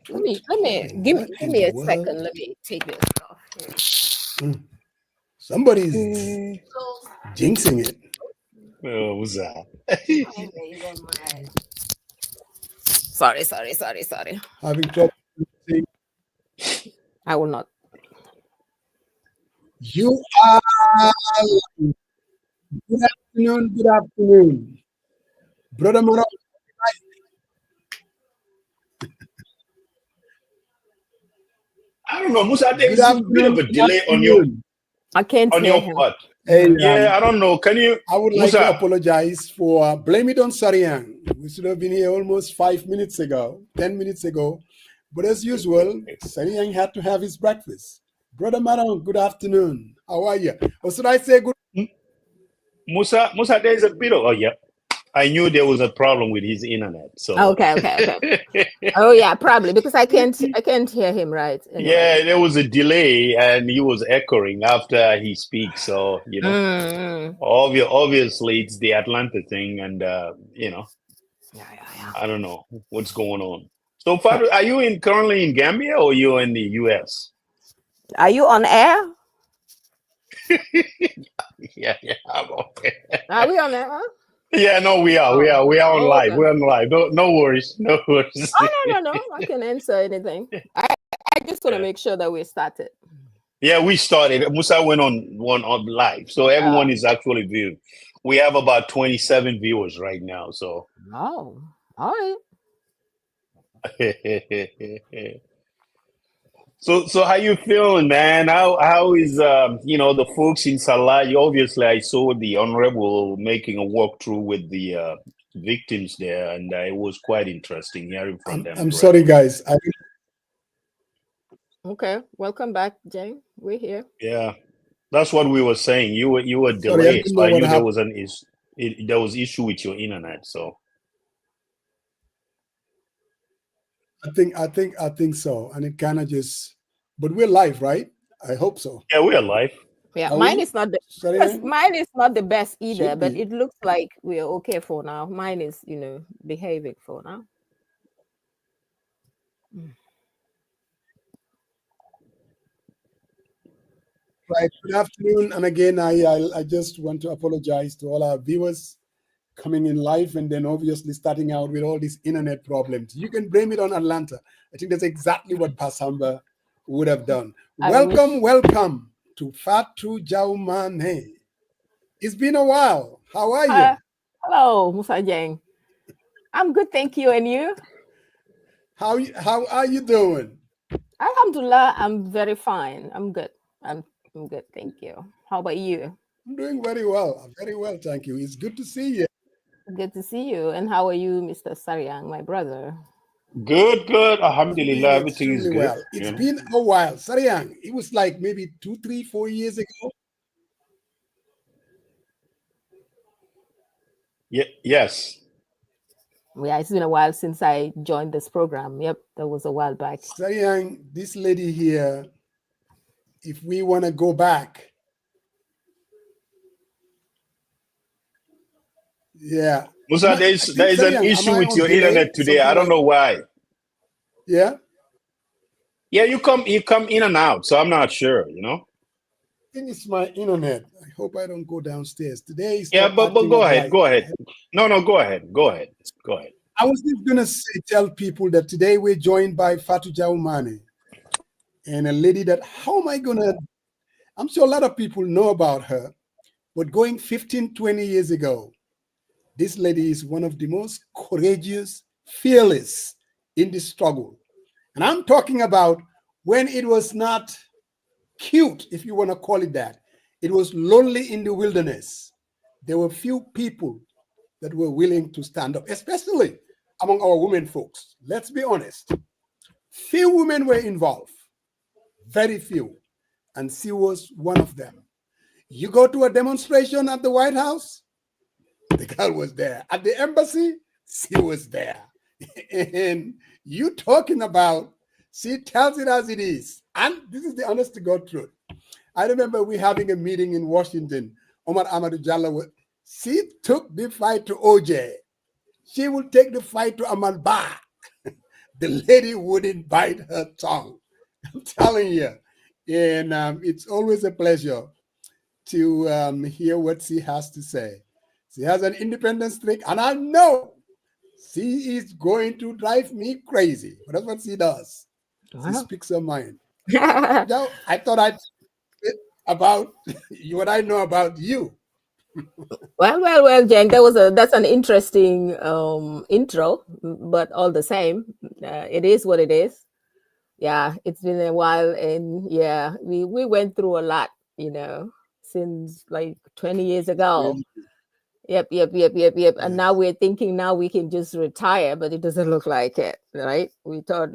Give me a second. Let me take this off here. Somebody's jinxing it. Oh, what's that? Sorry. Having trouble. I will not. You are. Good afternoon. Brother Moro. I don't know, Musa. There is a bit of a delay on your. I can't on hear your him. part. Hey, Yeah, I don't know. Can you? I would like to apologize for blame it on Sariang. We should have been here almost 10 minutes ago. But as usual, Sariang had to have his breakfast. Brother Maron, good afternoon. How are you? Or should I say good? Musa, there is a bit of. Oh, yeah. I knew there was a problem with his internet. So okay. Oh yeah, probably because I can't hear him right. Anyway. Yeah, there was a delay and he was echoing after he speaks. So obviously it's the Atlanta thing, and Yeah. I don't know what's going on. So far, are you currently in Gambia or you in the US? Are you on air? Yeah, I'm okay. Are we on air? Huh? Yeah, no, we are on live. Okay. We're on live. No worries. No. I can answer anything. I just want to make sure that we started. Yeah, we started. Musa went on live, so everyone is actually viewed. We have about 27 viewers right now. So. Oh, all right. So how you feeling, man? How is the folks in Salaji? Obviously, I saw the honorable making a walkthrough with the victims there, and it was quite interesting hearing from them. I'm sorry, guys. Okay, welcome back, Jane. We're here. Yeah, that's what we were saying. You were delayed, so I knew there was there was issue with your internet. So I think so, and it kind of just. But we're live, right? I hope so. Yeah, we're live. Yeah, mine is not the best either, but it looks like we're okay for now. Mine is, behaving for now. Right. Good afternoon, and again, I just want to apologize to all our viewers coming in live, and then obviously starting out with all these internet problems. You can blame it on Atlanta. I think that's exactly what Pasamba would have done. Welcome to Fatu Jaumane. It's been a while. How are you? Hello, Musa Jang. I'm good, thank you. And you? How are you doing? Alhamdulillah, I'm very fine. I'm good. I'm good, thank you. How about you? I'm doing very well. Very well, thank you. It's good to see you. Good to see you. And how are you, Mr. Sariang, my brother? Good. Alhamdulillah, everything is good. Well. It's been a while. Sariang, it was like maybe 2, 3, 4 years ago. Yes. Yeah, it's been a while since I joined this program. Yep, that was a while back. Sariang, this lady here, if we want to go back, yeah. Musa, there is an issue with your internet today. I don't know why. Yeah? Yeah, you come in and out, so I'm not sure, I think it's my internet. I hope I don't go downstairs. Today is but go ahead. Go ahead. No, go ahead. I was just going to tell people that today we're joined by Fatu Jaumane, and a lady that, I'm sure a lot of people know about her, but going 15, 20 years ago, this lady is one of the most courageous, fearless in the struggle. And I'm talking about when it was not cute, if you want to call it that. It was lonely in the wilderness. There were few people that were willing to stand up, especially among our women folks. Let's be honest. Few women were involved, very few. And she was one of them. You go to a demonstration at the White House, the girl was there. At the embassy, she was there. And you talking about, she tells it as it is. And this is the honest to God truth. I remember we having a meeting in Washington. Omar Amadou Jallo, she took the fight to OJ. She will take the fight to Amal Ba. the lady wouldn't bite her tongue. I'm telling you. And it's always a pleasure to hear what she has to say. She has an independent streak, and I know she is going to drive me crazy. But that's what she does. She speaks her mind. Now, I thought I'd about what I know about you. Well, Jen, that's an interesting intro, but all the same, it is what it is. Yeah, it's been a while, and yeah, we went through a lot, since like 20 years ago. Really? Yep. Yes. And now we're thinking now we can just retire, but it doesn't look like it, right? We thought,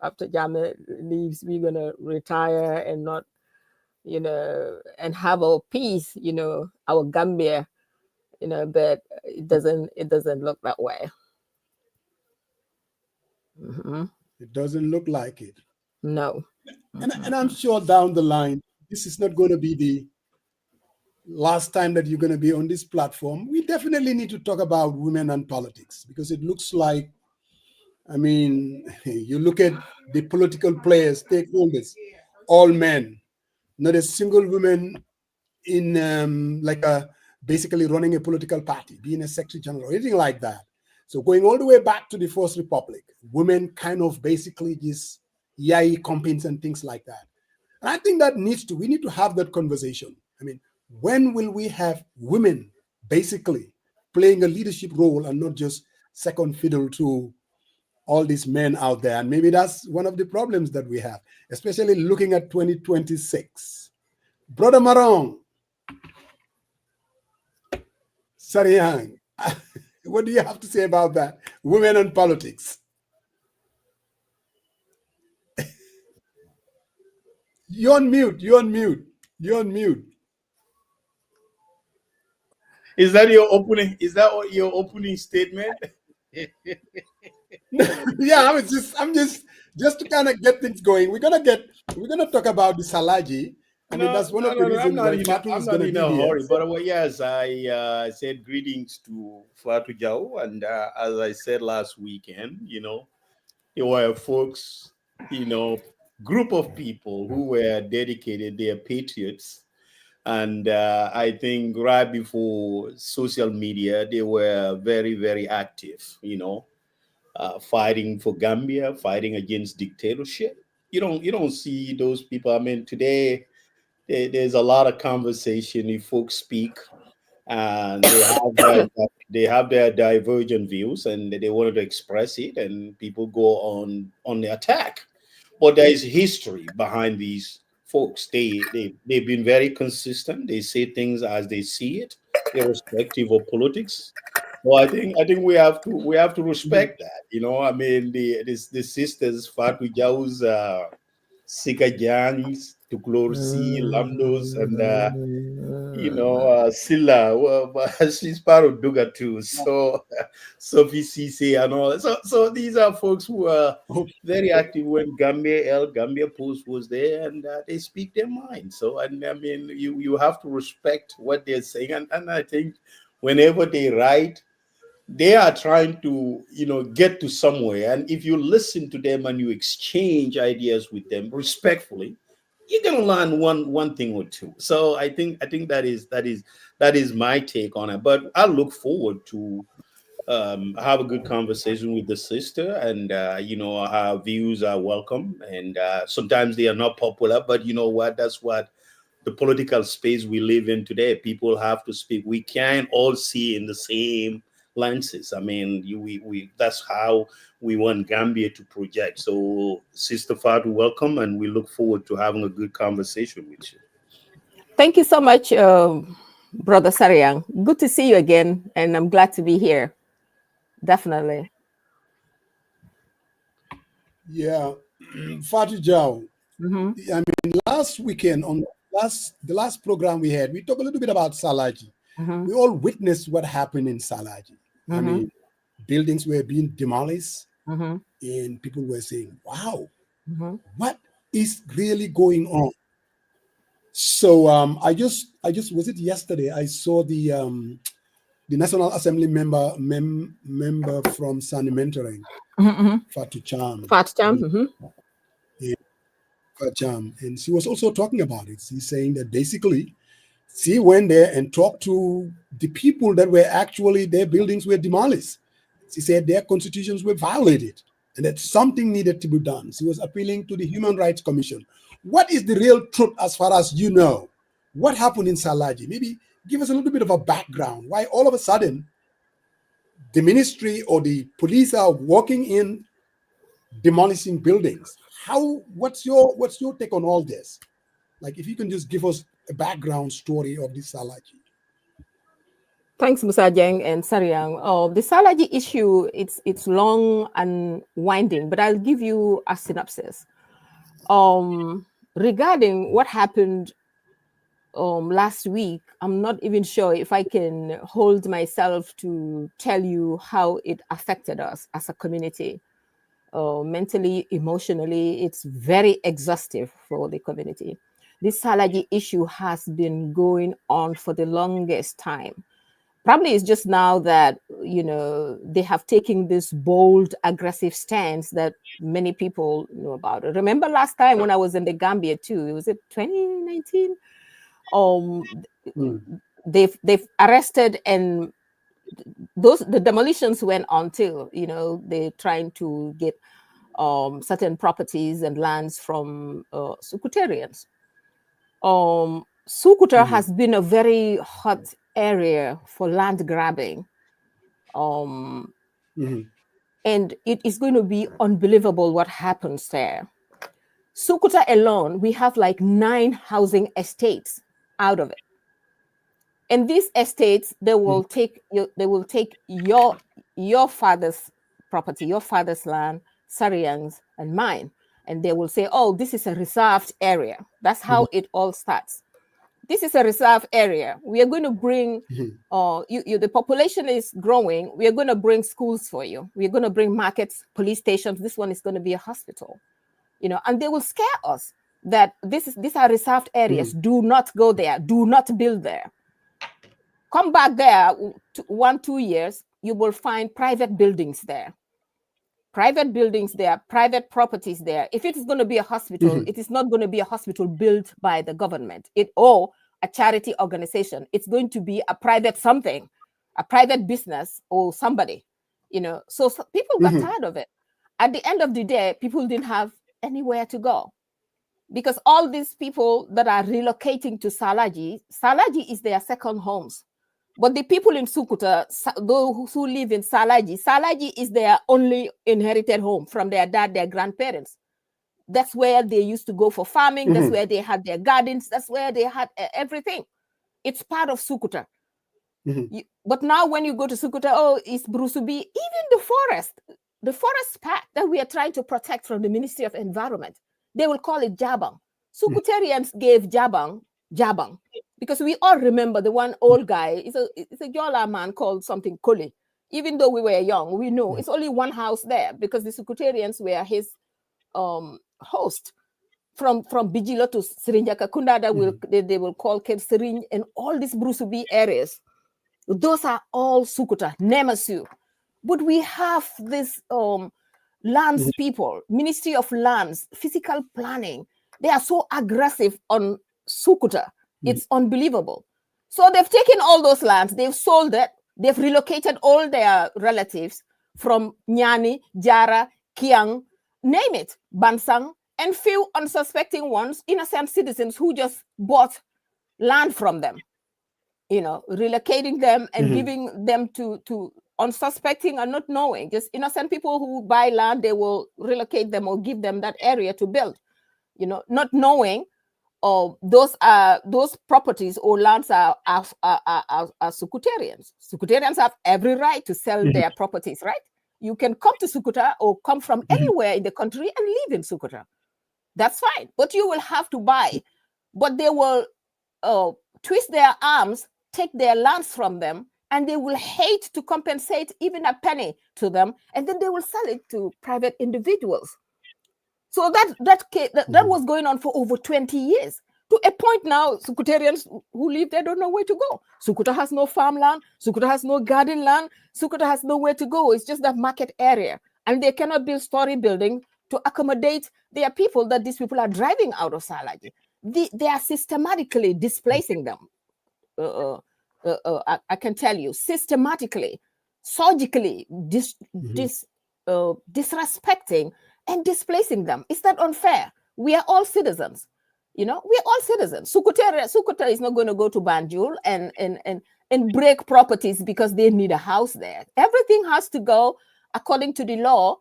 after Jama leaves, we're gonna retire and not, and have our peace, our Gambia, but it doesn't look that way. Mm-hmm. It doesn't look like it. No. And I'm sure down the line, this is not going to be the last time that you're going to be on this platform. We definitely need to talk about women and politics, because it looks like, you look at the political players, stakeholders, all men, not a single woman in basically running a political party, being a secretary general or anything like that. So going all the way back to the First Republic, women kind of basically just yay companies and things like that. And I think that we need to have that conversation. When will we have women basically playing a leadership role and not just second fiddle to all these men out there? And maybe that's one of the problems that we have, especially looking at 2026. Brother Marong, Sariang, what do you have to say about that? Women and politics. You're on mute. Is that your opening? Is that your opening statement? Yeah, I'm just to kind of get things going. We're gonna talk about the Salaji. That's one of the reasons why Fatu is going to be here. Hurry, but yes, I said greetings to Fatu Jau, and as I said last weekend, there were folks, group of people who were dedicated, they are patriots. And I think right before social media, they were very, very active, fighting for Gambia, fighting against dictatorship. You don't see those people. Today there's a lot of conversation if folks speak, and they have their divergent views, and they wanted to express it, and people go on the attack. But there is history behind these folks. They've been very consistent. They say things as they see it, irrespective of politics. Well, I think we have to respect that. The sisters Fatu Jau's Sika Jangs, Tuklorsi, Lamdos, and Silla. Well, she's part of Duga too. So Sophie Cisse and all. So these are folks who are very active when Gambia Post was there, and they speak their mind. So you have to respect what they're saying, and I think whenever they write, they are trying to get to somewhere, and if you listen to them and you exchange ideas with them respectfully, you're gonna learn one thing or two. So I think that is my take on it. But I look forward to have a good conversation with the sister, and her views are welcome, and sometimes they are not popular, but you know what, that's what the political space we live in today. People have to speak. We can't all see in the same lenses. We that's how we want Gambia to project. So Sister Fatu, welcome, and we look forward to having a good conversation with you. Thank you so much, Brother Sariang. Good to see you again, and I'm glad to be here. Definitely. Yeah. Fatu Jau. Last weekend on the last program we had, we talked a little bit about Salaji. We all witnessed what happened in Salaji. Buildings were being demolished, and people were saying, wow, what is really going on? So I just was it yesterday? I saw the National Assembly member from Sani Mentoring Fatu Cham. Fat Cham. Cham. And she was also talking about it. She's saying that basically she went there and talked to the people that were actually, their buildings were demolished. She said their constitutions were violated and that something needed to be done. She was appealing to the Human Rights Commission. What is the real truth as far as you know? What happened in Salaji? Maybe give us a little bit of a background. Why all of a sudden the ministry or the police are walking in demolishing buildings? What's your take on all this? Like, if you can just give us a background story of this Salaji. Thanks, Musa Jeng and Sariang. The Salaji issue, it's long and winding, but I'll give you a synopsis. Regarding what happened last week, I'm not even sure if I can hold myself to tell you how it affected us as a community. Mentally, emotionally, it's very exhaustive for the community. This Salaji issue has been going on for the longest time. Probably it's just now that, they have taken this bold, aggressive stance that many people know about it. Remember last time when I was in the Gambia too, was it 2019? They've arrested, and the demolitions went on too. They're trying to get certain properties and lands from Sukutarians. Sukuta has been a very hot area for land grabbing. And it is going to be unbelievable what happens there. Sukuta alone, we have like 9 housing estates out of it. And these estates, they will take your father's property, your father's land, Sariang's and mine. And they will say, oh, this is a reserved area. That's how it all starts. This is a reserve area. We are going to bring, the population is growing. We are going to bring schools for you. We're going to bring markets, police stations. This one is going to be a hospital, and they will scare us that these are reserved areas. Do not go there. Do not build there. Come back there 1-2 years, you will find private buildings there. Private buildings there, private properties there. If it is going to be a hospital, it is not going to be a hospital built by the government or a charity organization. It's going to be a private something, a private business or somebody, So people got tired of it. At the end of the day, people didn't have anywhere to go because all these people that are relocating to Salaji is their second homes. But the people in Sukuta, those who live in Salaji is their only inherited home from their dad, their grandparents. That's where they used to go for farming. That's where they had their gardens. That's where they had everything. It's part of Sukuta. But now when you go to Sukuta, it's Brusubi. Even the forest part that we are trying to protect from the Ministry of Environment, they will call it Jabang. Sukutarians gave Jabang. Because we all remember the one old guy, it's a Yola man called something Koli. Even though we were young, we know it's only one house there because the Sukutarians were his host. From Bijilo to Sirinjakakunda, they will call Ker Sirin and all these Brusubi areas. Those are all Sukuta, Nemasu. But we have this lands people, Ministry of Lands, physical planning. They are so aggressive on Sukuta. It's unbelievable. So they've taken all those lands, they've sold it, they've relocated all their relatives from Nyani, Jara, Kiang, name it, Bansang, and few unsuspecting ones, innocent citizens who just bought land from them, relocating them and giving them to unsuspecting and not knowing, just innocent people who buy land, they will relocate them or give them that area to build, not knowing those properties or lands are Sukutarians. Sukutarians have every right to sell their properties, right? You can come to Sukuta or come from anywhere in the country and live in Sukuta. That's fine, but you will have to buy. But they will twist their arms, take their lands from them, and they will hate to compensate even a penny to them, and then they will sell it to private individuals. So that was going on for over 20 years. To a point now, Sukutarians who live there don't know where to go. Sukuta has no farmland. Sukuta has no garden land. Sukuta has nowhere to go. It's just that market area. and they cannot build story building to accommodate their people that these people are driving out of Salaji. They are systematically displacing them. I can tell you, systematically, surgically disrespecting and displacing them. Is that unfair? We are all citizens. You know, we are all citizens. Sukuta is not going to go to Banjul and break properties because they need a house there. Everything has to go according to the law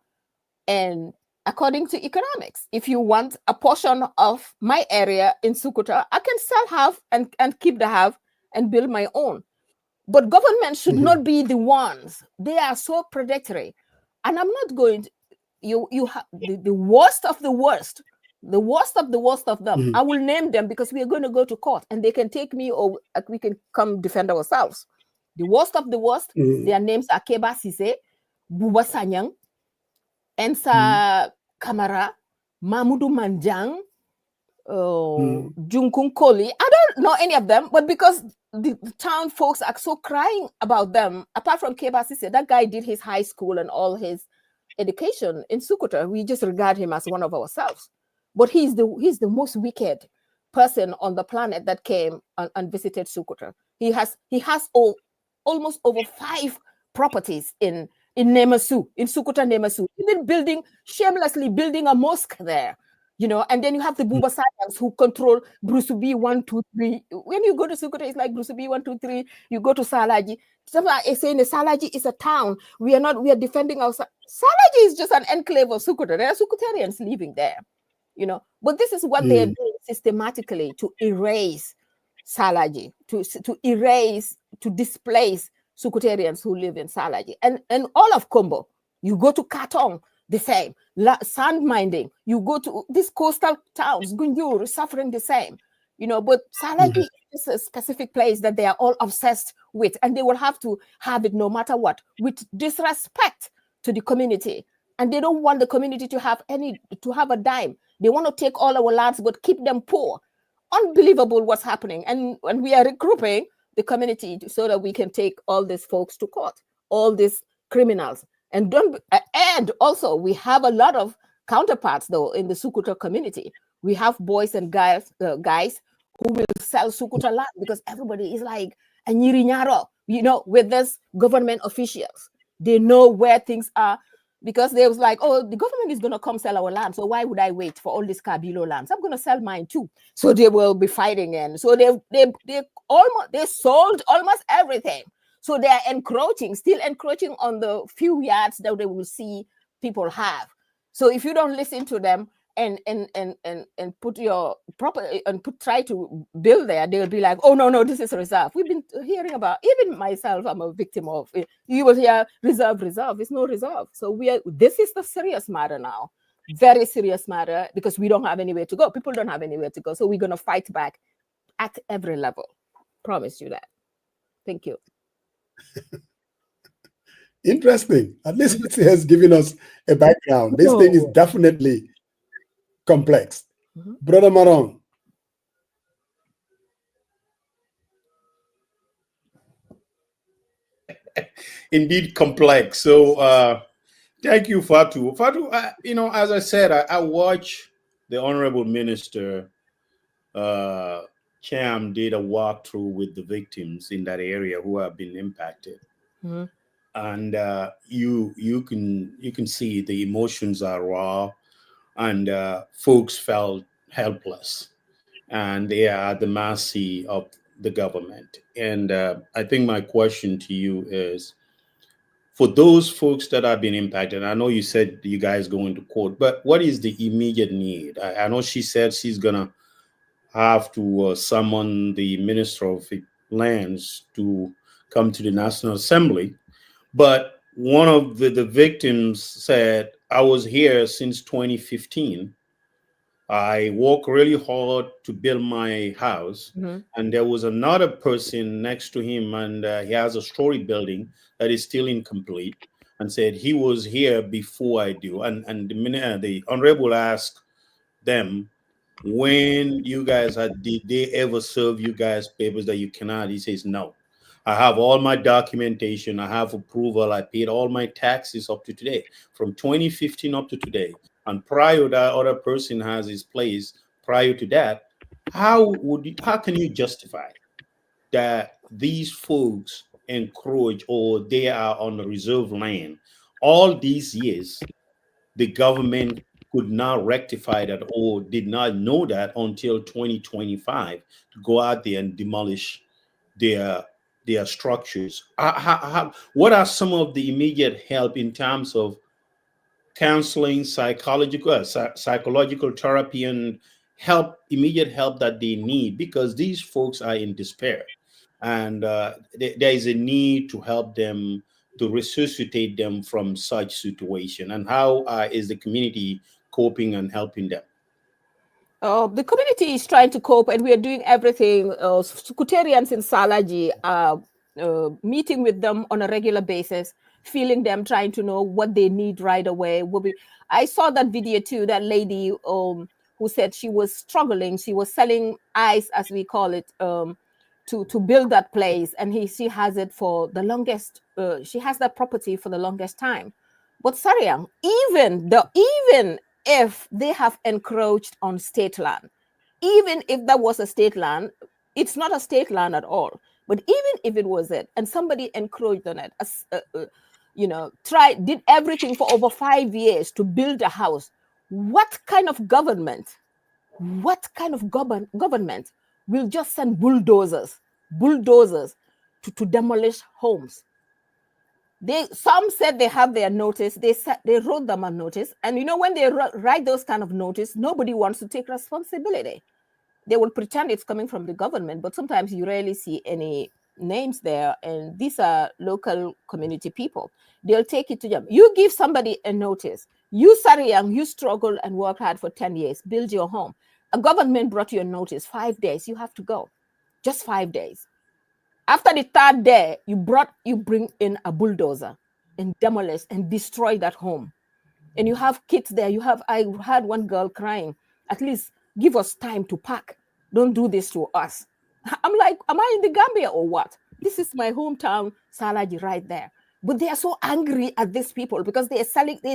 and according to economics. If you want a portion of my area in Sukuta, I can still have and keep the have and build my own. But government should not be the ones. They are so predatory. And I'm not going to, you have the worst of the worst, the worst of the worst of them. I will name them because we are going to go to court and they can take me or we can come defend ourselves. The worst of the worst, their names are Keba Sise, Buba Sanyang, Ensa Kamara, Mamudu Manjang, Junkun Koli. I don't know any of them, but because the town folks are so crying about them, apart from Keba Sise, that guy did his high school and all his education in Sukuta. We just regard him as one of ourselves. But he's the most wicked person on the planet that came and visited Sukuta. He has almost over 5 properties in Nemasu, in Sukuta Nemasu. Even shamelessly building a mosque there, you know. And then you have the Buba Sayans who control Brusubi 1, 2, 3. When you go to Sukuta, it's like Brusubi 1, 2, 3. You go to Salaji. Somebody is saying Salaji is a town. We are defending ourselves. Salaji is just an enclave of Sukuta. There are Sukutarians living there, you know. But this is what they are doing systematically to erase Salaji, to erase, to displace Sukutarians who live in Salaji. And all of Kombo, you go to Katong, the same. Sand mining, you go to these coastal towns, Gunjur, suffering the same. You know, but Salaji is a specific place that they are all obsessed with, and they will have to have it no matter what, with disrespect to the community. And they don't want the community to have a dime. They want to take all our lands, but keep them poor. Unbelievable what's happening. And we are regrouping the community so that we can take all these folks to court, all these criminals. And also we have a lot of counterparts though in the Sukuta community. We have boys and guys who will sell Sukuta land because everybody is like a nyirinyaro, you know, with this government officials. They know where things are because they was like, oh, the government is going to come sell our land. So why would I wait for all these Kabilo lands? I'm going to sell mine too. So they will be fighting. And so they sold almost everything. So they are still encroaching on the few yards that they will see people have. So if you don't listen to them and put your property and try to build there, they'll be like, oh no, this is reserve. We've been hearing about, even myself, I'm a victim of it. You will hear reserve. It's no reserve. So this is the serious matter now. Very serious matter, because we don't have anywhere to go. People don't have anywhere to go. So we're gonna fight back at every level. Promise you that. Thank you. Interesting. At least it has given us a background. This thing is definitely complex. Brother Maron. Indeed complex. So thank you, Fatu. You know, as I said, I watched the Honorable Minister Cham did a walkthrough with the victims in that area who have been impacted. And you can see the emotions are raw, and folks felt helpless, and they are at the mercy of the government. And I think my question to you is, for those folks that have been impacted, I know you said you guys go into court, but what is the immediate need? I know she said she's gonna have to summon the Minister of Lands to come to the National Assembly. But one of the victims said, I was here since 2015. I worked really hard to build my house. And there was another person next to him, and he has a story building that is still incomplete, and said he was here before I do. And the Honorable asked them, when you guys did they ever serve you guys papers that you cannot? He says no. I have all my documentation. I have approval. I paid all my taxes up to today, from 2015 up to today. And prior that other person has his place prior to that, how can you justify that these folks encroach or they are on the reserve land all these years? The government could not rectify that or did not know that until 2025 to go out there and demolish their structures. What are some of the immediate help in terms of counseling, psychological therapy, and immediate help that they need? Because these folks are in despair, and there is a need to help them, to resuscitate them from such situation. And how is the community coping and helping them? The community is trying to cope, and we are doing everything. Secretarians in Salaji are meeting with them on a regular basis, feeling them, trying to know what they need right away. I saw that video too, that lady who said she was struggling. She was selling ice, as we call it, to build that place. And she has it for the longest, she has that property for the longest time. But Sariang, even if they have encroached on state land, even if that was a state land, it's not a state land at all. But even if it was it, and somebody encroached on it, did everything for over 5 years to build a house, what kind of government will just send bulldozers to demolish homes? Some said they have their notice. They wrote them a notice, and when they write those kind of notice, nobody wants to take responsibility. They will pretend it's coming from the government, but sometimes you rarely see any names there, and these are local community people. They'll take it to them. You give somebody a notice. You, Sariang, you struggled and worked hard for 10 years, build your home. A government brought you a notice, 5 days, you have to go. Just 5 days. After the third day, you bring in a bulldozer and demolish and destroy that home. And you have kids there. I had one girl crying, at least give us time to pack. Don't do this to us. I'm like, am I in the Gambia or what? This is my hometown, Salaji, right there. But they are so angry at these people because they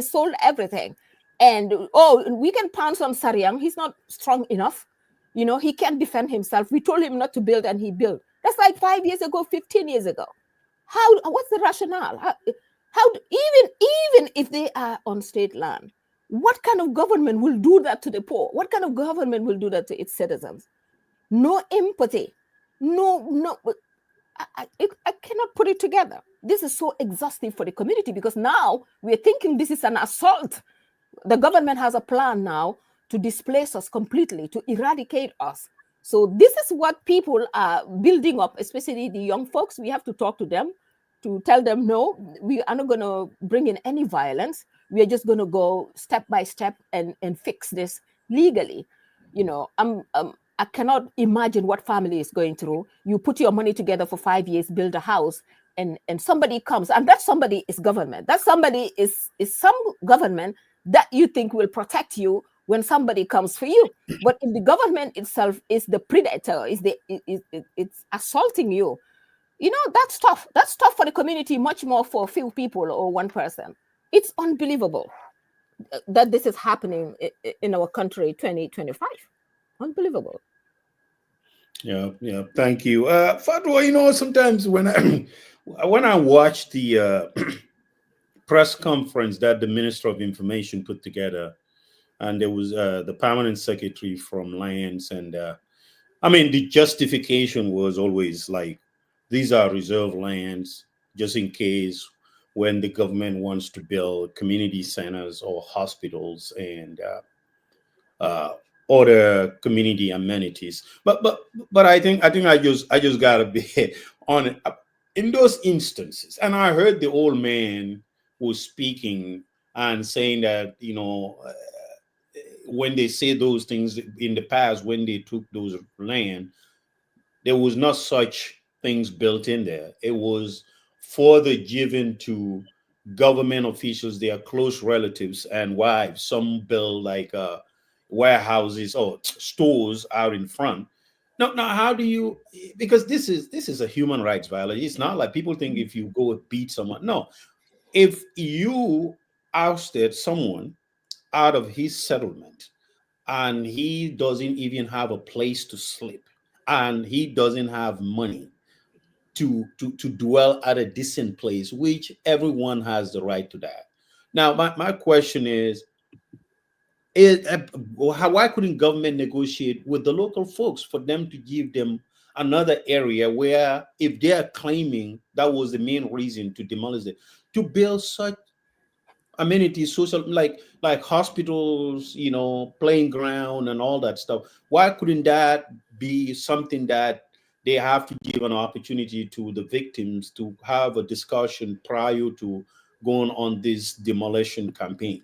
sold everything. And, we can pounce on Sariang. He's not strong enough. He can't defend himself. We told him not to build and he built. That's like 5 years ago, 15 years ago. What's the rationale? Even if they are on state land, what kind of government will do that to the poor? What kind of government will do that to its citizens? No empathy. No. I cannot put it together. This is so exhausting for the community because now we're thinking this is an assault. The government has a plan now to displace us completely, to eradicate us. So this is what people are building up, especially the young folks. We have to talk to them to tell them, no, we are not going to bring in any violence. We are just going to go step by step and fix this legally. I cannot imagine what family is going through. You put your money together for 5 years, build a house, and somebody comes, and that somebody is government. That somebody is some government that you think will protect you when somebody comes for you. But if the government itself is the predator, it's assaulting you, that's tough. That's tough for the community, much more for a few people or one person. It's unbelievable that this is happening in our country, 2025. Unbelievable. Yeah. Thank you. Fatwa, sometimes when I watch the press conference that the Minister of Information put together, and there was the permanent secretary from Lands, and the justification was always like, these are reserve lands just in case when the government wants to build community centers or hospitals and other community amenities. But I think I just gotta be on it in those instances. And I heard the old man was speaking and saying that when they say those things in the past, when they took those land, there was not such things built in there. It was further given to government officials, their close relatives and wives. Some build like warehouses or stores out in front. No, no. How do you? Because this is a human rights violation. It's not like people think if you go beat someone. No, if you ousted someone out of his settlement and he doesn't even have a place to sleep and he doesn't have money to dwell at a decent place, which everyone has the right to that. Now, my question is why couldn't government negotiate with the local folks for them to give them another area where, if they are claiming that was the main reason to demolish it, to build such amenities, social, like hospitals, playing ground and all that stuff? Why couldn't that be something that they have to give an opportunity to the victims to have a discussion prior to going on this demolition campaign?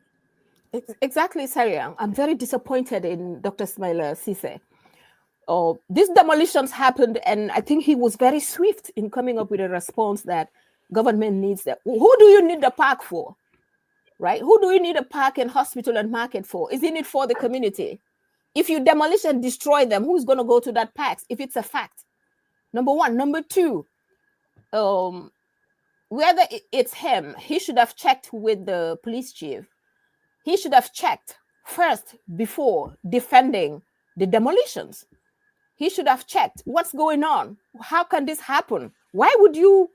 Exactly, Sariang. I'm very disappointed in Dr. Smaila Sise. These demolitions happened, and I think he was very swift in coming up with a response that government needs that. Who do you need the park for? Right? Who do you need a park and hospital and market for? Isn't it for the community? If you demolish and destroy them, who's going to go to that park if it's a fact? Number one. Number two, whether it's him, he should have checked with the police chief. He should have checked first before defending the demolitions. He should have checked what's going on. How can this happen? Why would you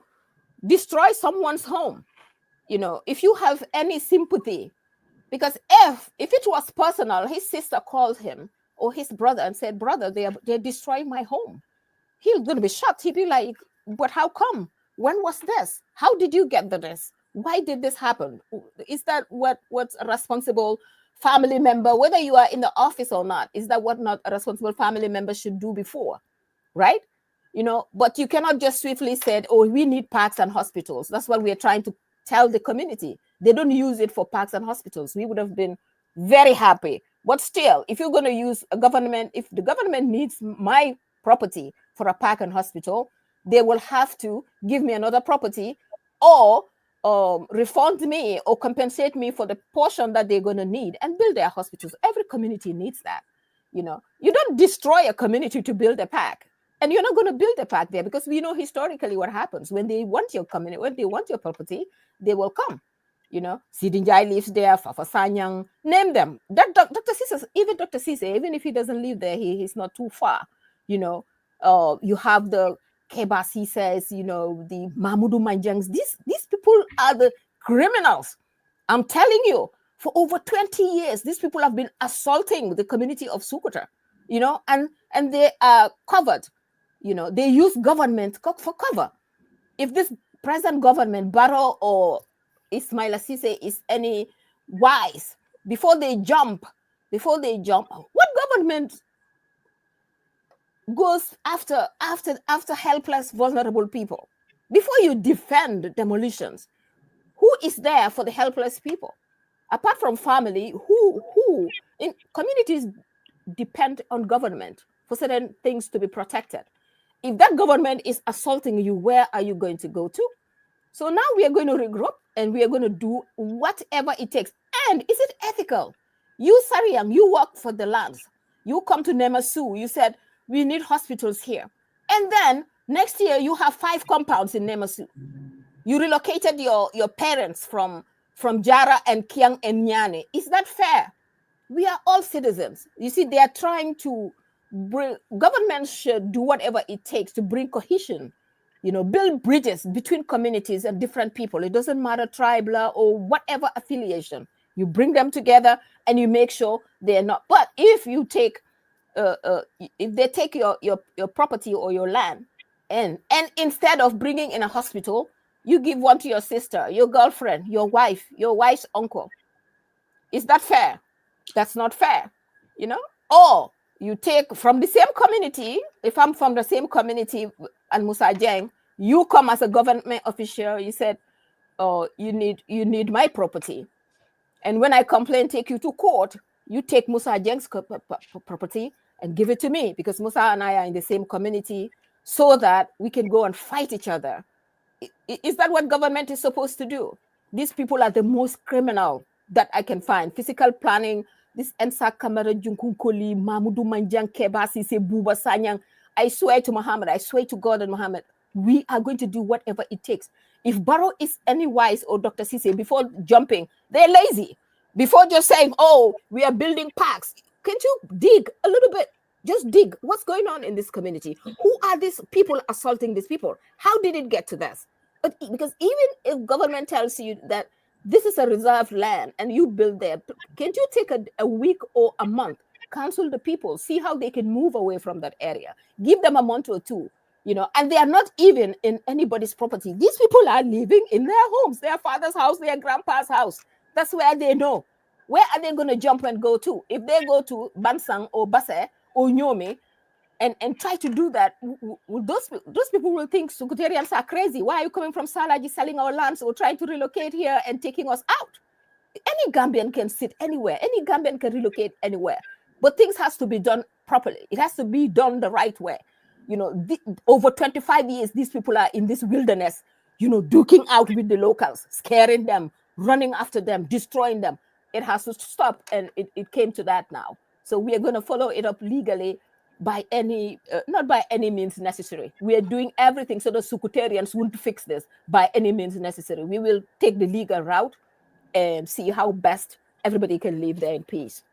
destroy someone's home? If you have any sympathy, because if it was personal, his sister called him or his brother and said, brother, they're destroying my home. He's going to be shocked. He'd be like, but how come? When was this? How did you get this? Why did this happen? Is that what's a responsible family member, whether you are in the office or not, is that what not a responsible family member should do before, right? But you cannot just swiftly say, oh, we need parks and hospitals. That's what we're trying to tell the community. They don't use it for parks and hospitals. We would have been very happy. But still, if you're going to use a government, if the government needs my property for a park and hospital, they will have to give me another property or refund me or compensate me for the portion that they're going to need and build their hospitals. Every community needs that. You don't destroy a community to build a park. And you're not going to build a park there, because we know historically what happens. When they want your community, when they want your property, they will come. Sidinjai lives there, Fafa Sanyang, name them. That Dr. Cisse, even if he doesn't live there, he's not too far. You have the Kebasi says, the Mahmudu Manjangs. These people are the criminals. I'm telling you, for over 20 years, these people have been assaulting the community of Sukuta, and they are covered. They use government for cover. If this present government, Barrow or Ismaila Cisse, is any wise, before they jump, what government goes after helpless, vulnerable people? Before you defend demolitions, who is there for the helpless people? Apart from family, who in communities depend on government for certain things to be protected. If that government is assaulting you, where are you going to go to? So now we are going to regroup and we are going to do whatever it takes. And is it ethical? You, Sariang, you work for the lands. You come to Nemasu, you said, we need hospitals here. And then next year you have 5 compounds in Nemasu. You relocated your parents from Jara and Kiang and Nyane. Is that fair? We are all citizens. You see, they are trying to bring, governments should do whatever it takes to bring cohesion, build bridges between communities and different people. It doesn't matter tribal or whatever affiliation. You bring them together and you make sure they're not. But if you take, if they take your property or your land, and instead of bringing in a hospital, you give one to your sister, your girlfriend, your wife's uncle. Is that fair? That's not fair, Or you take from the same community. If I'm from the same community and Musa Jeng, you come as a government official, you said, oh, you need my property. And when I complain, take you to court, you take Musa Jeng's property and give it to me, because Musa and I are in the same community, so that we can go and fight each other. Is that what government is supposed to do? These people are the most criminal that I can find. Physical planning, this Ensa Kamara Junkunkoli, Mahmudu Manjang Kebasi, Buba Sanyang, I swear to Muhammad, I swear to God and Muhammad, we are going to do whatever it takes. If Barrow is any wise or Dr. Sisi, before jumping, they're lazy. Before just saying, oh, we are building parks, can't you dig a little bit? Just dig. What's going on in this community? Who are these people assaulting these people? How did it get to this? But because even if government tells you that this is a reserved land and you build there, can't you take a week or a month, counsel the people, see how they can move away from that area, give them a month or two, and they are not even in anybody's property. These people are living in their homes, their father's house, their grandpa's house. That's where they know. Where are they going to jump and go to? If they go to Bansang or Basse or Nyomi and try to do that, those people will think Secretarians are crazy. Why are you coming from Salaji selling our lands or trying to relocate here and taking us out? Any Gambian can sit anywhere. Any Gambian can relocate anywhere. But things has to be done properly. It has to be done the right way. Over 25 years, these people are in this wilderness, duking out with the locals, scaring them, running after them, destroying them. It has to stop, and it came to that now. So we are going to follow it up legally by not by any means necessary. We are doing everything so the Secretarians won't fix this by any means necessary. We will take the legal route and see how best everybody can live there in peace.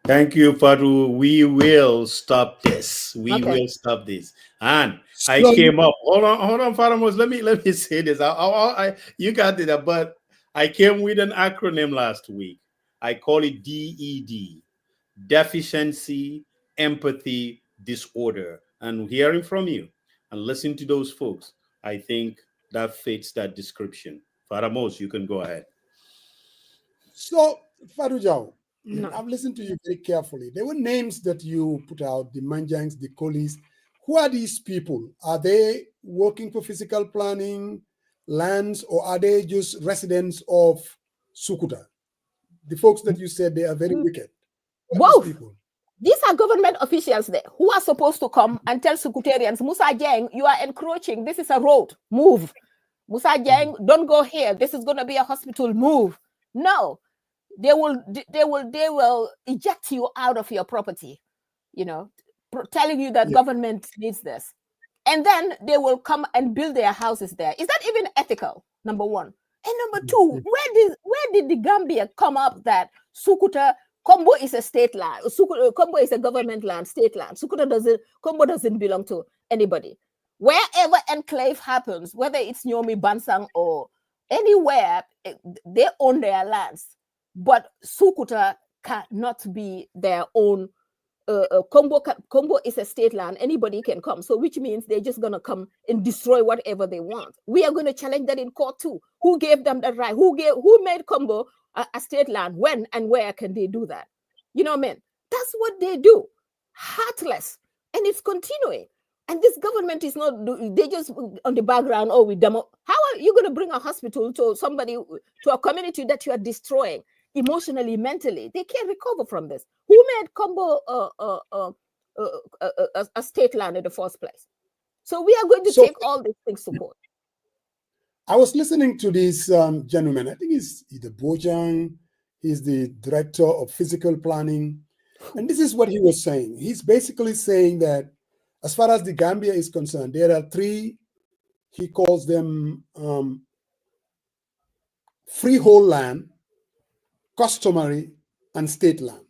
Thank you, Fatu. We will stop this. We will stop this. And I came up. Hold on, Faramos. Let me say this. You got it, but I came with an acronym last week. I call it DED: deficiency, empathy, disorder. And hearing from you and listening to those folks, I think that fits that description. Faramos, you can go ahead. So, Fatu Jau, I've listened to you very carefully. There were names that you put out, the Manjangs, the Kolis. Who are these people? Are they working for physical planning, lands, or are they just residents of Sukuta? The folks that you said they are very wicked. Both. These are government officials there who are supposed to come and tell Secretarians, Musa Jeng, you are encroaching. This is a road. Move. Musa Jeng, don't go here. This is going to be a hospital. Move. No. They will eject you out of your property, telling you that government needs this. And then they will come and build their houses there. Is that even ethical? Number one. And number two, where did the Gambia come up that Sukuta, Kombo is a state land, Kombo is a government land, state land. Kombo doesn't belong to anybody. Wherever enclave happens, whether it's Nyomi, Bansang, or anywhere, they own their lands. But Sukuta cannot be their own. Kombo is a state land. Anybody can come. So which means they're just going to come and destroy whatever they want. We are going to challenge that in court too. Who gave them that right? Who made Kombo a state land? When and where can they do that? You know what I mean? That's what they do. Heartless. And it's continuing. And this government is not, they just on the background, we demo. How are you going to bring a hospital to somebody, to a community that you are destroying? Emotionally, mentally, they can't recover from this. Who made Kombo a state land in the first place? So we are going to take all these things to court. I was listening to this gentleman. I think he's the Bojang. He's the director of physical planning. And this is what he was saying. He's basically saying that as far as the Gambia is concerned, there are three, he calls them freehold land, customary, and state land.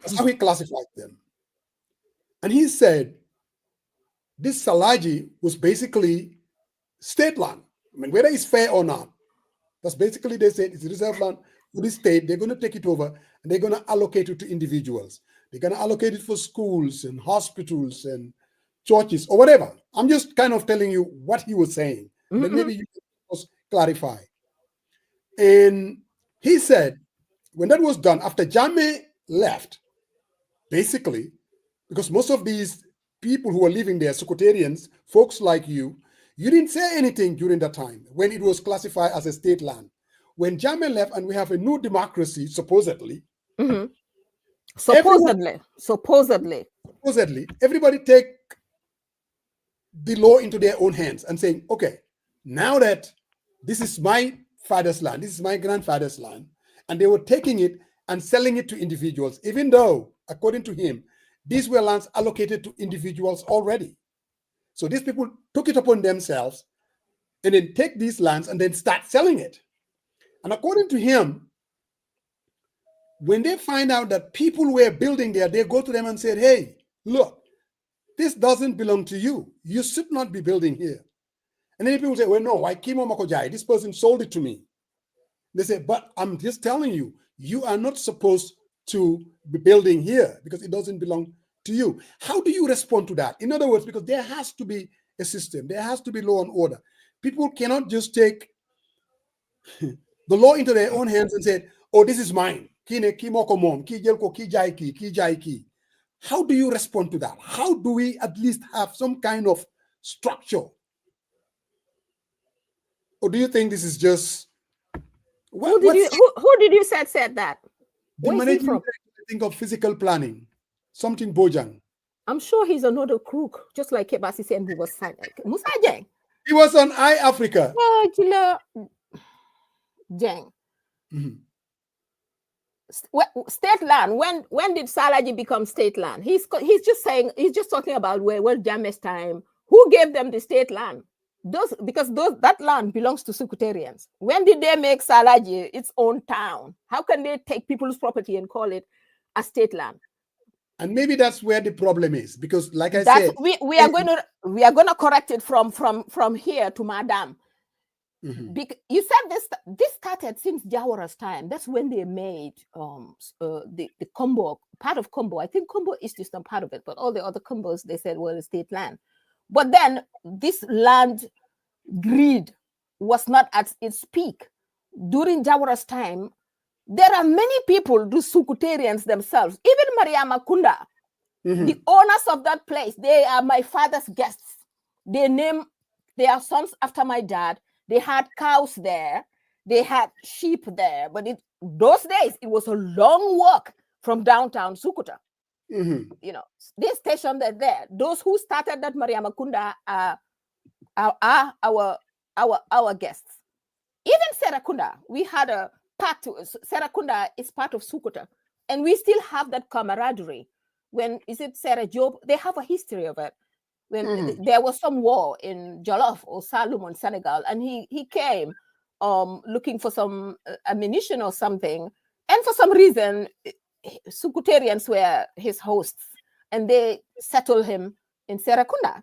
That's how he classified them. And he said this Salaji was basically state land. I mean, whether it's fair or not, that's basically, they said it's reserve land for the state. They're going to take it over and they're going to allocate it to individuals. They're going to allocate it for schools and hospitals and churches or whatever. I'm just kind of telling you what he was saying. Then maybe you can just clarify. And he said, when that was done, after Jammeh left, basically, because most of these people who were living there, Secretarians, folks like you didn't say anything during that time when it was classified as a state land. When Jammeh left and we have a new democracy, supposedly, supposedly, everybody take the law into their own hands and saying, okay, now that this is my father's land, this is my grandfather's land, and they were taking it and selling it to individuals, even though, according to him, these were lands allocated to individuals already. So these people took it upon themselves and then take these lands and then start selling it. And according to him, when they find out that people were building there, they go to them and said, hey, look, this doesn't belong to you. You should not be building here. And then people say, well, no, I Kimo Makojai, this person sold it to me. They say, but I'm just telling you, you are not supposed to be building here because it doesn't belong to you. How do you respond to that? In other words, because there has to be a system, there has to be law and order. People cannot just take the law into their own hands and say, oh, this is mine. How do you respond to that? How do we at least have some kind of structure? Or do you think this is just who did you said that? The managing director, I think, of physical planning, something Bojang. I'm sure he's another crook, just like Kebasi said who was signing. Musa Jeng. He was on iAfrica. Oh, Jeng. Mm-hmm. State land. When did Salaji become state land? He's just talking about where Jammeh's time. Who gave them the state land? That land belongs to Secretarians. When did they make Salaji its own town? How can they take people's property and call it a state land? And maybe that's where the problem is, because like I said, we are going to correct it from here to Madam. Mm-hmm. You said this started since Jawara's time. That's when they made the Combo, part of Combo. I think Combo is just not part of it, but all the other Combos, they said, well, it's state land. But then this land greed was not at its peak. During Jawara's time, there are many people, the Sukutarians themselves, even Mariama Kunda, mm-hmm. the owners of that place, they are my father's guests. They name their sons after my dad. They had cows there. They had sheep there. But those days, it was a long walk from downtown Sukuta. Mm-hmm. You know, they stationed there. Those who started that Mariama Kunda are our guests. Even Serakunda, we had a part to Serakunda is part of Sukuta, and we still have that camaraderie. When is it Sarah Job? They have a history of it. When there was some war in Jollof or Salomon, Senegal, and he came looking for some ammunition or something, and for some reason Sukutarians were his hosts, and they settled him in Serakunda.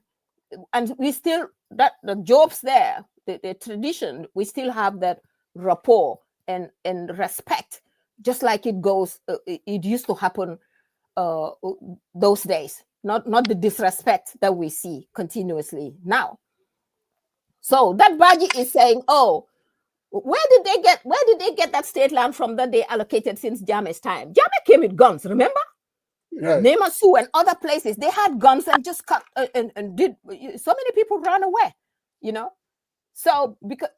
And we still, the jobs there, the tradition, we still have that rapport and respect, just like it used to happen those days. Not the disrespect that we see continuously now. So that Baji is saying, oh, where did they get that state land from that they allocated since Jammeh's time? Jammeh came with guns, remember? Right. Nemasu and other places, they had guns and just cut and did. So many people ran away, you know. So because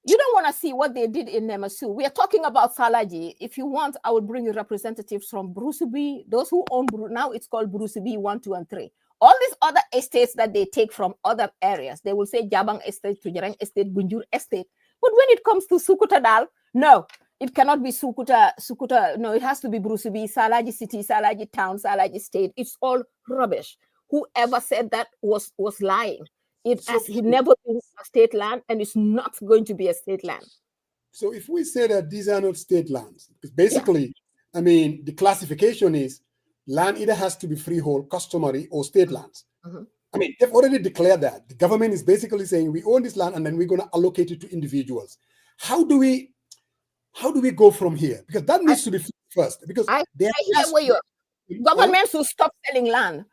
you don't want to see what they did in Nemasu. We are talking about Salaji. If you want, I will bring you representatives from Brusubi, those who own now it's called Brusubi 1, 2, and 3. All these other estates that they take from other areas, they will say Jabang Estate, Tujarang Estate, Bunjur Estate. But when it comes to Sukuta Dal, no, it cannot be Sukuta. No, it has to be Brusubi, Salaji City, Salaji Town, Salaji State. It's all rubbish. Whoever said that was lying. It has never been a state land, and it's not going to be a state land. So if we say that these are not state lands, because basically, I mean, the classification is land either has to be freehold, customary, or state lands. Mm-hmm. I mean, they've already declared that. The government is basically saying we own this land and then we're going to allocate it to individuals. How do we go from here? Because that needs to be first. Because government should stop selling land.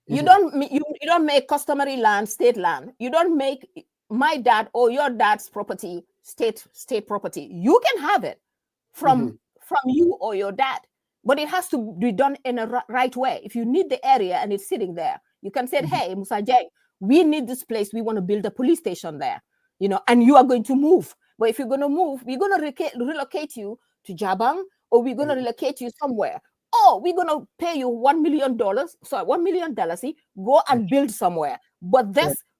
You don't make customary land state land. You don't make my dad or your dad's property state property. You can have it from you or your dad, but it has to be done in a right way. If you need the area and it's sitting there, you can say, hey, Musa Jeng, we need this place. We want to build a police station there, you know, and you are going to move. But if you're going to move, we're going to relocate you to Jabang, or we're going to relocate you somewhere. Oh, we're going to pay you $1 million. Sorry, $1 million. Go and build somewhere. But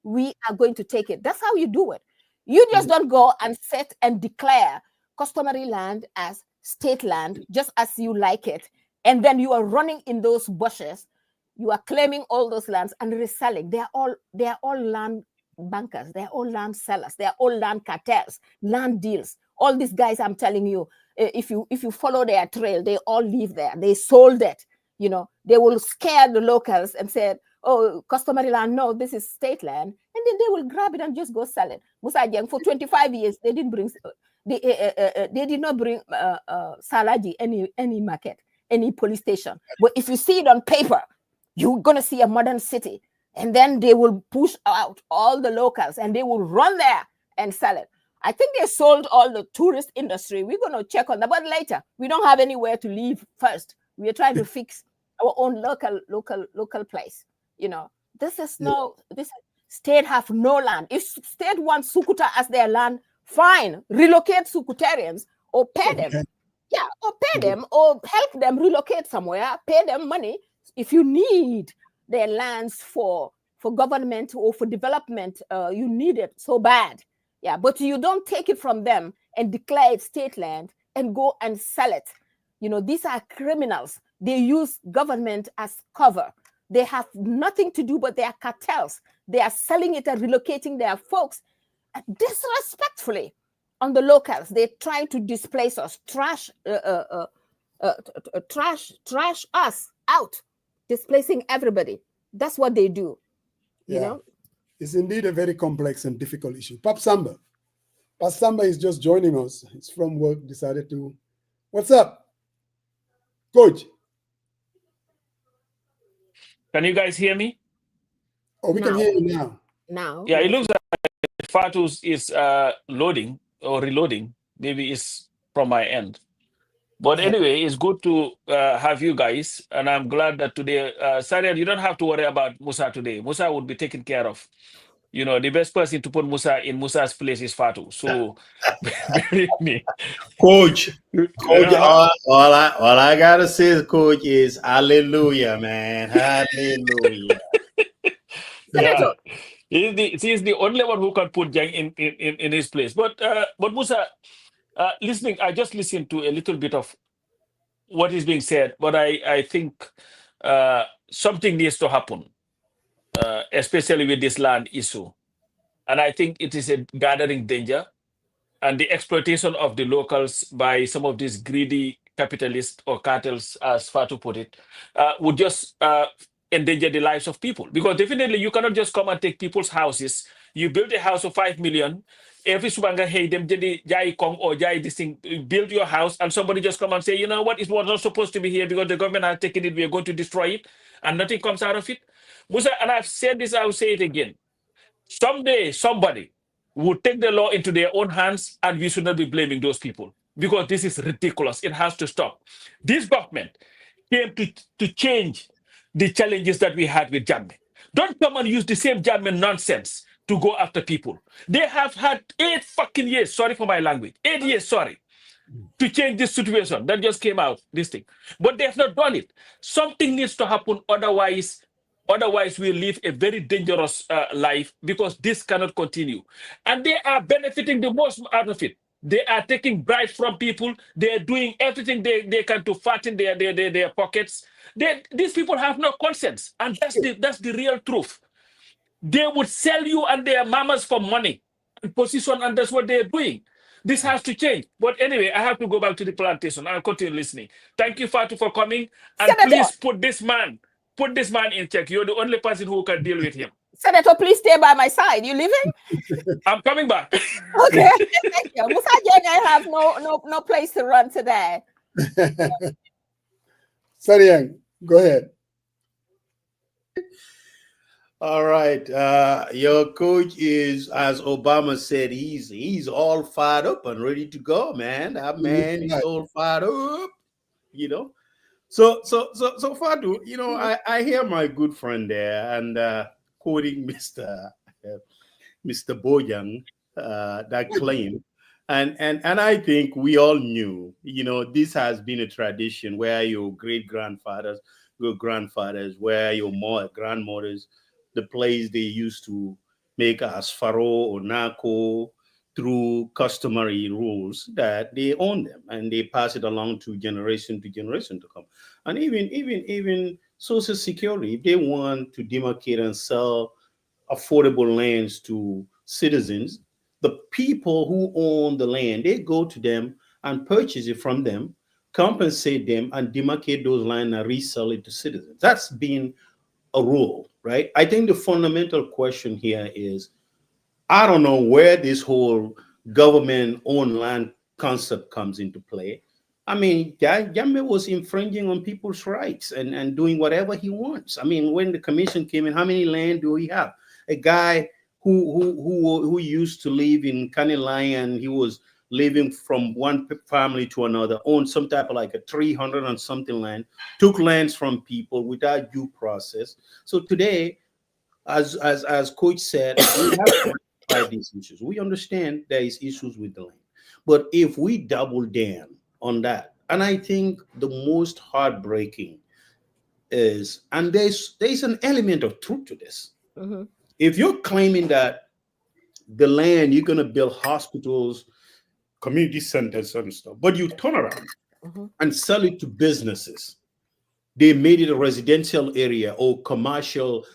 we are going to take it. That's how you do it. You just don't go and set and declare customary land as state land, just as you like it. And then you are running in those bushes. You are claiming all those lands and reselling. They are all land bankers. They are all land sellers. They are all land cartels, land deals. All these guys, I'm telling you, if you follow their trail, they all live there. They sold it. You know, they will scare the locals and say, oh, customary land, no, this is state land. And then they will grab it and just go sell it. Musa Jeng, for 25 years, they didn't bring, they did not bring Salaji any market, any police station. But if you see it on paper, you're going to see a modern city. And then they will push out all the locals and they will run there and sell it. I think they sold all the tourist industry. We're going to check on that, but later. We don't have anywhere to live first. We are trying to fix our own local place. You know, this is this state have no land. If state wants Sukuta as their land, fine, relocate Sukutarians or pay them. Yeah, or pay them or help them relocate somewhere, pay them money. If you need their lands for government or for development, you need it so bad. Yeah, but you don't take it from them and declare it state land and go and sell it. You know, these are criminals. They use government as cover. They have nothing to do, but they are cartels. They are selling it and relocating their folks disrespectfully on the locals. They're trying to displace us, trash us out, displacing everybody. That's what they do. You know? It's indeed a very complex and difficult issue. Pap Samba is just joining us. He's from work, decided to. What's up, Coach? Can you guys hear me? Oh, we can hear you now. Now. Yeah, it looks like Fatus is loading or reloading. Maybe it's from my end. But anyway, it's good to have you guys. And I'm glad that today, Sariel, you don't have to worry about Musa today. Musa would be taken care of. You know, the best person to put Musa in Musa's place is Fatu. So, believe me. Coach, all I gotta say, Coach, is hallelujah, man. Hallelujah. Yeah. He's the only one who can put Jang in his place. But Musa, listening, I just listened to a little bit of what is being said, but I think something needs to happen, especially with this land issue. And I think it is a gathering danger, and the exploitation of the locals by some of these greedy capitalists or cartels, as Fatu put it, would just endanger the lives of people. Because definitely you cannot just come and take people's houses. You build a house of 5 million. Every subanga hey them jai kong or jai this thing, build your house, and somebody just come and say, you know what, it was not supposed to be here because the government has taken it, we are going to destroy it, and nothing comes out of it. Musa, and I've said this, I will say it again. Someday somebody would take the law into their own hands, and we should not be blaming those people, because this is ridiculous. It has to stop. This government came to change the challenges that we had with Jammeh. Don't come and use the same Jammeh nonsense to go after people. They have had 8 fucking years, sorry for my language, 8 years, sorry, to change this situation that just came out, this thing. But they have not done it. Something needs to happen, otherwise we live a very dangerous life, because this cannot continue. And they are benefiting the most out of it. They are taking bribes from people. They are doing everything they can to fatten their pockets. These people have no conscience, and that's the real truth. They would sell you and their mamas for money and position, and that's what they're doing. This has to change. But anyway, I have to go back to the plantation. I'll continue listening. Thank you, Fatu, for coming. And Senator, please put this man in check. You're the only person who can deal with him. Senator, please stay by my side. You leaving? I'm coming back. Okay, thank you. Musa Jeng, I have no place to run today. Sariang, go ahead. All right. Your coach is, as Obama said, he's all fired up and ready to go, man. That man is all fired up, you know. So Fatu, you know, I hear my good friend there and quoting Mr. Bojang, that claim. And I think we all knew, you know, this has been a tradition where your great-grandfathers, your grandfathers, where your grandmothers, the place they used to make asfaro or nako, through customary rules that they own them and they pass it along to generation to come. And even Social Security, if they want to demarcate and sell affordable lands to citizens, the people who own the land, they go to them and purchase it from them, compensate them, and demarcate those lands and resell it to citizens. That's been a rule, right? I think the fundamental question here is, I don't know where this whole government-owned land concept comes into play. I mean, Jammeh was infringing on people's rights and doing whatever he wants. I mean, when the commission came in, how many land do we have? A guy who used to live in Kanilayan, he was living from one family to another, owned some type of like a 300 and something land, took lands from people without due process. So today, as Coach said, we have to rectify these issues. We understand there is issues with the land, but if we double down on that, and I think the most heartbreaking is, and there's an element of truth to this. Mm-hmm. If you're claiming that the land you're going to build hospitals, community centers and stuff, but you turn around and sell it to businesses, they made it a residential area or commercial,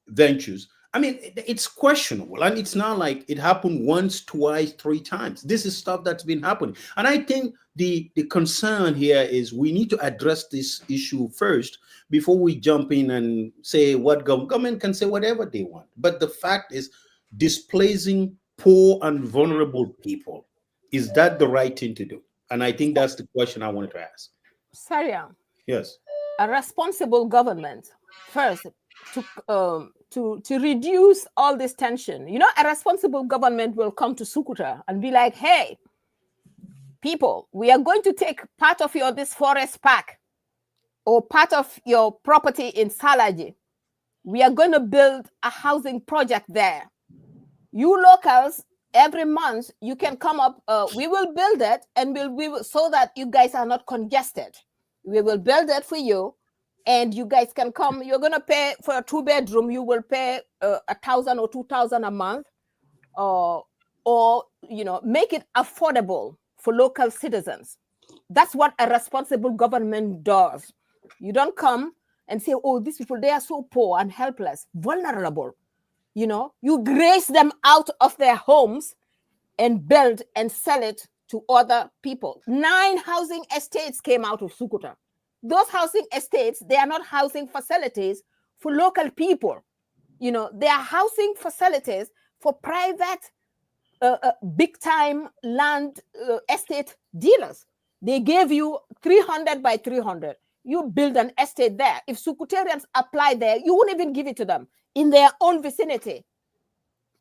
ventures. I mean, it's questionable, and it's not like it happened once, twice, 3 times. This is stuff that's been happening, and I think the concern here is we need to address this issue first before we jump in and say what government can say whatever they want. But the fact is, displacing poor and vulnerable people, is that the right thing to do? And I think that's the question I wanted to ask. Sariang. Yes. A responsible government first to reduce all this tension. A responsible government will come to Sukuta and be like, hey, people, we are going to take part of this forest park or part of your property in Salaji. We are going to build a housing project there. You locals, every month you can come up, we will build it, and we will, so that you guys are not congested. We will build it for you, and you guys can come. You're going to pay for a 2-bedroom. You will pay 1,000 or 2,000 a month, or make it affordable for local citizens. That's what a responsible government does. You don't come and say, oh, these people, they are so poor and helpless, vulnerable. You graze them out of their homes and build and sell it to other people. 9 housing estates came out of Sukuta. Those housing estates, they are not housing facilities for local people. They are housing facilities for private, big-time land estate dealers. They gave you 300 by 300. You build an estate there. If Sukutarians apply there, you won't even give it to them in their own vicinity.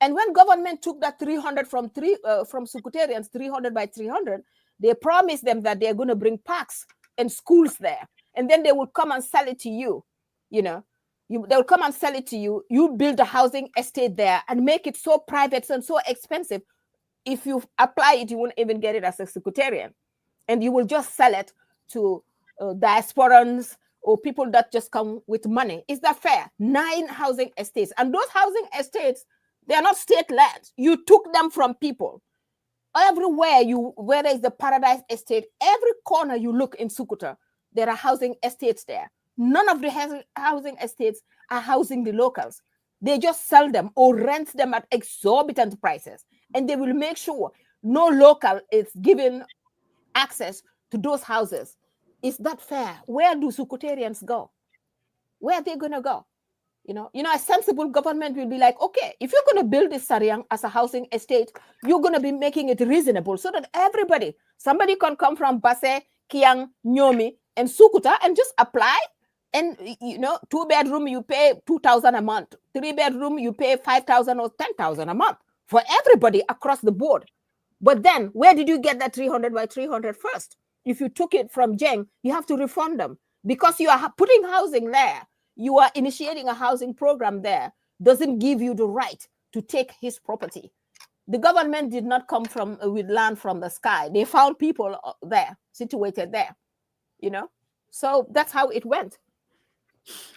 And when government took that 300 from Sukutarians, 300 by 300, they promised them that they're going to bring parks and schools there. And then they will come and sell it to you. They'll come and sell it to you. You build a housing estate there and make it so private and so expensive. If you apply it, you won't even get it as a Sukutarian. And you will just sell it to diasporans or people that just come with money. Is that fair? 9 housing estates. And those housing estates, they are not state lands. You took them from people. Everywhere where there is the Paradise Estate, every corner you look in Sukuta, there are housing estates there. None of the housing estates are housing the locals. They just sell them or rent them at exorbitant prices. And they will make sure no local is given access to those houses. Is that fair? Where do Sukutarians go? Where are they going to go? A sensible government will be like, okay, if you're going to build this Sariang as a housing estate, you're going to be making it reasonable so that somebody can come from Basse, Kiang, Nyomi, and Sukuta and just apply. And, 2-bedroom, you pay 2,000 a month. 3-bedroom, you pay 5,000 or 10,000 a month for everybody across the board. But then where did you get that 300 by 300 first? If you took it from Jeng, you have to refund them because you are putting housing there. You are initiating a housing program there. Doesn't give you the right to take his property. The government did not come with land from the sky. They found people there, situated there, So that's how it went.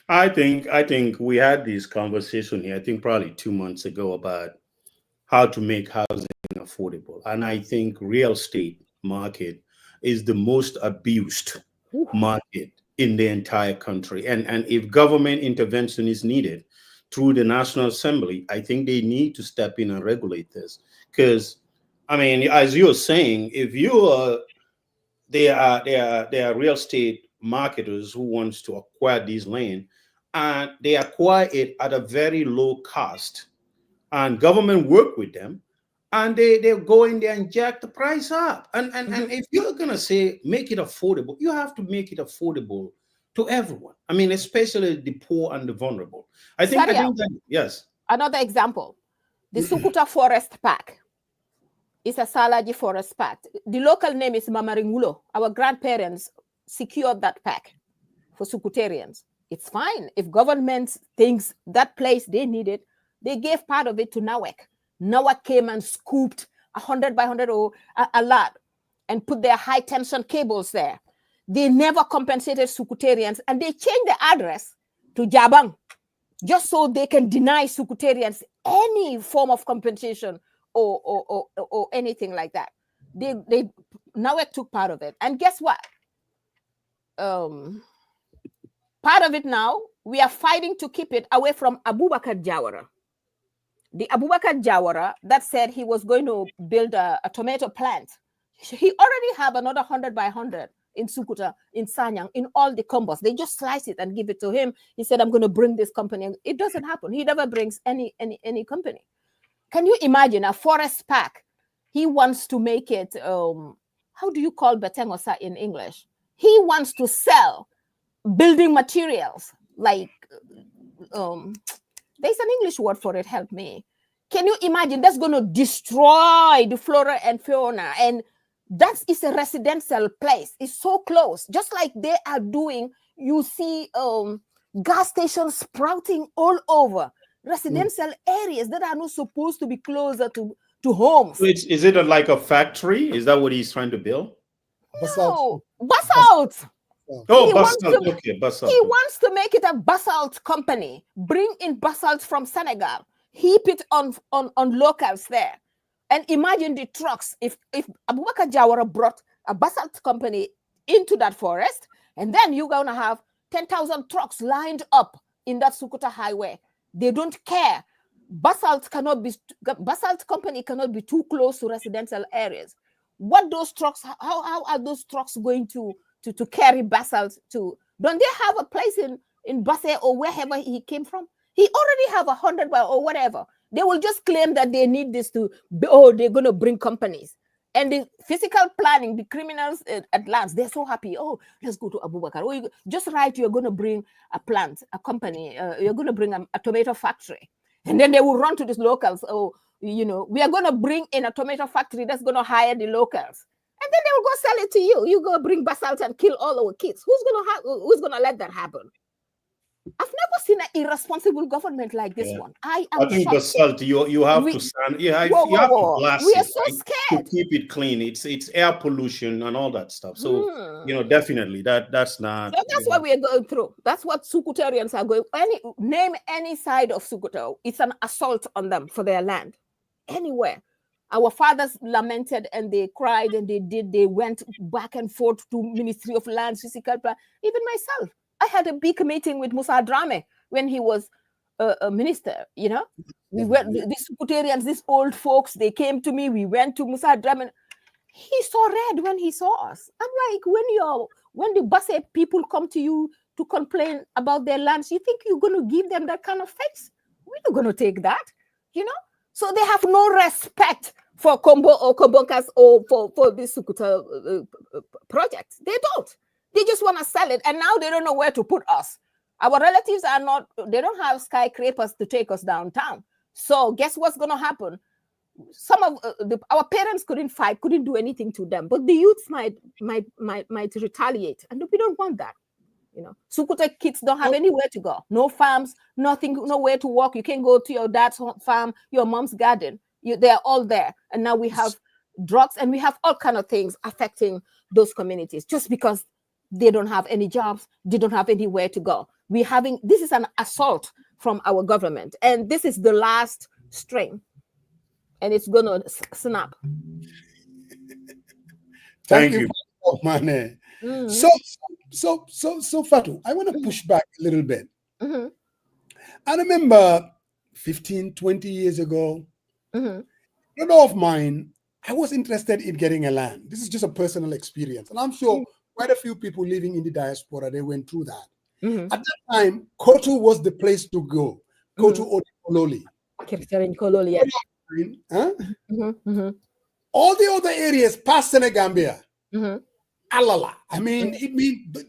I think we had this conversation here, I think probably 2 months ago, about how to make housing affordable. And I think real estate market is the most abused market in the entire country. And if government intervention is needed through the National Assembly, I think they need to step in and regulate this. Because, I mean, as you're saying, if you are, there are real estate marketers who wants to acquire these land, and they acquire it at a very low cost, and government work with them, and they go in there and jack the price up. And if you're gonna say make it affordable, you have to make it affordable to everyone. I mean, especially the poor and the vulnerable. I think that, yes. Another example, the Sukuta Forest Park. It's a Salaji Forest Park. The local name is Mamaringulo. Our grandparents secured that park for Sukutarians. It's fine. If government thinks that place they need it, they gave part of it to Nawak. Nawak came and scooped 100 by 100 or a lot and put their high tension cables there. They never compensated Sukutarians, and they changed the address to Jabang just so they can deny Sukutarians any form of compensation or anything like that. They Nawak took part of it. And guess what? Part of it now, we are fighting to keep it away from Abubakar Jawara. The Abubakar Jawara that said he was going to build a tomato plant. He already have another 100 by 100 in Sukuta, in Sanyang, in all the combos. They just slice it and give it to him. He said, I'm going to bring this company. It doesn't happen. He never brings any company. Can you imagine a forest park? He wants to make it, how do you call Betengosa in English? He wants to sell building materials like, there's an English word for it, help me. Can you imagine? That's going to destroy the flora and fauna. And that is a residential place. It's so close. Just like they are doing, you see gas stations sprouting all over. Residential areas that are not supposed to be closer to homes. So is it like a factory? Is that what he's trying to build? No, basalt. Oh, basalt. Okay, basalt. He wants to make it a basalt company. Bring in basalt from Senegal. Heap it on locals there. And imagine the trucks. If Abubakar Jawara brought a basalt company into that forest, and then you're going to have 10,000 trucks lined up in that Sukuta highway. They don't care. Basalt company cannot be too close to residential areas. What those trucks, how are those trucks going to carry basalt to? Don't they have a place in Basse or wherever he came from? He already have 100 or whatever. They will just claim that they need this to, they're going to bring companies. And the physical planning, the criminals at large, they're so happy. Oh, let's go to Abubakar. Oh, just right, you're going to bring a plant, a company. You're going to bring a tomato factory. And then they will run to these locals. Oh, we are going to bring in a tomato factory that's going to hire the locals. And then they will go sell it to you. You go bring basalt and kill all our kids. Who's going to let that happen? I've never seen an irresponsible government like this one. I think basalt, you have to stand. You have to blast we are so scared to keep it clean. It's air pollution and all that stuff. So definitely that's not. So that's what we are going through. That's what Sukutarians are going. Name any side of Sukuta. It's an assault on them for their land. Anywhere. Our fathers lamented and they cried and they went back and forth to Ministry of Lands, Physical Plan. Even myself. I had a big meeting with Musa Drame when he was a minister, We went, these Sukutarians, these old folks, they came to me. We went to Musa Drame. He saw red when he saw us. I'm like, when the Basse people come to you to complain about their lands, you think you're going to give them that kind of face? We're not going to take that, So they have no respect for Kombo or Kombonkas or for this Sukuta project. They don't. They just want to sell it, and now they don't know where to put us. Our relatives they don't have skyscrapers to take us downtown. So guess what's going to happen? Some of our parents couldn't fight, couldn't do anything to them, but the youths might retaliate, and we don't want that. Sukuta kids don't have anywhere to go. No farms, nothing, nowhere to walk. You can't go to your dad's farm, your mom's garden. They're all there, and now we have drugs, and we have all kind of things affecting those communities just because they don't have any jobs. They don't have anywhere to go. This is an assault from our government. And this is the last string. and it's going to snap. Thank you, Mane. So Fatu, I want to push back a little bit. I remember 15, 20 years ago, a brother of mine, I was interested in getting a land. This is just a personal experience. And I'm sure quite a few people living in the diaspora, they went through that. At that time, Kotu was the place to go. Kotu Kololi. All the other areas past Senegambia, Alala. I mean, it means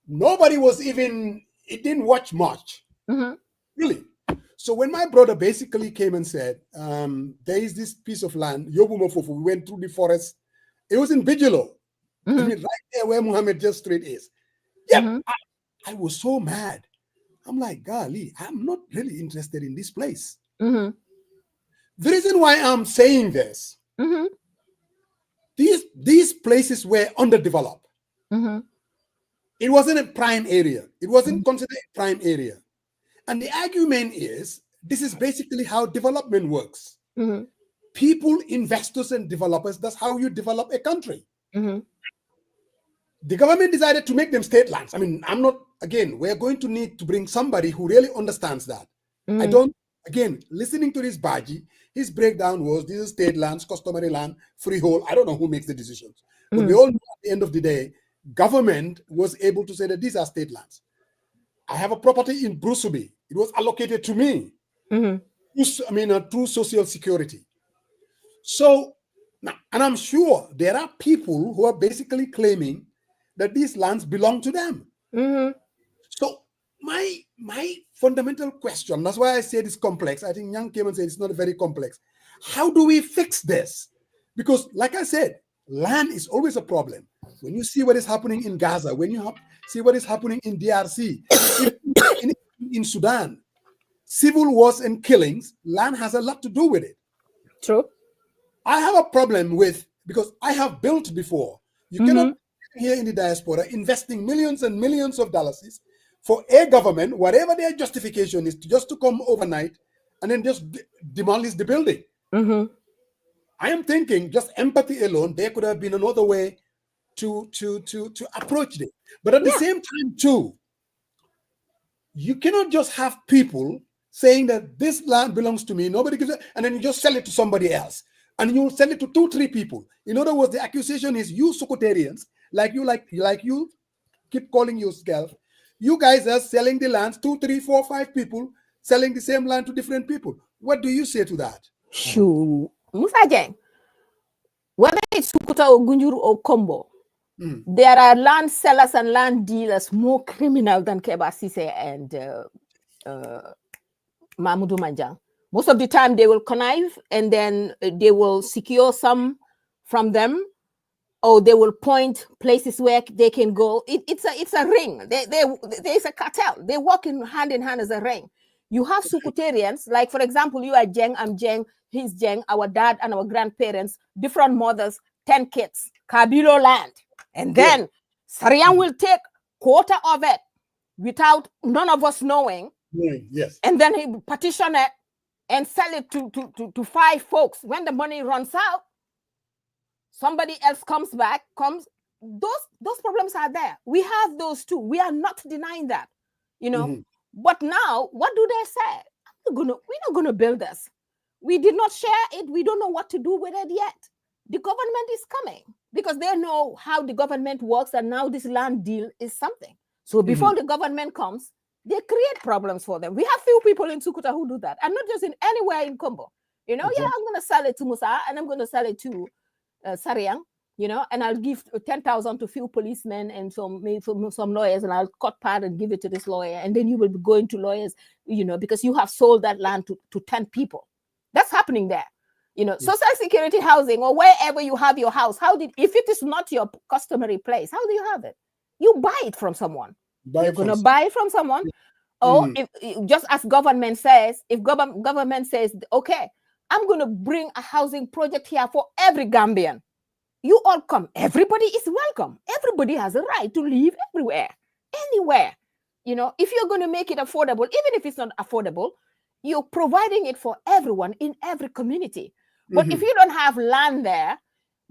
nobody was even, it didn't watch much. Really. So when my brother basically came and said, there is this piece of land, Yobumofofu, we went through the forest. It was in Bijilo. I mean, right there where Muhammad Just Street is. Yeah, I was so mad. I'm like, golly, I'm not really interested in this place. The reason why I'm saying this, these places were underdeveloped. It wasn't a prime area. It wasn't considered a prime area. And the argument is, this is basically how development works. People, investors, and developers, that's how you develop a country. The government decided to make them state lands. I mean, I'm not, again, we're going to need to bring somebody who really understands that. I don't, again, listening to this Baji, his breakdown was, this is state lands, customary land, freehold. I don't know who makes the decisions. But we all know at the end of the day, government was able to say that these are state lands. I have a property in Brusubi. It was allocated to me. Through Social Security. So, now, and I'm sure there are people who are basically claiming that these lands belong to them. So, my fundamental question, that's why I said it's complex. I think Yang came and said it's not very complex. How do we fix this? Because, like I said, land is always a problem. When you see what is happening in Gaza, when you see what is happening in DRC, in Sudan, civil wars and killings, land has a lot to do with it. True. I have a problem with, because I have built before. You cannot here in the diaspora investing millions and millions of dollars for a government, whatever their justification is, just to come overnight and then just demolish the building. I am thinking just empathy alone, there could have been another way to approach it. But at the same time too, you cannot just have people saying that this land belongs to me, nobody gives it, and then you just sell it to somebody else. And you sell it to 2-3 people. In other words, the accusation is you Socotarians, like you keep calling yourself, you guys are selling the lands, 2, 3, 4, 5 people selling the same land to different people. What do you say to that? Shoo. Musajeng, whether it's Sukuta or Gunjuru or Kombo, there are land sellers and land dealers more criminal than Keba Sise and Mahmoudou Manjang. Most of the time they will connive and then they will secure some from them, or they will point places where they can go. It's a ring. There's a cartel. They work in hand as a ring. You have Sukutarians, like for example, you are Jeng, I'm Jeng, he's Jeng, our dad and our grandparents, different mothers, 10 kids, Kabilo land. And then Sarian will take quarter of it without none of us knowing. Yes. And then he petition it and sell it to 5 folks. When the money runs out, somebody else comes. Those problems are there. We have those too. We are not denying that, you know. But now, what do they say? We're not gonna build this. We did not share it. We don't know what to do with it yet. The government is coming because they know how the government works, and now this land deal is something. So before the government comes, they create problems for them. We have few people in Sukuta who do that, and not just in anywhere in Kombo. You know, I'm going to sell it to Musa, and I'm going to sell it to Sariang, you know, and I'll give 10,000 to few policemen and some lawyers, and I'll cut part and give it to this lawyer, and then you will be going to lawyers, you know, because you have sold that land to 10 people. That's happening there. You know, social security housing, or wherever you have your house, if it is not your customary place, how do you have it? You buy it from someone. You're going to buy it from someone. Or if, just as government says, if government says, okay, I'm going to bring a housing project here for every Gambian. You all come. Everybody is welcome. Everybody has a right to live everywhere, anywhere. You know, if you're going to make it affordable, even if it's not affordable, you're providing it for everyone in every community. But if you don't have land there,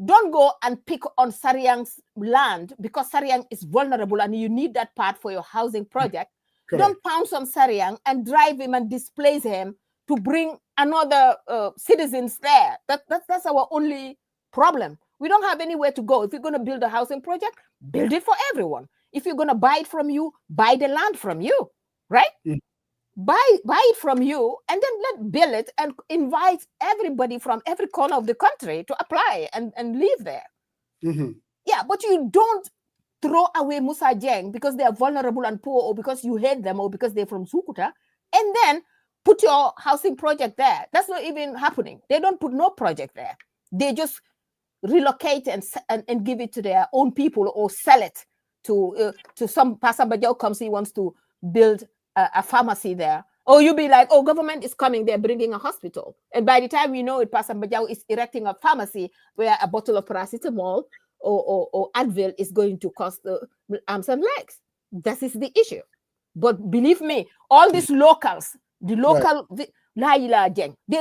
don't go and pick on Sariang's land because Sariang is vulnerable and you need that part for your housing project. Correct. Don't pounce on Sariang and drive him and displace him to bring another citizens there. That's our only problem. We don't have anywhere to go. If you're going to build a housing project, build it for everyone. If you're going to buy it from you, buy the land from you, right? Buy it from you and then let build it and invite everybody from every corner of the country to apply and live there. Yeah, but you don't throw away Musa Jeng because they are vulnerable and poor or because you hate them or because they're from Sukuta and then put your housing project there. That's not even happening. They don't put no project there. They just relocate and give it to their own people or sell it to some Pasambajau comes, he wants to build a pharmacy there. Or you'll be like, oh, government is coming, they're bringing a hospital. And by the time we know it, Pasambajau is erecting a pharmacy where a bottle of paracetamol or Advil is going to cost arms and legs. That is the issue. But believe me, all these locals, the local, they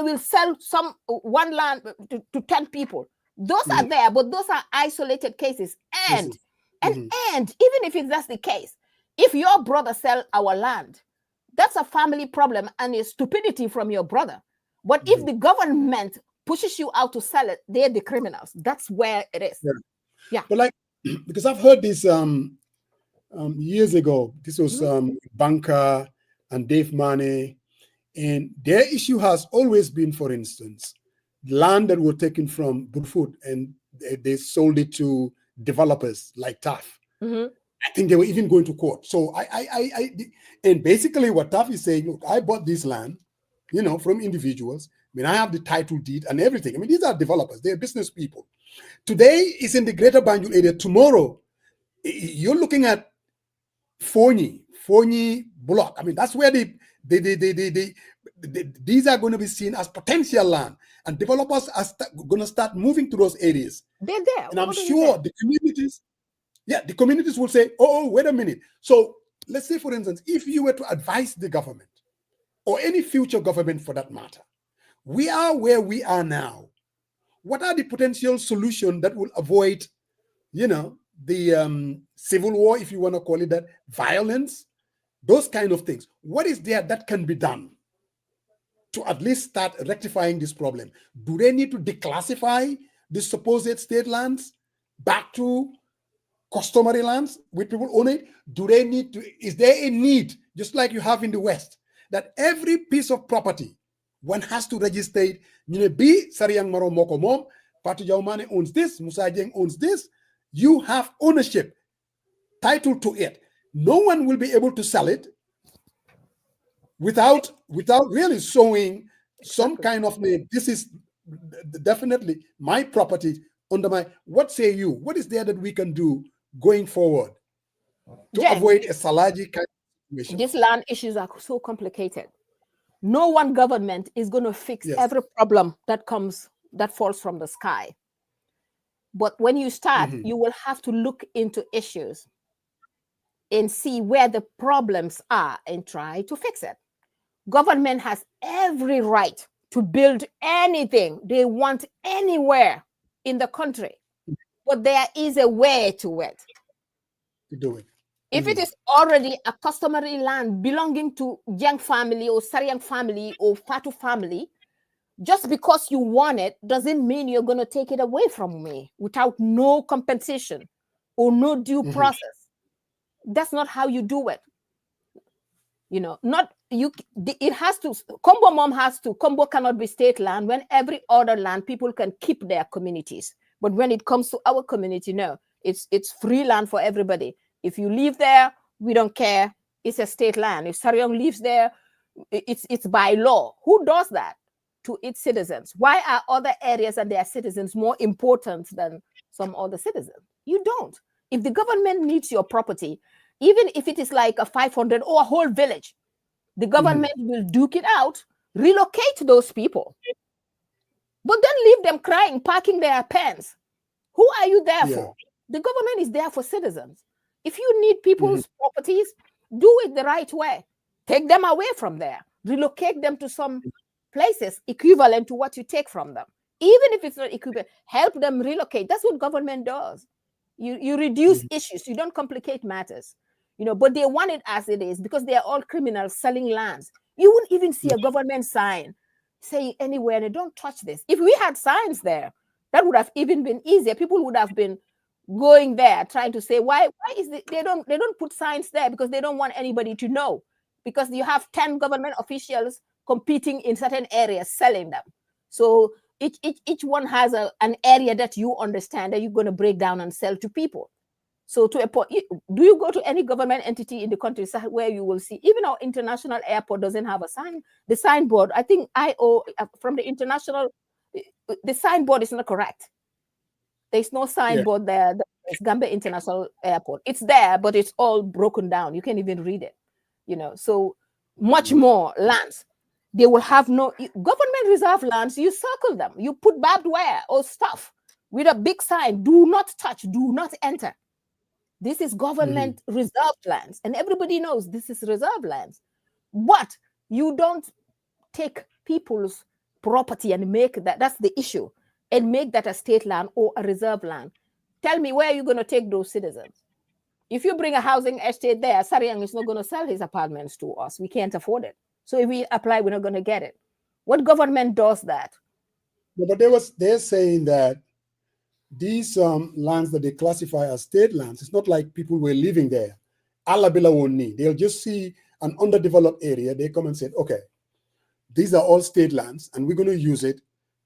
will sell one land to 10 people. Those are there, but those are isolated cases. And even if that's the case, if your brother sell our land, that's a family problem and a stupidity from your brother. But if the government pushes you out to sell it, they're the criminals. That's where it is. Yeah. But like, because I've heard this years ago, this was Banker and Dave Mane, and their issue has always been, for instance, land that were taken from Burfoot and they sold it to developers like TAF. I think they were even going to court. So and basically what TAF is saying, look, I bought this land, from individuals. I mean, I have the title deed and everything. I mean, these are developers, they're business people. Today is in the greater Banjul area. Tomorrow, you're looking at Fonyi block. I mean, that's where these are going to be seen as potential land, and developers are going to start moving to those areas. They're there. And I'm sure the communities will say, oh, wait a minute. So let's say, for instance, if you were to advise the government or any future government for that matter, we are where we are now. What are the potential solutions that will avoid, the civil war, if you want to call it that, violence, those kind of things? What is there that can be done to at least start rectifying this problem? Do they need to declassify the supposed state lands back to customary lands with people own it? Do they need to, is there a need, just like you have in the West, that every piece of property, one has to register it? B Sariang Maro Moko Mom, Patu Jaumane owns this, Musa Jeng owns this. You have ownership, title to it. No one will be able to sell it without really showing some kind of name. This is definitely my property under my. What say you? What is there that we can do going forward to avoid a Salaji kind of situation? These land issues are so complicated. No one government is going to fix every problem that falls from the sky. But when you start, you will have to look into issues and see where the problems are and try to fix it. Government has every right to build anything they want anywhere in the country, but there is a way to it. To do it. If it is already a customary land belonging to Yang family or Sariang family or Fatu family, just because you want it doesn't mean you're going to take it away from me without no compensation or no due process. That's not how you do it. It has to, Combo cannot be state land when every other land people can keep their communities. But when it comes to our community, no, it's free land for everybody. If you live there, we don't care. It's a state land. If Sariang lives there, it's by law. Who does that to its citizens? Why are other areas and their citizens more important than some other citizens? You don't. If the government needs your property, even if it is like a 500 or a whole village, the government will duke it out, relocate those people, but then leave them crying, parking their pens. Who are you there for? The government is there for citizens. If you need people's properties, do it the right way. Take them away from there. Relocate them to some places equivalent to what you take from them. Even if it's not equivalent, help them relocate. That's what government does. You reduce issues. You don't complicate matters. But they want it as it is because they are all criminals selling lands. You wouldn't even see a government sign saying anywhere, and don't touch this. If we had signs there, that would have even been easier. People would have been going there trying to say, why is it they don't put signs there because they don't want anybody to know, because you have 10 government officials competing in certain areas selling them. So each one has an area that you understand that you're going to break down and sell to people. So to a point, do you go to any government entity in the country where you will see, even our international airport doesn't have a sign, the signboard, I think from the international, the signboard is not correct. There's no signboard there. It's Gambia International Airport. It's there, but it's all broken down. You can't even read it, so much more lands. They will have no government reserve lands. You circle them. You put barbed wire or stuff with a big sign. Do not touch. Do not enter. This is government reserved lands. And everybody knows this is reserved lands. But you don't take people's property and make that's the issue, and make that a state land or a reserve land. Tell me, where are you going to take those citizens? If you bring a housing estate there, Sariang is not going to sell his apartments to us. We can't afford it. So if we apply, we're not going to get it. What government does that? No, but they're saying that these lands that they classify as state lands, it's not like people were living there. They'll just see an underdeveloped area. They come and say, okay, these are all state lands, and we're going to use it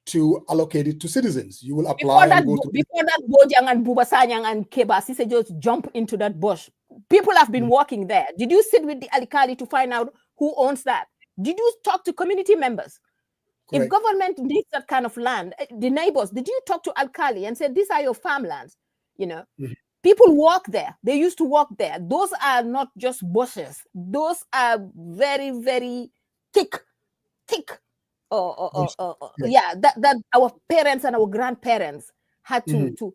to allocate it to citizens. You will apply before that Bojang and Bubasanyang and Kebasi just jump into that bush. People have been walking there. Did you sit with the Alikali to find out who owns that? Did you talk to community members? Correct. If government needs that kind of land, the neighbors, did you talk to Alkali and say, these are your farmlands? People walk there. They used to walk there. Those are not just bushes. Those are very, very thick. That our parents and our grandparents had to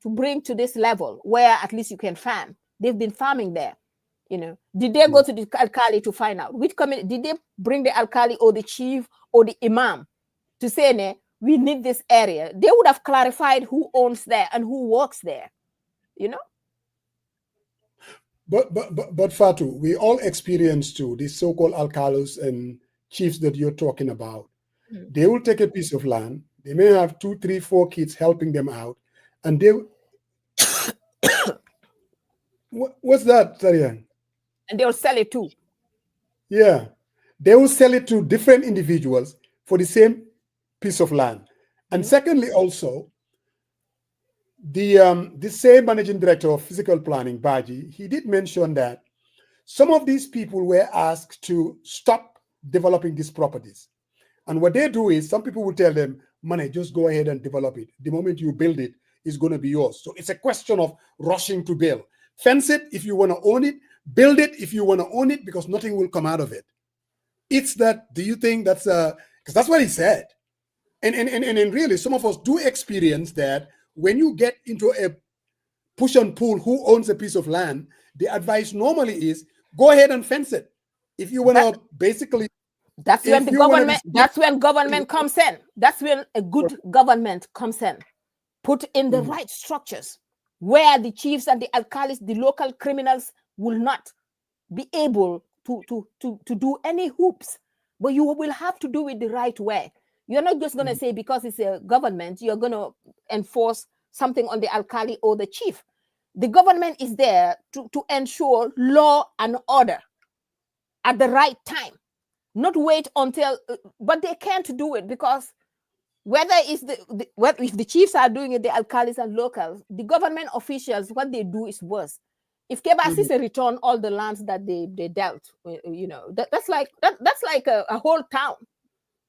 bring to this level where at least you can farm. They've been farming there. Did they go to the Alkali to find out which community? Did they bring the Alkali or the chief or the imam to say, we need this area? They would have clarified who owns there and who works there, But Fatu, we all experience too these so-called alcalos and chiefs that you're talking about. They will take a piece of land. They may have 2, 3, 4 kids helping them out, and they what's that, Sarian? And they'll sell it too. Yeah, they will sell it to different individuals for the same piece of land. And secondly, also, the same managing director of physical planning, Baji, he did mention that some of these people were asked to stop developing these properties. And what they do is, some people will tell them, money, just go ahead and develop it. The moment you build it, it's going to be yours. So it's a question of rushing to build. Fence it if you want to own it. Build it if you want to own it, because nothing will come out of it. It's that, do you think that's because that's what he said. And really, some of us do experience that when you get into a push and pull, who owns a piece of land, the advice normally is go ahead and fence it. If you want to basically, that's when government comes in. That's when a good government comes in. Put in the right structures where the chiefs and the alcalis, the local criminals, will not be able to do any hoops. But you will have to do it the right way. You're not just going to say because it's a government, you're going to enforce something on the alkali or the chief. The government is there to ensure law and order at the right time, not wait until, but they can't do it because whether it's if the chiefs are doing it, the alkalis and locals, the government officials, what they do is worse. If Kebasi return all the lands that they dealt, that's like a whole town.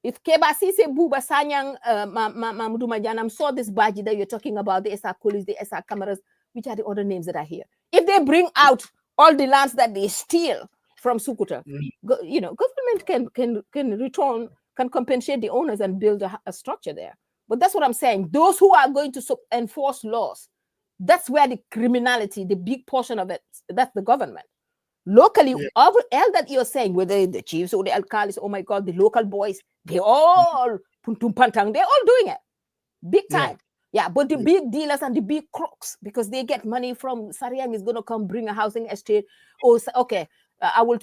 If Kebasi say Buba Sanyang Mamudumajanam saw this Baji that you're talking about, the SR Kulis, the SR cameras, which are the other names that are here. If they bring out all the lands that they steal from Sukuta, government can return, can compensate the owners and build a structure there. But that's what I'm saying. Those who are going to enforce laws, that's where the criminality, the big portion of it, that's the government. Locally, all that you're saying, whether the chiefs or the alcalis, oh my God, the local boys, they all puntum pantang, they're all doing it big time. Yeah, but the big dealers and the big crooks, because they get money from Sariang is going to come bring a housing estate. Oh, okay,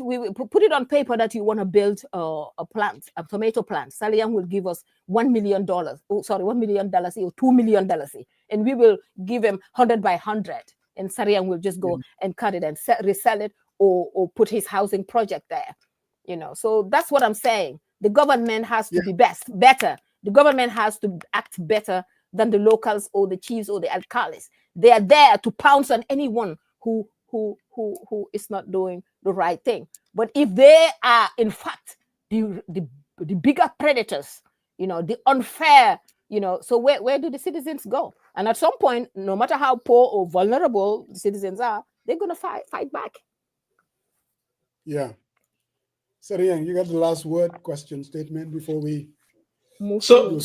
we will put it on paper that you want to build a plant, a tomato plant. Sariang will give us $1 million. Oh, sorry, $1 million or $2 million, and we will give him 100 by 100. And Sariang will just go and cut it and resell it, or put his housing project there. You know, so that's what I'm saying. The government has to be better. The government has to act better than the locals or the chiefs or the alcalis. They are there to pounce on anyone who is not doing the right thing. But if they are, in fact, the bigger predators, you know, the unfair, you know, so where do the citizens go? And at some point, no matter how poor or vulnerable the citizens are, they're going to fight back. Yeah. Sariang, you got the last word, question, statement before we move. So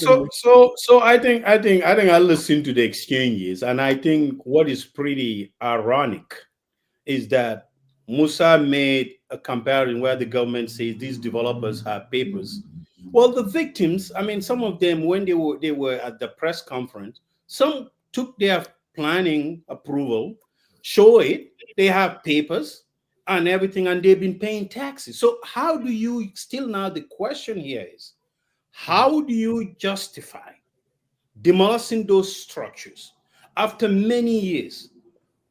I think I listened to the exchanges, and I think what is pretty ironic is that Musa made a comparison where the government says these developers have papers. Well, the victims, I mean, some of them, when they were at the press conference, some took their planning approval, show it, they have papers and everything, and they've been paying taxes. So how do you still, now the question here is, how do you justify demolishing those structures after many years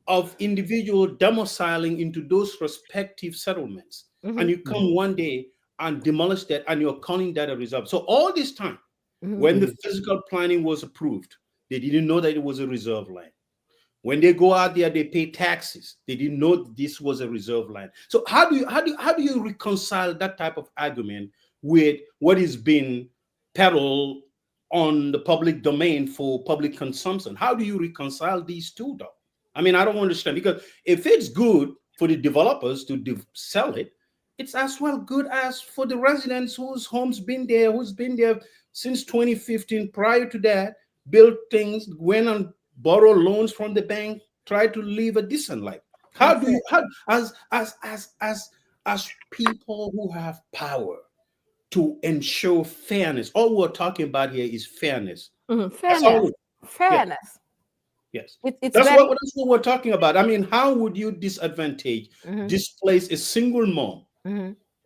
of individual domiciling into those respective settlements, and you come one day and demolish that, and you're calling that a reserve? So all this time, when the physical planning was approved, they didn't know that it was a reserve land. When they go out there, they pay taxes. They didn't know this was a reserve land. So how do you reconcile that type of argument with what is being peddled on the public domain for public consumption? How do you reconcile these two, though? I mean, I don't understand, because if it's good for the developers to sell it, it's as well good as for the residents whose homes been there, who's been there since 2015. Prior to that, built things, went and borrow loans from the bank, try to live a decent life. How do you, as people who have power, to ensure fairness? All we're talking about here is fairness. Fairness. Yes. That's what we're talking about. I mean, how would you disadvantage, displace a single mom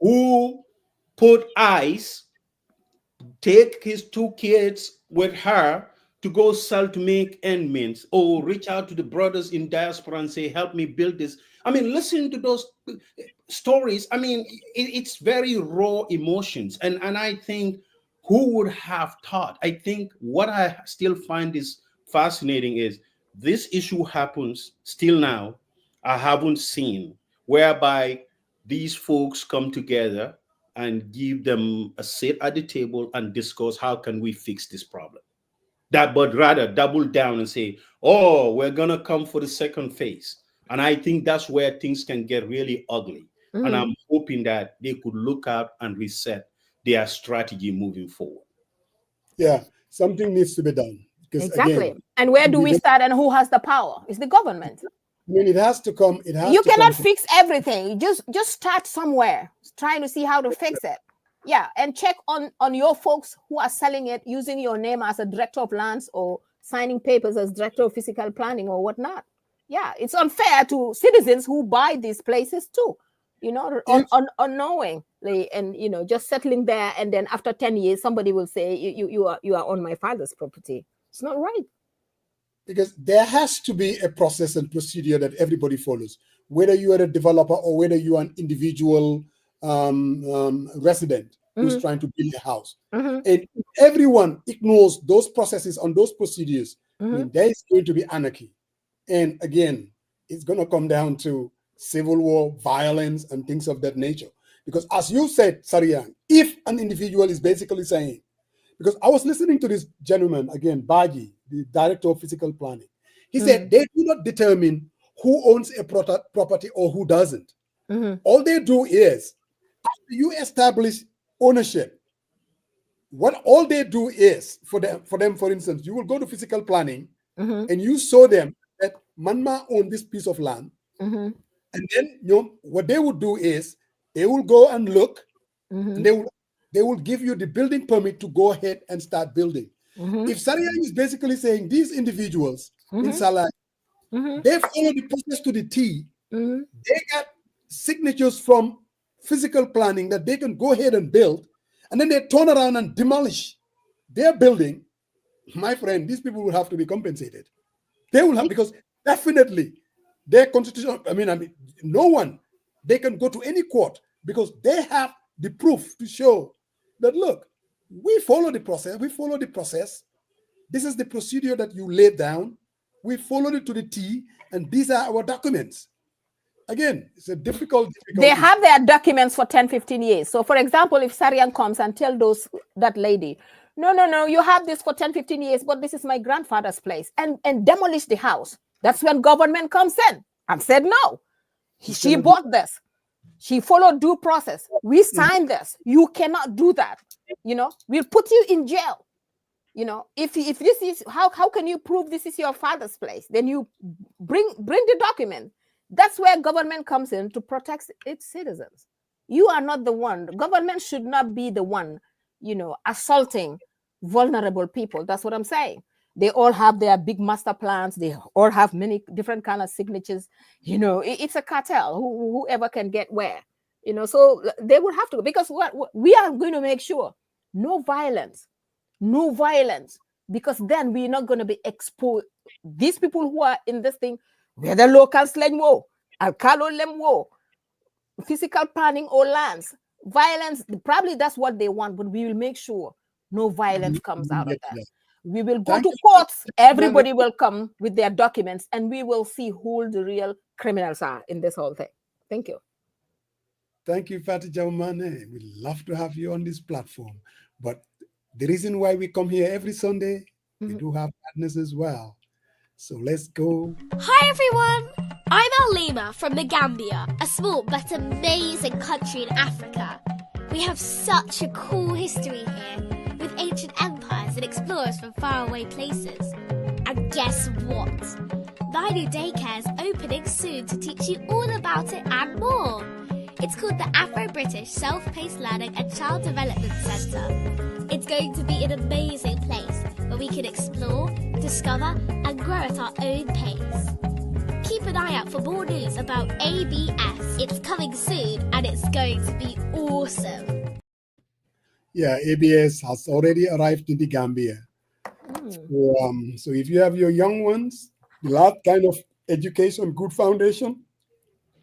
who put ice, take his 2 kids with her to go sell to make end meet, or reach out to the brothers in diaspora and say, help me build this? I mean, listen to those stories. I mean, it's very raw emotions. And I think, who would have thought? I think what I still find is fascinating is this issue happens still now. I haven't seen whereby these folks come together and give them a seat at the table and discuss how can we fix this problem. But rather double down and say, oh, we're going to come for the second phase. And I think that's where things can get really ugly. And I'm hoping that they could look out and reset their strategy moving forward. Yeah, something needs to be done. Exactly. Again, and where do we start, and who has the power? It's the government. I mean, it has to come. You cannot fix everything. Just start somewhere, trying to see how to fix it. Yeah, and check on your folks who are selling it, using your name as a director of lands or signing papers as director of physical planning or whatnot. Yeah, it's unfair to citizens who buy these places too, you know, unknowingly, and, you know, just settling there, and then after 10 years, somebody will say you are on my father's property. It's not right. Because there has to be a process and procedure that everybody follows, whether you are a developer or whether you are an individual resident who's trying to build a house. And if everyone ignores those processes and those procedures, I mean, there is going to be anarchy. And again, it's going to come down to civil war, violence, and things of that nature. Because as you said, Sariang, if an individual is basically saying, because I was listening to this gentleman, again, Baji, the director of physical planning. He said they do not determine who owns a property or who doesn't. All they do is, after you establish ownership, what all they do is, for them, for instance, you will go to physical planning and you show them that Manma owned this piece of land, and And then what they would do is they will go and look, and they will give you the building permit to go ahead and start building. If Sharia is basically saying these individuals in Salaji, they follow the process to the T, they got signatures from physical planning that they can go ahead and build, and then they turn around and demolish their building. My friend, these people will have to be compensated. They will have, because definitely their constitution, I mean, no one, they can go to any court because they have the proof to show that, look, we follow the process. This is the procedure that you laid down. We followed it to the T, and these are our documents. Again, it's a difficult They have their documents for 10, 15 years. So, for example, if Sarian comes and tells that lady, no, you have this for 10, 15 years, but this is my grandfather's place, and demolish the house, that's when government comes in and said, no, she bought this. She followed due process. We signed this. You cannot do that. We'll put you in jail. If this is, how can you prove this is your father's place? Then you bring the document. That's where government comes in to protect its citizens. You are not the one. Government should not be the one, assaulting vulnerable people. That's what I'm saying. They all have their big master plans. They all have many different kind of signatures. It's a cartel. Whoever can get where. So they would have to, because what we are going to make sure no violence, because then we're not going to be exposed. These people who are in this thing, whether local slang war, alcalo lem war, physical planning or lands, violence, probably that's what they want, but we will make sure no violence comes out of that. We will go to courts, everybody will come with their documents, and we will see who the real criminals are in this whole thing. Thank you. Thank you, Fatih Jaumane. We'd love to have you on this platform. But the reason why we come here every Sunday, we do have partners as well. So let's go. Hi everyone, I'm Alima from the Gambia, a small but amazing country in Africa. We have such a cool history here, with ancient empires and explorers from faraway places. And guess what? My new daycare is opening soon to teach you all about it and more. It's called the Afro-British Self-Paced Learning and Child Development Centre. It's going to be an amazing place where we can explore, discover and grow at our own pace. Keep an eye out for more news about ABS. It's coming soon and it's going to be awesome. Yeah, ABS has already arrived in the Gambia. So if you have your young ones, that kind of education, good foundation,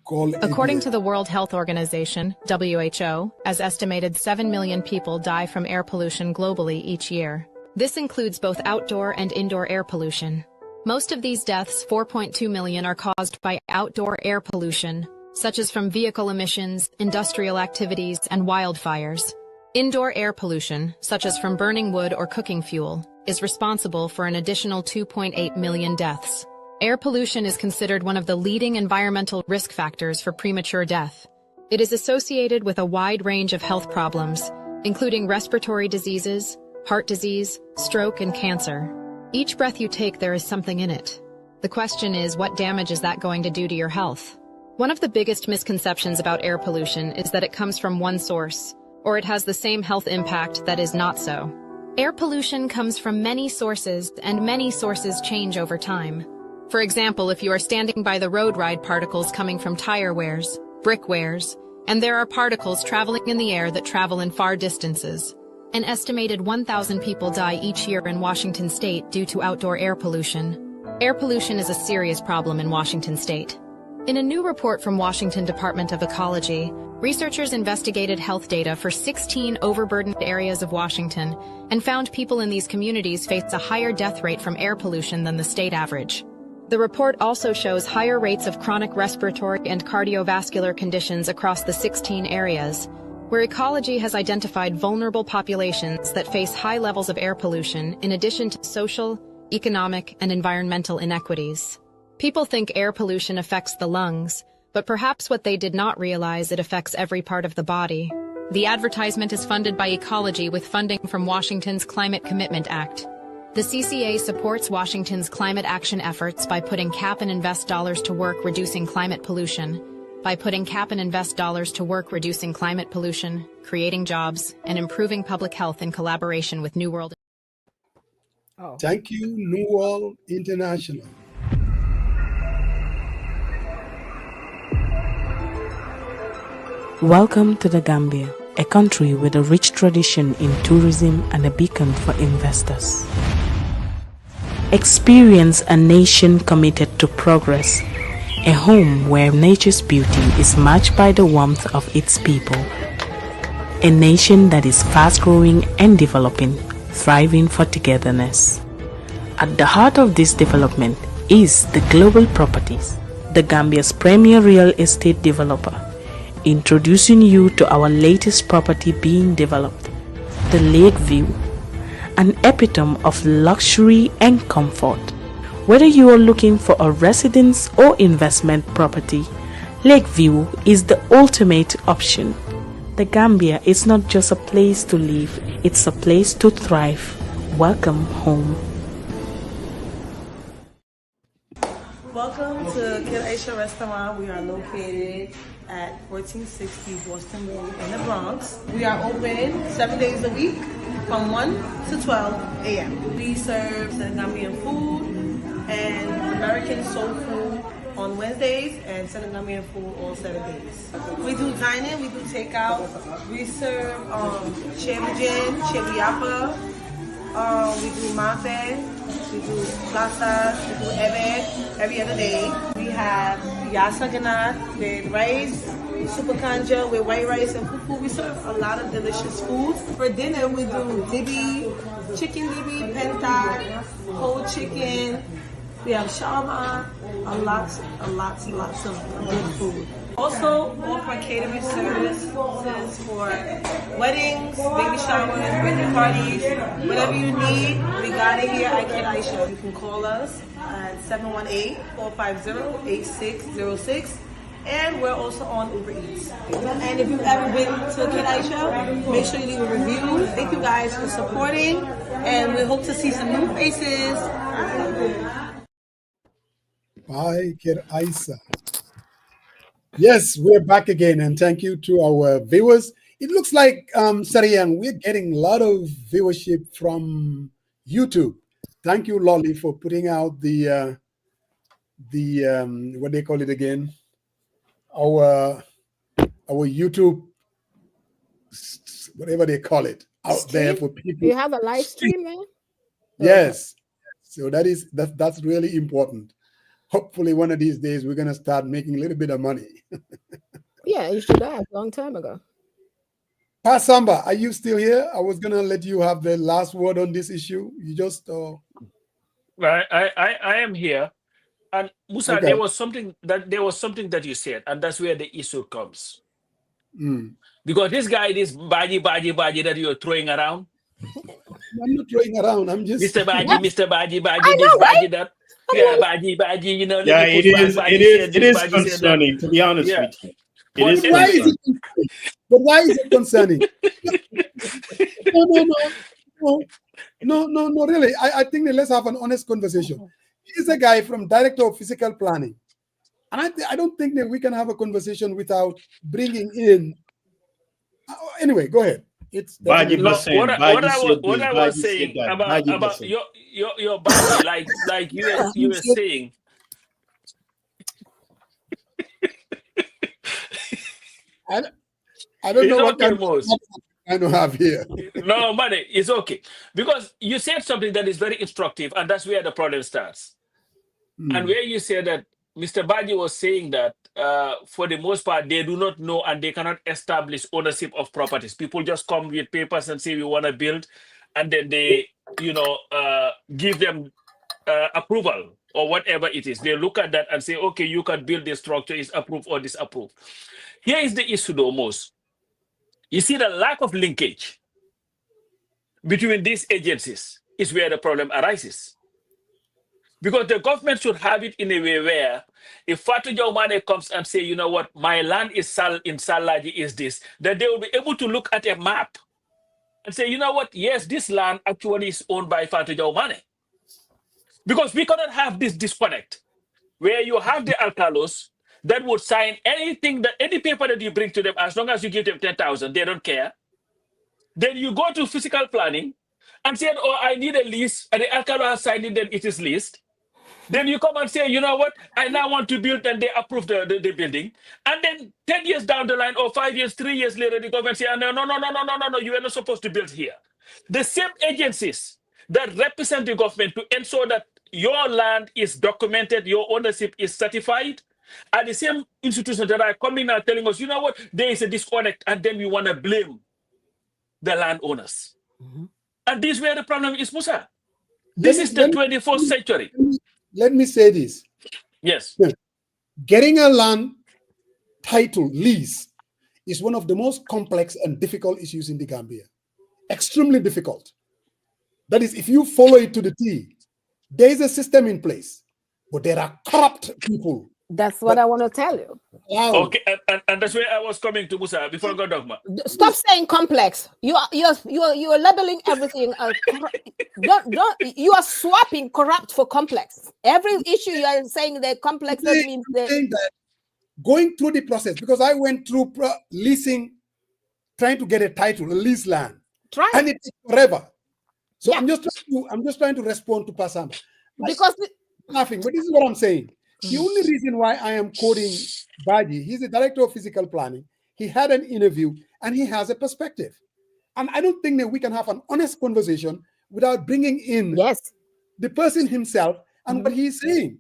call According ABS. to the World Health Organization, WHO, as estimated 7 million people die from air pollution globally each year. This includes both outdoor and indoor air pollution. Most of these deaths, 4.2 million, are caused by outdoor air pollution, such as from vehicle emissions, industrial activities, and wildfires. Indoor air pollution, such as from burning wood or cooking fuel, is responsible for an additional 2.8 million deaths. Air pollution is considered one of the leading environmental risk factors for premature death. It is associated with a wide range of health problems, including respiratory diseases, heart disease, stroke, and cancer. Each breath you take, there is something in it. The question is, what damage is that going to do to your health? One of the biggest misconceptions about air pollution is that it comes from one source, or it has the same health impact that is not so. Air pollution comes from many sources, and many sources change over time. For example, if you are standing by the road, ride particles coming from tire wears, brick wears, and there are particles traveling in the air that travel in far distances. An estimated 1,000 people die each year in Washington state due to outdoor air pollution. Air pollution is a serious problem in Washington state. In a new report from Washington Department of Ecology, researchers investigated health data for 16 overburdened areas of Washington and found people in these communities face a higher death rate from air pollution than the state average. The report also shows higher rates of chronic respiratory and cardiovascular conditions across the 16 areas, where ecology has identified vulnerable populations that face high levels of air pollution in addition to social, economic, and environmental inequities. People think air pollution affects the lungs, but perhaps what they did not realize, it affects every part of the body. The advertisement is funded by Ecology with funding from Washington's Climate Commitment Act. The CCA supports Washington's climate action efforts by putting cap and invest dollars to work reducing climate pollution. by putting cap and invest dollars to work reducing climate pollution, creating jobs, and improving public health in collaboration with New World. Oh. Thank you, New World International. Welcome to the Gambia, a country with a rich tradition in tourism and a beacon for investors. Experience a nation committed to progress, a home where nature's beauty is matched by the warmth of its people. A nation that is fast-growing and developing, thriving for togetherness. At the heart of this development is the Global Properties, the Gambia's premier real estate developer. Introducing you to our latest property being developed, the Lakeview, an epitome of luxury and comfort. Whether you are looking for a residence or investment property, Lakeview is the ultimate option. The Gambia is not just a place to live, it's a place to thrive. Welcome home. Welcome to Kid Aisha Restaurant. We are located at 1460 Boston Road in the Bronx. We are open 7 days a week from 1 to 12 a.m. We serve Senegambian food and American soul food on Wednesdays and Senegambian food all 7 days. We do dine-in, we do takeout. We serve chebijin, chebiapa. We do mafe. We do plaza, we do ebe every other day. We have yassa ganat with rice, super kanja with white rice and fufu. We serve a lot of delicious foods. For dinner, we do dibi, chicken dibi, penta, whole chicken. We have shawarma, lots of good food. Also offer catering services for weddings, baby showers, birthday parties, whatever you need, we got it here at Kid Aisha. You can call us at 718-450-8606. And we're also on Uber Eats. And if you've ever been to Kid Aisha, make sure you leave a review. Thank you guys for supporting, and we hope to see some new faces. Bye, Kid Aisha. Yes, we're back again, and thank you to our viewers. It looks like, Sariang, we're getting a lot of viewership from YouTube. Thank you, Lolly, for putting out the what they call it again, our YouTube, whatever they call it, out Stream? there for people. You have a live stream, man? Yes, so that's really important. Hopefully, one of these days we're gonna start making a little bit of money. Yeah, you should have a long time ago. Pasamba, are you still here? I was gonna let you have the last word on this issue. You just I am here, and Musa, Okay. there was something that you said, and that's where the issue comes. Because this baji that you're throwing around. I'm not throwing around. I'm just Mr. Baji, Mr. Baji, I know, this, right? Baji that. Yeah, Baji, you know. Yeah, let me push back, Baji said it this, is Baji said that. concerning, to be honest Yeah. with you. It But is then- Why is concerning. it? But why is it concerning? No, really. I think that let's have an honest conversation. He's a guy from Director of Physical Planning. And I don't think that we can have a conversation without bringing in. Anyway, go ahead. It's Baji No, was saying, what I was Baji saying said that, about Baji was saying. your Baji, like you were saying. I don't know It's what okay, kind of Mose. I don't have here. No, money, it's okay. Because you said something that is very instructive, and that's where the problem starts. And where you said that Mr. Baji was saying that for the most part, they do not know and they cannot establish ownership of properties. People just come with papers and say we want to build, and then they, give them approval or whatever it is. They look at that and say, okay, you can build this structure, is approved or disapproved. Here is the issue though, most. You see, the lack of linkage between these agencies is where the problem arises. Because the government should have it in a way where if Fatu Jaumane comes and say, you know what, my land is in Salaji is this, then they will be able to look at a map and say, you know what, yes, this land actually is owned by Fatu Jaumane. Because we cannot have this disconnect where you have the alcalos, that would sign anything, that any paper that you bring to them, as long as you give them 10,000, they don't care. Then you go to physical planning and say, oh, I need a lease, and the alcalde has signed it, then it is leased. Then you come and say, you know what, I now want to build, and they approve the building. And then 10 years down the line, or 5 years, 3 years later, the government say, no, you are not supposed to build here. The same agencies that represent the government to ensure that your land is documented, your ownership is certified, are the same institutions that are coming now telling us, you know what, there is a disconnect, and then we want to blame the landowners. And this is where the problem is, Musa. This is the 21st century. Let me say this. Yes. Getting a land title, lease, is one of the most complex and difficult issues in the Gambia. Extremely difficult. That is, if you follow it to the T, there is a system in place, but there are corrupt people. That's what I want to tell you. Wow. Okay, and that's where I was coming to, Musa, before I go dogma. Stop saying complex. You are labeling everything. You are swapping corrupt for complex. Every issue you are saying they're complex. That means that going through the process, because I went through leasing, trying to get a title, a lease land, and it takes forever. So yeah. I'm just trying to respond to Pasamba. Because laughing, but this is what I'm saying. The only reason why I am quoting Baji, he's the director of physical planning. He had an interview and he has a perspective. And I don't think that we can have an honest conversation without bringing in the person himself and what he's saying.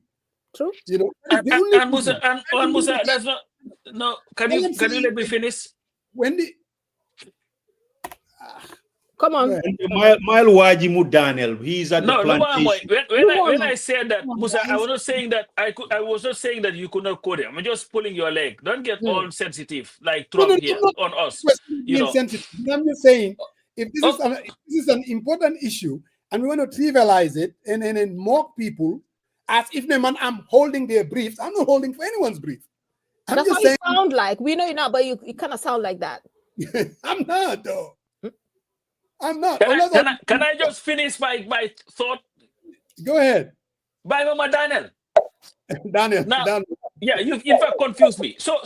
True. You know, and Musa, that's not. No, can you let me finish? Come on. Mile Wajimu Daniel, he's at the plantation. When I said that, Musa, I was not saying that I was not saying that you could not code him. I'm just pulling your leg. Don't get all sensitive like Trump here on us. You know. I'm just saying, if this is an important issue and we want to trivialize it and mock people as if I'm holding their briefs, I'm not holding for anyone's brief. That's just saying, you sound like. We know you're not, but you kind of sound like that. I'm not, though. I'm not. Can I just finish my thought? Go ahead. By Mama Daniel. Daniel. Yeah, you in fact confused me. So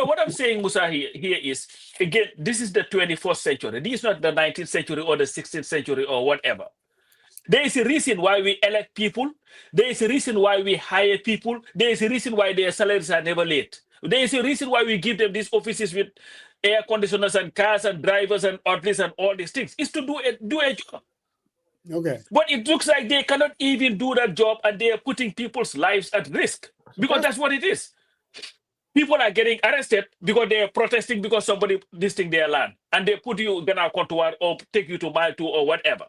what I'm saying, Musa, here is, again, this is the 21st century. This is not the 19th century or the 16th century or whatever. There is a reason why we elect people. There is a reason why we hire people. There is a reason why their salaries are never late. There is a reason why we give them these offices with air conditioners and cars and drivers and orderlies and all these things. Is to do a job. Okay. But it looks like they cannot even do that job, and they are putting people's lives at risk, because that's what it is. People are getting arrested because they are protesting because somebody listing their land, and they put you in a contour or take you to mile 2 or whatever.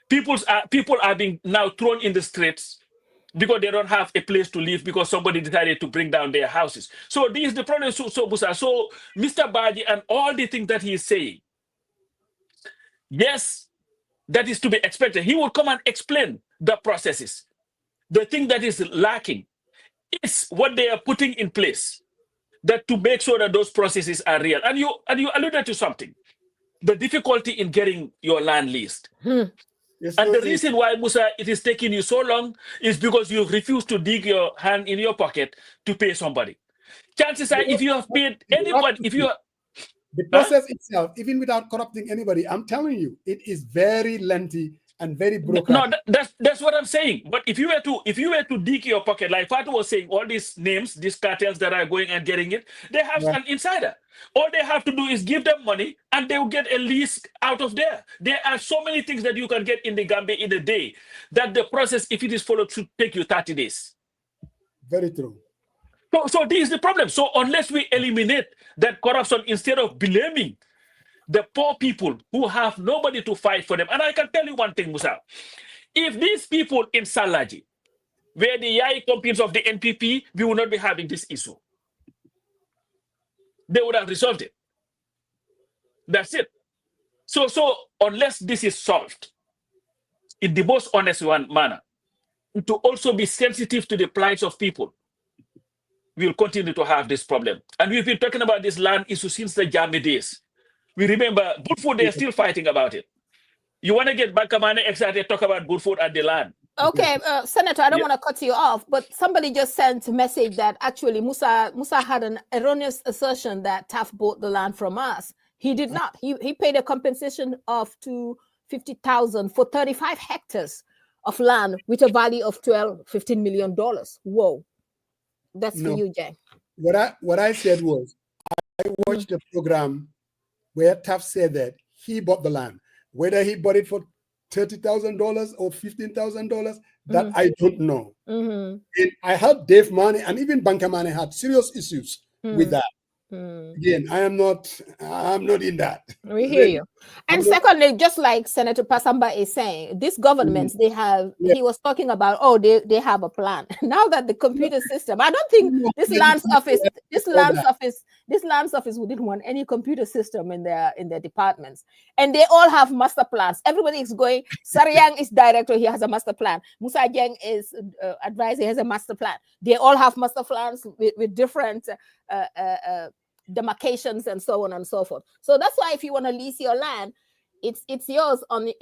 People are being now thrown in the streets because they don't have a place to live because somebody decided to bring down their houses. So this is the problem. So Mr. Baji and all the things that he is saying, yes, that is to be expected. He will come and explain the processes. The thing that is lacking is what they are putting in place, that to make sure that those processes are real. And you alluded to something, the difficulty in getting your land leased. Yes, and the reason why, Musa, it is taking you so long is because you've refused to dig your hand in your pocket to pay somebody. Chances are, if you have paid anybody, the process itself, even without corrupting anybody, I'm telling you, it is very lengthy and very broken. No, that's what I'm saying. But if you were to dig your pocket, like Fatu was saying, all these names, these cartels that are going and getting it, they have an insider. All they have to do is give them money and they will get a lease out of there. There are so many things that you can get in the Gambia in a day that the process, if it is followed, should take you 30 days. Very true. So this is the problem. So unless we eliminate that corruption, instead of blaming the poor people who have nobody to fight for them. And I can tell you one thing, Musa. If these people in Salaji were the Yai companies of the NPP, we would not be having this issue. They would have resolved it. That's it. So unless this is solved in the most honest manner, to also be sensitive to the plights of people, we will continue to have this problem. And we've been talking about this land issue since the Jami days. We remember Burfoot, they're still fighting about it. You want to get Bakamane excited, talk about Burfoot and the land. Okay, Senator, I don't want to cut you off, but somebody just sent a message that actually Musa had an erroneous assertion that Taft bought the land from us. He did not. He paid a compensation of $250,000 for 35 hectares of land with a value of $15 million. Whoa, that's for you, Jay. What I said was, I watched a program where Taft said that he bought the land, whether he bought it for $30,000 or $15,000, that I don't know. And I heard Dave Money and even Banker Money had serious issues with that. Again, I'm not in that. We hear you. And secondly, just like Senator Pasamba is saying, these governments, they have, he was talking about, they have a plan. Now that the computer system, I don't think this lands office wouldn't want any computer system in their departments. And they all have master plans. Everybody is going, Sariang is director, he has a master plan. Musa Jeng is advisor, he has a master plan. They all have master plans with different demarcations and so on and so forth. So that's why if you want to lease your land, it's yours on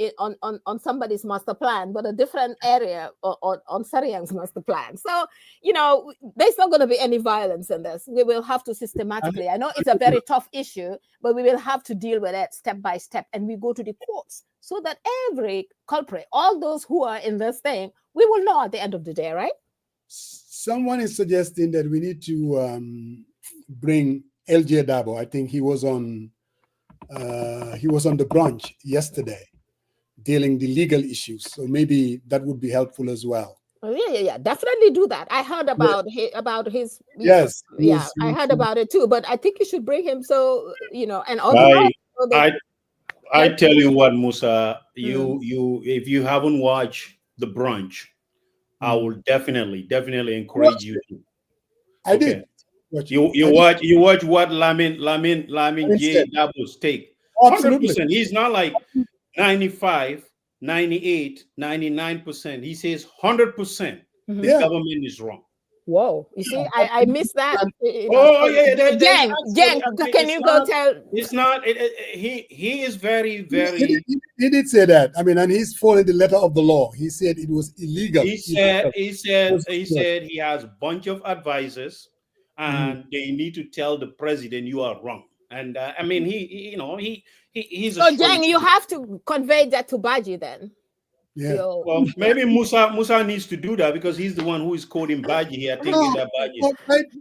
somebody's master plan, but a different area on Sariang's master plan. So there's not going to be any violence in this. We will have to systematically. I know it's a very tough issue, but we will have to deal with it step by step, and we go to the courts so that every culprit, all those who are in this thing, we will know at the end of the day, right? Someone is suggesting that we need to bring LJ Dabo. I think he was on the brunch yesterday, dealing the legal issues. So maybe that would be helpful as well. Oh, yeah, definitely do that. I heard about his. Yes. Yeah, I heard about it too. But I think you should bring him. So and I tell you what, Musa, you if you haven't watched the brunch, I will definitely encourage you to. I did. You watch what Lamin J Dabo's take. 100%. He's not like 95, 98, 99%. He says 100%. The government is wrong. Whoa! You see, I missed that. Jen, can you go tell? It's not. He is very. He did say that. I mean, and he's following the letter of the law. He said it was illegal. He said he has a bunch of advisors, and they need to tell the president you are wrong. And I mean, he's. So Jang, you have to convey that to Baji then. Yeah. Well, maybe Musa needs to do that because he's the one who is quoting Baji here, thinking that Baji.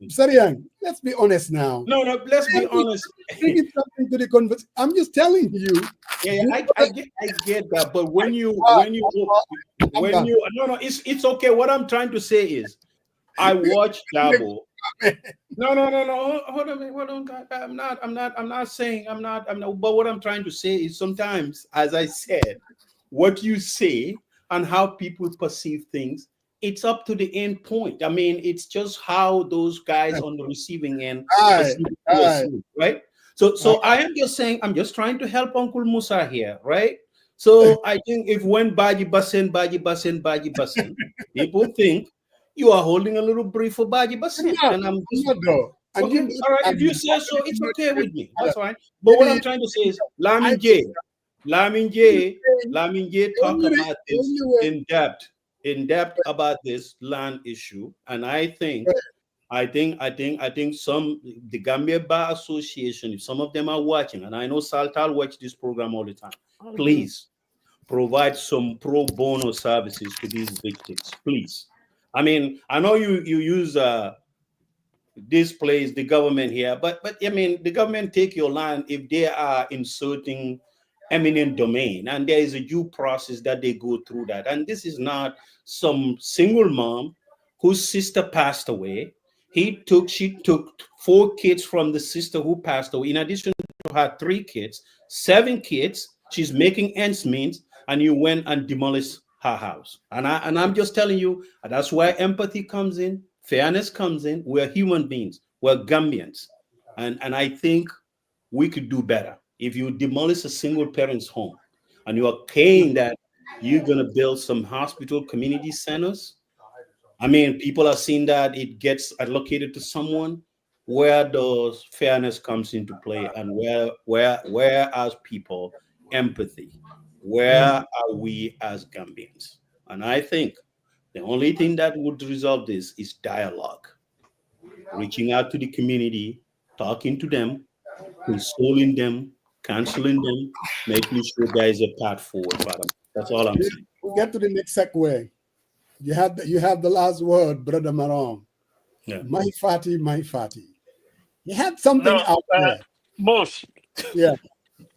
Sariang, let's be honest now. No, let's be honest. Bring something to the conversation. I'm just telling you. Yeah, I get that, but when you it's okay. What I'm trying to say is, I watched Dabo. No. Hold on. I'm not saying I'm not. But what I'm trying to say is sometimes, as I said, what you say and how people perceive things, it's up to the end point. I mean, it's just how those guys on the receiving end perceive, right? So I am just saying, I'm just trying to help Uncle Musa here, right? So I think if when Baji Basen, people think you are holding a little brief for Baji Basen. And I'm just all right, if you say so, it's okay with me. That's fine. But what I'm trying to say is Lamin J talk about this in depth about this land issue, and I think the Gambia Bar Association, if some of them are watching, and I know Saltal watch this program all the time, please provide some pro bono services to these victims, please. I mean, I know you use this place, the government here, but I mean, the government take your land if they are inserting eminent domain, and there is a due process that they go through that. And this is not some single mom whose sister passed away. She took 4 kids from the sister who passed away. In addition to her 3 kids, 7 kids. She's making ends meet, and you went and demolished her house. And I'm just telling you, that's where empathy comes in, fairness comes in. We're human beings. We're Gambians, and I think we could do better. If you demolish a single parent's home and you are paying that, you're going to build some hospital community centers. I mean, people are seeing that it gets allocated to someone. Where does fairness comes into play, and where as people, empathy? Where are we as Gambians? And I think the only thing that would resolve this is dialogue, reaching out to the community, talking to them, consoling them, counseling them, making sure there is a path forward for them. That's all I'm saying. We'll get to the next segue. You have the last word, Brother Marong. Yeah. My Fati. You had something out there. Most. Yeah.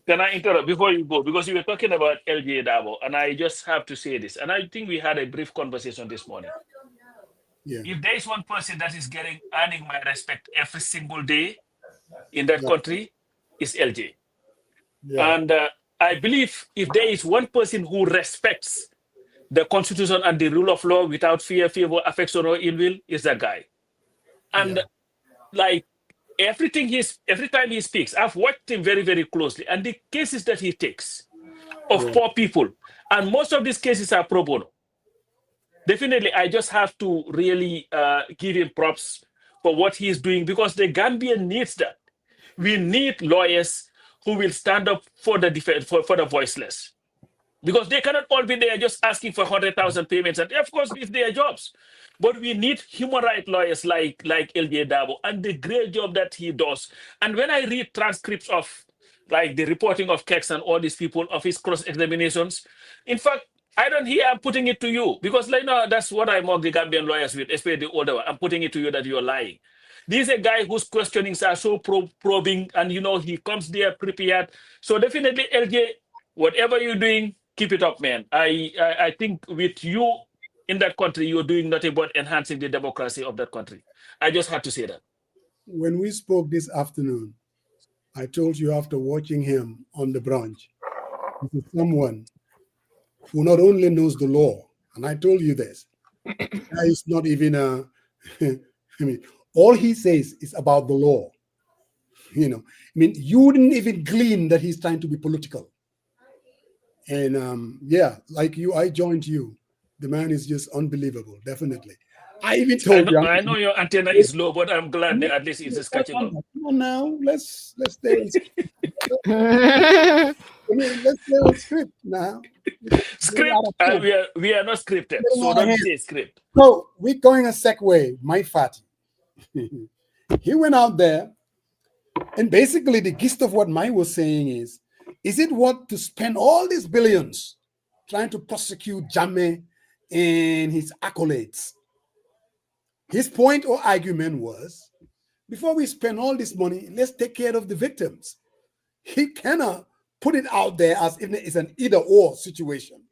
Can I interrupt before you go? Because you were talking about LJ Dabo, and I just have to say this. And I think we had a brief conversation this morning. Yeah. If there is one person that is earning my respect every single day in that country, it's LJ. Yeah. And I believe if there is one person who respects the Constitution and the rule of law without fear, favor, affection, or ill will, is that guy. And like every time he speaks, I've watched him very, very closely. And the cases that he takes of poor people, and most of these cases are pro bono. Definitely, I just have to really give him props for what he's doing, because the Gambian needs that. We need lawyers who will stand up for the for the voiceless, because they cannot all be there just asking for 100,000 payments, and of course it's their jobs. But we need human rights lawyers like LJ Dabo, and the great job that he does. And when I read transcripts of like the reporting of Kex and all these people of his cross-examinations, in fact, I don't hear I'm putting it to you, because like, no, that's what I mock the Gambian lawyers with, especially the older one. I'm putting it to you that you're lying. This is a guy whose questionings are so probing, and he comes there prepared. So definitely, LJ, whatever you're doing, keep it up, man. I think with you in that country, you're doing nothing but enhancing the democracy of that country. I just had to say that. When we spoke this afternoon, I told you after watching him on the branch, this is someone who not only knows the law, and I told you this, he's not even a, I mean, all he says is about the law. You wouldn't even glean that he's trying to be political. And like you, I joined you. The man is just unbelievable, definitely. I even told you. I know your antenna is low, but I'm glad that at least it's just catching up. Come on now, let's stay. Let's stay on script now. Script? We are not scripted, so don't say script. So we're going a segue. My Fati. He went out there, and basically the gist of what Mai was saying is it worth to spend all these billions trying to prosecute Jammeh and his accolades? His point or argument was, before we spend all this money, let's take care of the victims. He cannot put it out there as if it's an either-or situation.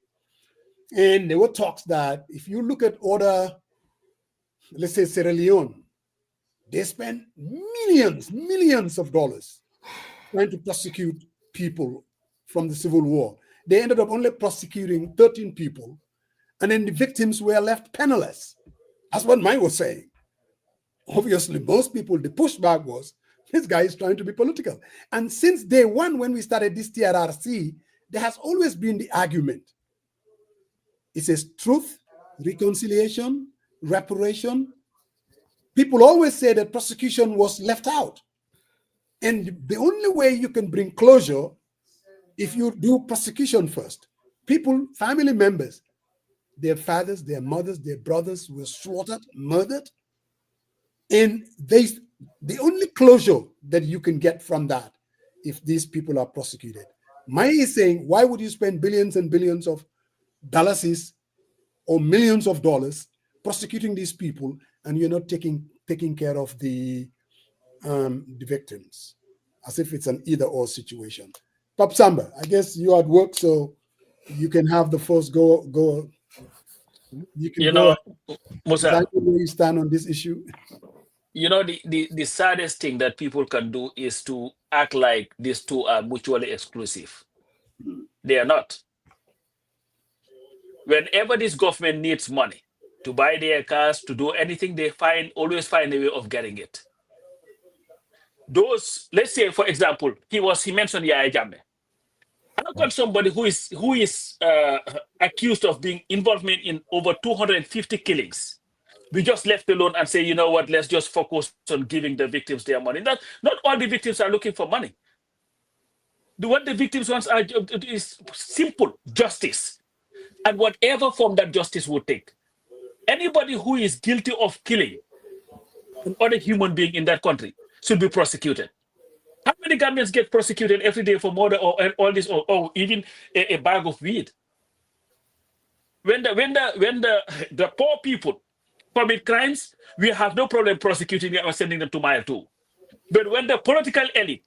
And there were talks that if you look at other, let's say Sierra Leone, they spent millions of dollars trying to prosecute people from the civil war. They ended up only prosecuting 13 people, and then the victims were left penniless. That's what Mike was saying. Obviously, most people, the pushback was, this guy is trying to be political. And since day one, when we started this TRRC, there has always been the argument. It says truth, reconciliation, reparation. People always say that prosecution was left out. And the only way you can bring closure, if you do prosecution first. People, family members, their fathers, their mothers, their brothers were slaughtered, murdered. And the only closure that you can get from that, if these people are prosecuted. Mai is saying, why would you spend billions and billions of dollars or millions of dollars prosecuting these people, and you're not taking care of the victims, as if it's an either-or situation? Pap Samba, I guess you're at work, so you can have the first go. You can Musa, where you stand on this issue. The saddest thing that people can do is to act like these two are mutually exclusive. They are not. Whenever this government needs money to buy their cars, to do anything, they always find a way of getting it. Let's say, for example, he mentioned Yaya Jammeh. How can somebody who is accused of being involved in over 250 killings be just left alone and say, you know what, let's just focus on giving the victims their money? Not all the victims are looking for money. What the victims want is simple justice. and whatever form that justice would take. Anybody who is guilty of killing another human being in that country should be prosecuted. How many Gambians get prosecuted every day for murder or all this, or even a bag of weed? When the poor people commit crimes, we have no problem prosecuting them or sending them to mile 2. But when the political elite,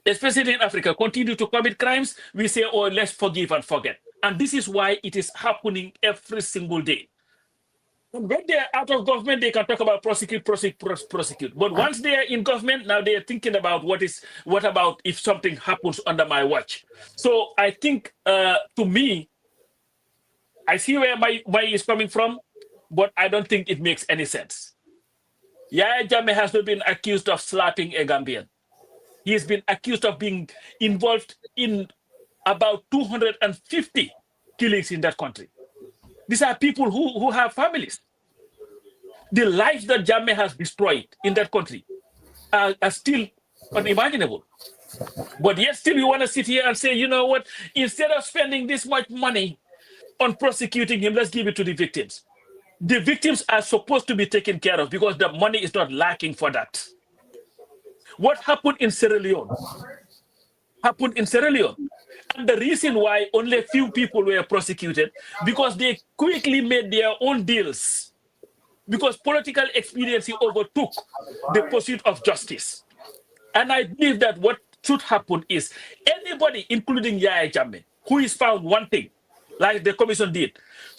especially in Africa, continue to commit crimes, we say, oh, let's forgive and forget. And this is why it is happening every single day. And when they're out of government, they can talk about prosecute. But once they are in government, now they are thinking about what about if something happens under my watch. So I think, to me, I see where my is coming from, but I don't think it makes any sense. Yaya Jammeh has not been accused of slapping a Gambian. He has been accused of being involved in about 250 killings in that country. These are people who have families. The lives that Jammeh has destroyed in that country are still unimaginable. But yet still you want to sit here and say, you know what, instead of spending this much money on prosecuting him, let's give it to the victims. The victims are supposed to be taken care of because the money is not lacking for that. What happened in Sierra Leone happened in Sierra Leone. And the reason why only a few people were prosecuted, because they quickly made their own deals, because political expediency overtook the pursuit of justice. And I believe that what should happen is anybody, including Yaya Jammeh, who is found wanting, like the commission did,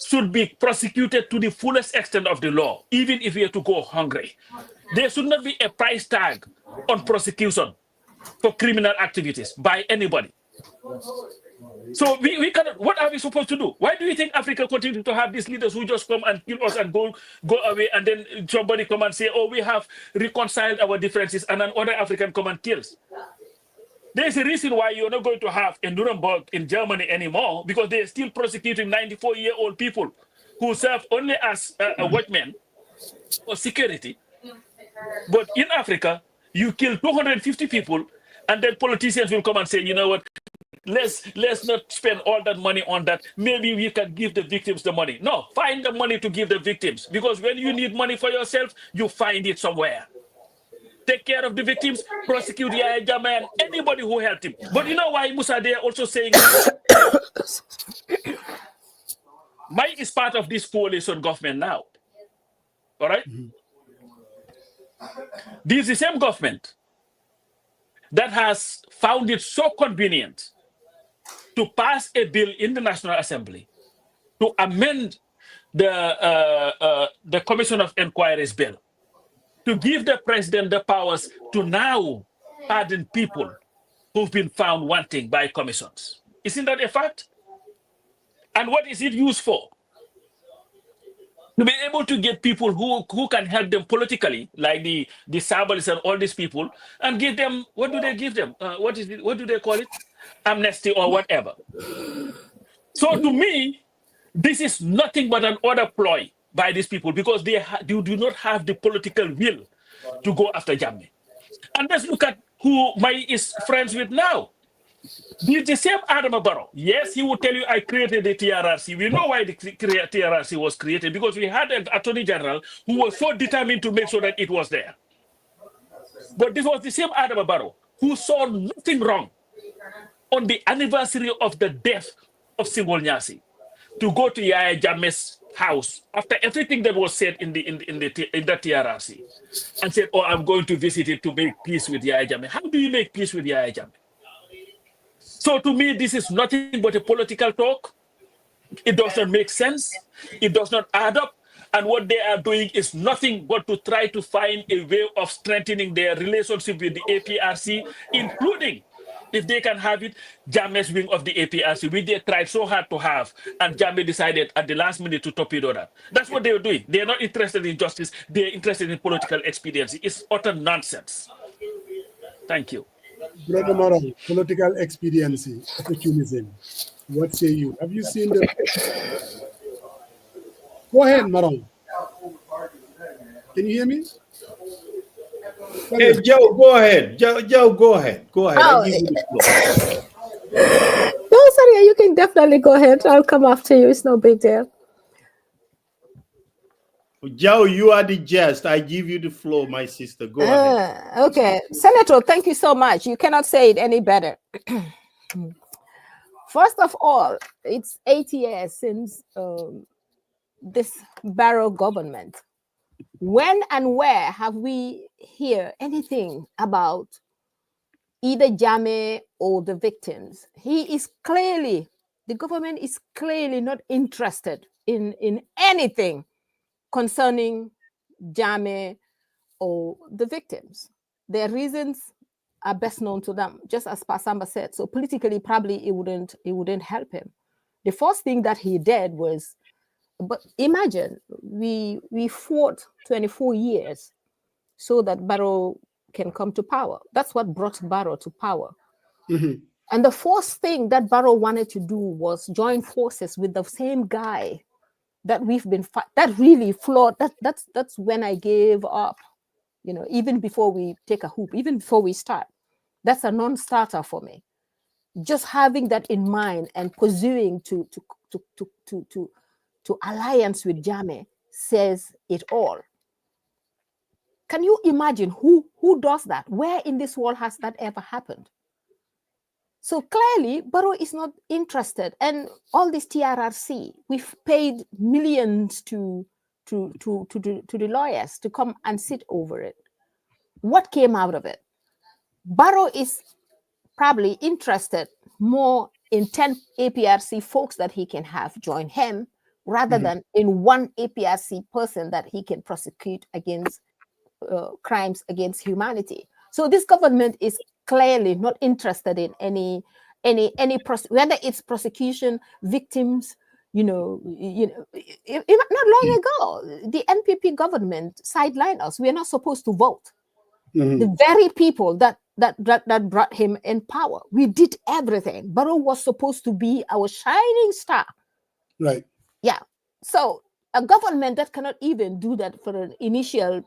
should be prosecuted to the fullest extent of the law, even if we have to go hungry. There should not be a price tag on prosecution for criminal activities by anybody. So we cannot, what are we supposed to do? Why do you think Africa continues to have these leaders who just come and kill us and go away, and then somebody come and say, oh, we have reconciled our differences, and another African come and kills? There's a reason why you're not going to have a Nuremberg in Germany anymore, because they're still prosecuting 94-year-old people who serve only as a watchman or security. But in Africa, you kill 250 people, and then politicians will come and say, you know what, let's not spend all that money on that. Maybe we can give the victims the money. No, find the money to give the victims, because when you need money for yourself, you find it somewhere. Take care of the victims, prosecute Yaya Jammeh and anybody who helped him. But you know why, Musa, they are also saying Mai is part of this coalition government now. All right? This is the same government that has found it so convenient to pass a bill in the National Assembly to amend the Commission of Inquiry's bill, to give the president the powers to now pardon people who've been found wanting by commissions. Isn't that a fact? And what is it used for? To be able to get people who can help them politically, like the Sabalis and all these people, and give them, what do they give them? What do they call it? Amnesty or whatever. So to me, this is nothing but an order ploy by these people, because they do not have the political will to go after Jammeh. And let's look at who Mai is friends with now. The same Adama Barrow. Yes, he will tell you, I created the TRRC. We know why the TRRC was created, because we had an Attorney General who was so determined to make sure that it was there. But this was the same Adama Barrow who saw nothing wrong on the anniversary of the death of Singol Nyasi to go to Yaya Jammeh's house after everything that was said in the TRRC, and said, oh, I'm going to visit it to make peace with Yaya Jammeh. How do you make peace with Yaya Jammeh? So to me, this is nothing but a political talk. It does not make sense. It does not add up. And what they are doing is nothing but to try to find a way of strengthening their relationship with the APRC, including, if they can have it, Jammeh's wing of the APRC, which they tried so hard to have, and Jammeh decided at the last minute to torpedo that. That's what they are doing. They are not interested in justice. They are interested in political expediency. It's utter nonsense. Thank you. Brother Marong, political expediency, opportunism. What say you? Have you seen the... Go ahead, Marong. Can you hear me? Hey, Joe, go ahead. Joe, go ahead. Go ahead. Oh, Saria, you can definitely go ahead. I'll come after you. It's no big deal. Joe, you are the guest. I give you the floor, my sister. Go ahead. Okay. Senator, thank you so much. You cannot say it any better. First of all, it's 8 years since this Barrow government. When and where have we heard anything about either Jammeh or the victims? The government is clearly not interested in anything concerning Jammeh or the victims. Their reasons are best known to them, just as Pasamba said. So politically, probably it wouldn't help him. The first thing that he did was, but imagine we fought 24 years so that Barrow can come to power. That's what brought Barrow to power. Mm-hmm. And the first thing that Barrow wanted to do was join forces with the same guy that we've been that really flawed. That's when I gave up. Even before we take a hoop, even before we start, that's a non-starter for me. Just having that in mind and pursuing to alliance with Jammeh says it all. Can you imagine who does that? Where in this world has that ever happened? So clearly, Barrow is not interested. And all this TRRC, we've paid millions to the lawyers to come and sit over it. What came out of it? Barrow is probably interested more in 10 APRC folks that he can have join him rather than in one APRC person that he can prosecute against crimes against humanity. So this government is clearly not interested in any whether it's prosecution, victims. Not long ago, the NPP government sidelined us. We are not supposed to vote. The very people that brought him in power. We did everything. Barrow was supposed to be our shining star. Right. Yeah. So a government that cannot even do that for an initial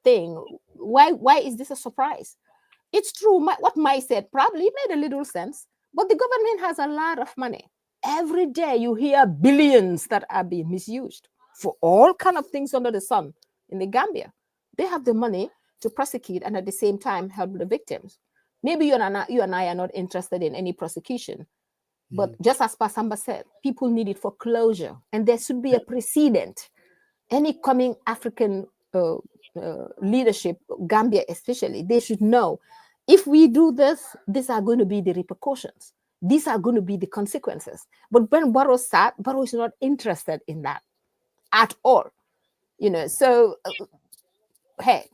thing, why is this a surprise? It's true. What Mai said probably made a little sense, but the government has a lot of money. Every day you hear billions that are being misused for all kind of things under the sun in the Gambia. They have the money to prosecute and at the same time help the victims. Maybe you and I are not interested in any prosecution, but just as Pasamba said, people need it for closure, and there should be a precedent. Any coming African leadership, Gambia especially, they should know if we do this, these are going to be the repercussions. These are going to be the consequences. But when Barrow sat, Barrow is not interested in that at all. So hey,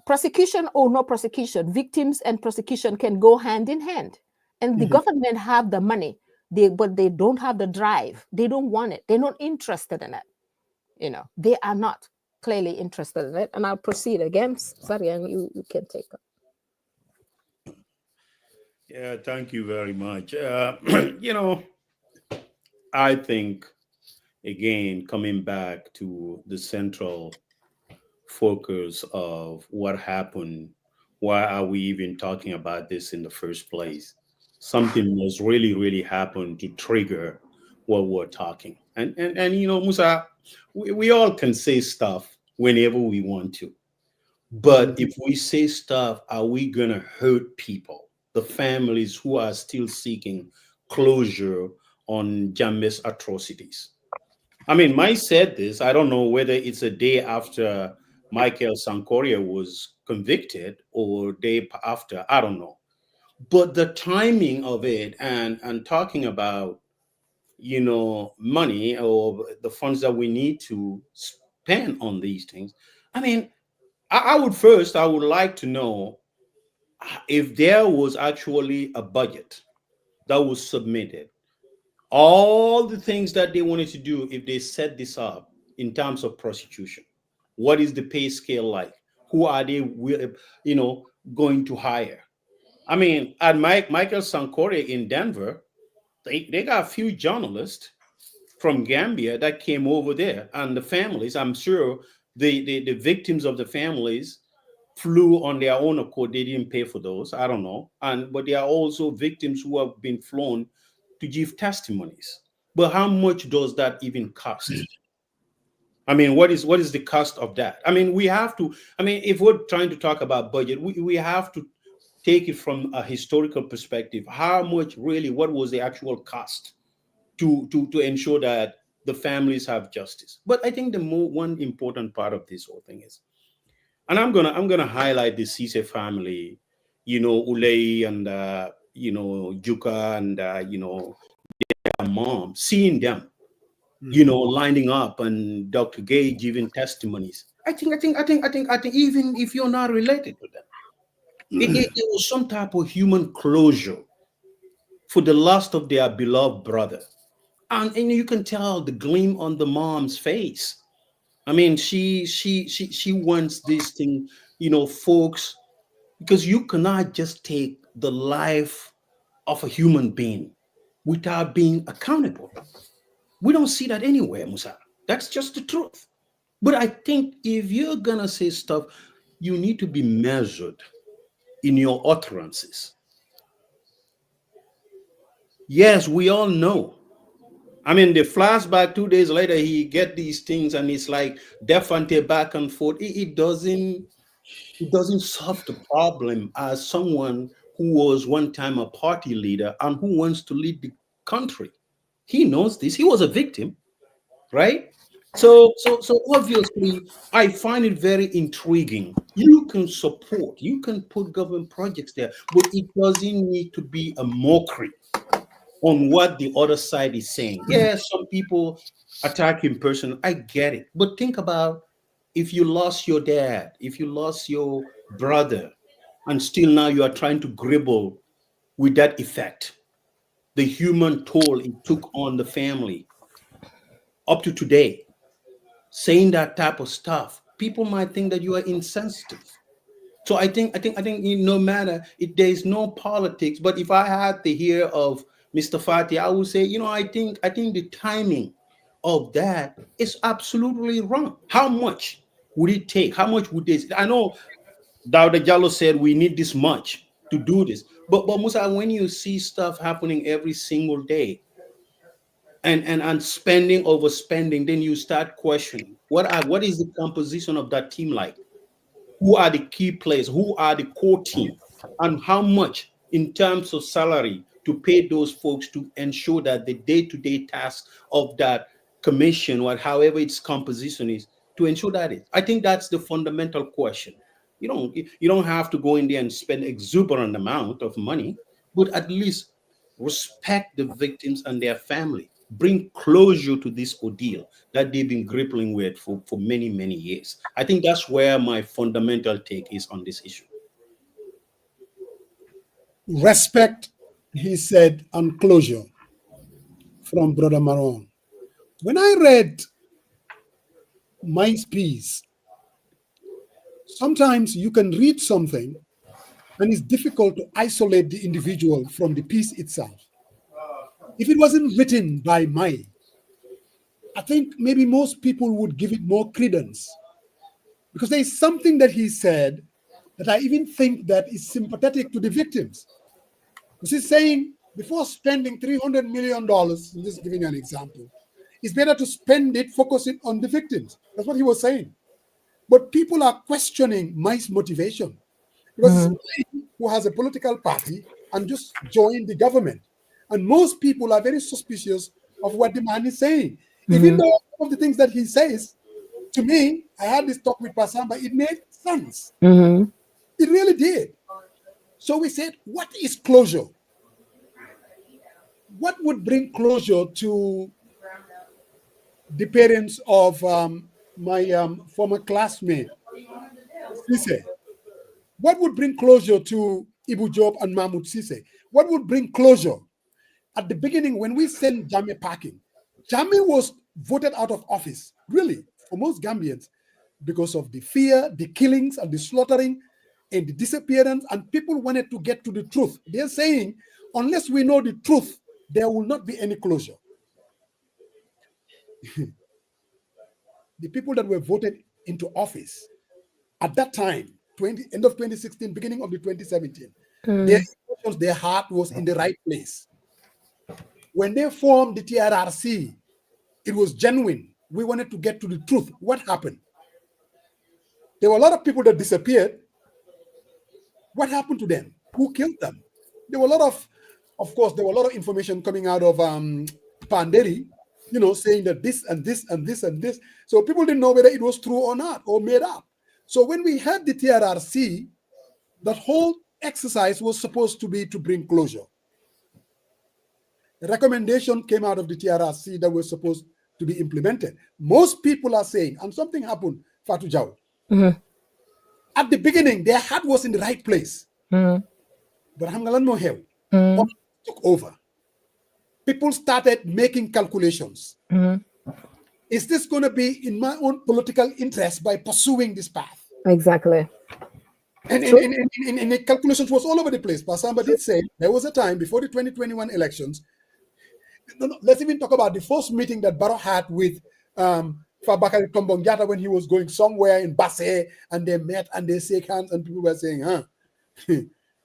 prosecution or no prosecution, victims and prosecution can go hand in hand. And the government have the money, but they don't have the drive. They don't want it. They're not interested in it. They are not clearly interested in it. And I'll proceed again. Sorry, and you can take it. Yeah, thank you very much. I think, again, coming back to the central focus of what happened, why are we even talking about this in the first place? Something must really, really happen to trigger what we're talking. And Musa, we all can say stuff whenever we want to. But if we say stuff, are we going to hurt people, the families who are still seeking closure on Jammeh's atrocities? I mean, Mike said this. I don't know whether it's a day after Michael Sankoria was convicted or day after. I don't know. But the timing of it and talking about, money or the funds that we need to spend on these things. I mean, I would like to know if there was actually a budget that was submitted, all the things that they wanted to do if they set this up in terms of prosecution. What is the pay scale like? Who are they, going to hire? I mean, at Michael Sankoria in Denver, they got a few journalists from Gambia that came over there, and the families, I'm sure the victims of the families flew on their own accord. They didn't pay for those. I don't know. But there are also victims who have been flown to give testimonies. But how much does that even cost? I mean, what is the cost of that? I mean, we have to, I mean, if we're trying to talk about budget, we have to take it from a historical perspective. How much really, what was the actual cost to ensure that the families have justice? But I think one important part of this whole thing is, and I'm gonna highlight the Cisse family, Ulei and Juka and their mom, seeing them, lining up, and Dr. Gay giving testimonies. I think even if you're not related to them, it was some type of human closure for the loss of their beloved brother. And you can tell the gleam on the mom's face. I mean, she wants this thing, folks, because you cannot just take the life of a human being without being accountable. We don't see that anywhere, Musa. That's just the truth. But I think if you're gonna say stuff, you need to be measured in your utterances. Yes, we all know. I mean, the flashback 2 days later, he get these things, and it's like Defante back and forth. It doesn't solve the problem as someone who was one time a party leader and who wants to lead the country. He knows this. He was a victim, right? So obviously, I find it very intriguing. You can support, you can put government projects there, but it doesn't need to be a mockery on what the other side is saying. Yeah, some people attack in person. I get it. But think about if you lost your dad, if you lost your brother, and still now you are trying to grapple with that effect, the human toll it took on the family up to today, saying that type of stuff, people might think that you are insensitive. So I think no matter if there is no politics, but if I had to hear of Mr. Fati, I would say, I think the timing of that is absolutely wrong. How much would it take? How much would this? I know Dawda Jallo said we need this much to do this, but Musa, when you see stuff happening every single day, and spending overspending, then you start questioning what is the composition of that team like? Who are the key players? Who are the core team? And how much in terms of salary to pay those folks to ensure that the day-to-day tasks of that commission, or however its composition is, to ensure that it. I think that's the fundamental question. You don't have to go in there and spend exuberant amount of money, but at least respect the victims and their family. Bring closure to this ordeal that they've been grappling with for many, many years. I think that's where my fundamental take is on this issue. Respect, he said, and closure from Brother Maron. When I read Mike's piece, sometimes you can read something and it's difficult to isolate the individual from the piece itself. If it wasn't written by Mike, I think maybe most people would give it more credence, because there is something that he said that I even think that is sympathetic to the victims. Because he's saying, before spending $300 million, I'm just giving you an example, it's better to spend it, focus it on the victims. That's what he was saying. But people are questioning Mike's motivation, because it's Mike who has a political party and just joined the government. And most people are very suspicious of what the man is saying. Even though some of the things that he says, to me, I had this talk with Pasamba, it made sense. It really did. So we said, what is closure? What would bring closure to the parents of my former classmate, Cisse? What would bring closure to Ibu Job and Mahmoud Cisse? What would bring closure? At the beginning, when we sent Jammeh packing, Jammeh was voted out of office, really, for most Gambians, because of the fear, the killings, and the slaughtering, and the disappearance, and people wanted to get to the truth. They're saying, unless we know the truth, there will not be any closure. The people that were voted into office at that time, end of 2016, beginning of the 2017, their heart was in the right place. When they formed the TRRC, it was genuine. We wanted to get to the truth. What happened? There were a lot of people that disappeared. What happened to them? Who killed them? There were a lot of course, there were a lot of information coming out of Panderi, saying that this and this and this and this. So people didn't know whether it was true or not, or made up. So when we had the TRRC, that whole exercise was supposed to be to bring closure. A recommendation came out of the TRRC that was supposed to be implemented. Most people are saying, and something happened, Fatou Jaw. At the beginning, their heart was in the right place. But Hangalan Mohel took over. People started making calculations. Is this going to be in my own political interest by pursuing this path? Exactly. And the calculations was all over the place. But somebody did say there was a time before the 2021 elections. Let's even talk about the first meeting that Barrow had with Fabakary Tombong-Jatta when he was going somewhere in Basse, and they met and they shake hands, and people were saying,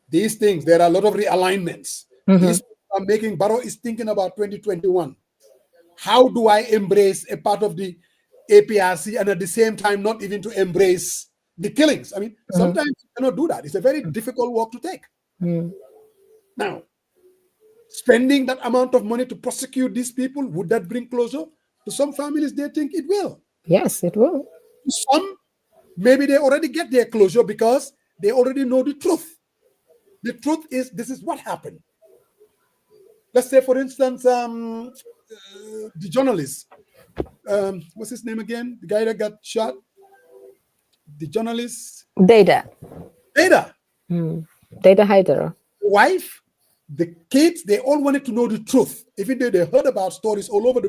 these things, there are a lot of realignments. These are making Barrow is thinking about 2021. How do I embrace a part of the APRC and at the same time not even to embrace the killings? I mean, sometimes you cannot do that. It's a very difficult walk to take. Now, spending that amount of money to prosecute these people, would that bring closure? To some families, they think it will. Yes, it will. To some, maybe they already get their closure because they already know the truth. The truth is, this is what happened. Let's say, for instance, the journalist, what's his name again? The guy that got shot? The journalist? Data. Data Hyder. Wife, the kids, they all wanted to know the truth. Even though they heard about stories all over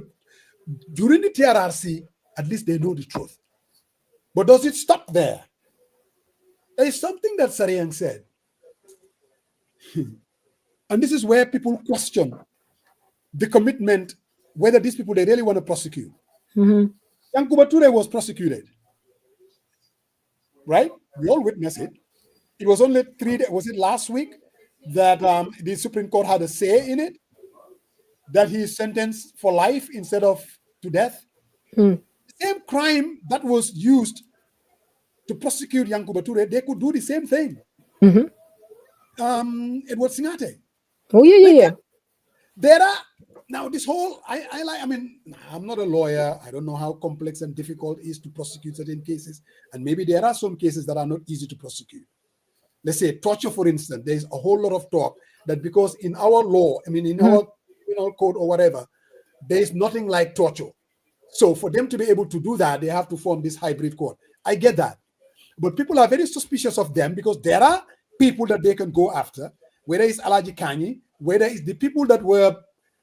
during the TRRC, at least they know the truth. But does it stop there? There is something that Sariang said. And this is where people question the commitment, whether these people, they really want to prosecute. Yankuba Toure was prosecuted. Right? We all witnessed it. It was only 3 days, was it last week, that the Supreme Court had a say in it, that he is sentenced for life instead of to death. The same crime that was used to prosecute Yankuba Toure, they could do the same thing. Edward Singate. Oh, yeah. There are, now this whole, I mean, I'm not a lawyer. I don't know how complex and difficult it is to prosecute certain cases. And maybe there are some cases that are not easy to prosecute. Let's say torture, for instance. There's a whole lot of talk that because in our law, I mean, in our criminal code or whatever, there's nothing like torture. So for them to be able to do that, they have to form this hybrid court. I get that. But people are very suspicious of them because there are people that they can go after, whether it's Alaji Kanyi, whether it's the people that were,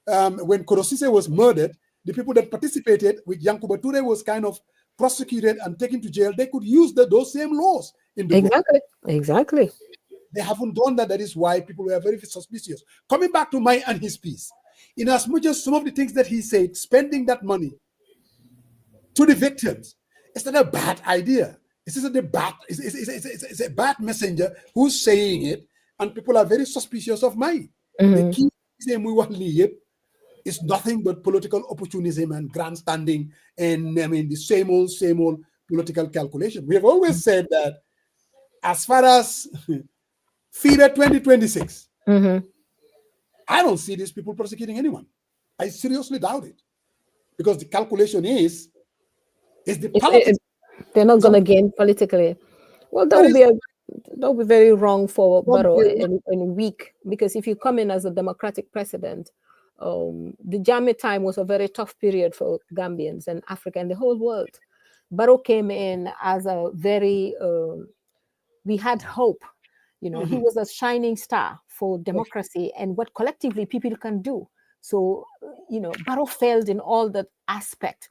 when Korosise was murdered, the people that participated with Yankuba Toure was kind of prosecuted and taken to jail. They could use those same laws in the court. Exactly. They haven't done that. That is why people were very suspicious. Coming back to Mai and his piece, in as much as some of the things that he said, spending that money to the victims, it's not a bad idea. It's a bad messenger who's saying it, and people are very suspicious of Mai. The key is nothing but political opportunism and grandstanding, and I mean the same old political calculation. We have always said that as far as FTPBTP 2026, I don't see these people prosecuting anyone. I seriously doubt it, because the calculation is the politics. They're not going to gain politically. Well, that would be very wrong for Barrow and weak, because if you come in as a democratic president, the Jammeh time was a very tough period for Gambians and Africa and the whole world. Barrow came in as a very, we had hope. He was a shining star for democracy and what collectively people can do. So, Barrow failed in all that aspect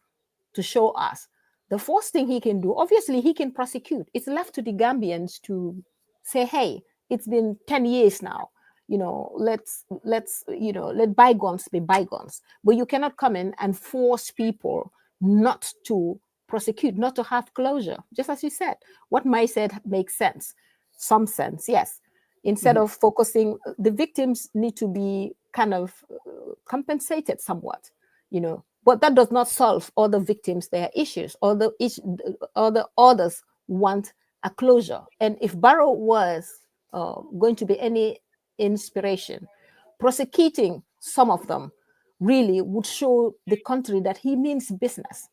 to show us. The first thing he can do, obviously, he can prosecute. It's left to the Gambians to say, hey, it's been 10 years now. Let's let bygones be bygones. But you cannot come in and force people not to prosecute, not to have closure. Just as you said, what Mai said makes sense. Some sense, yes. Instead of focusing, the victims need to be kind of compensated somewhat, but that does not solve all the victims their issues. All the others want a closure. And if Barrow was going to be any inspiration, prosecuting some of them really would show the country that he means business,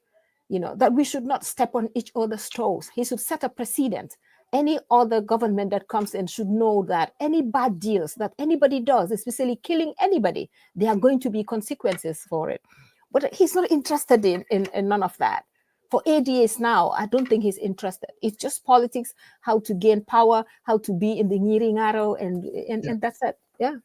that we should not step on each other's toes. He should set a precedent. Any other government that comes in should know that any bad deals that anybody does, especially killing anybody, there are going to be consequences for it. But he's not interested in none of that. For 8 years now, I don't think he's interested. It's just politics, how to gain power, how to be in the Ngiring Arrow, and that's it. Yeah.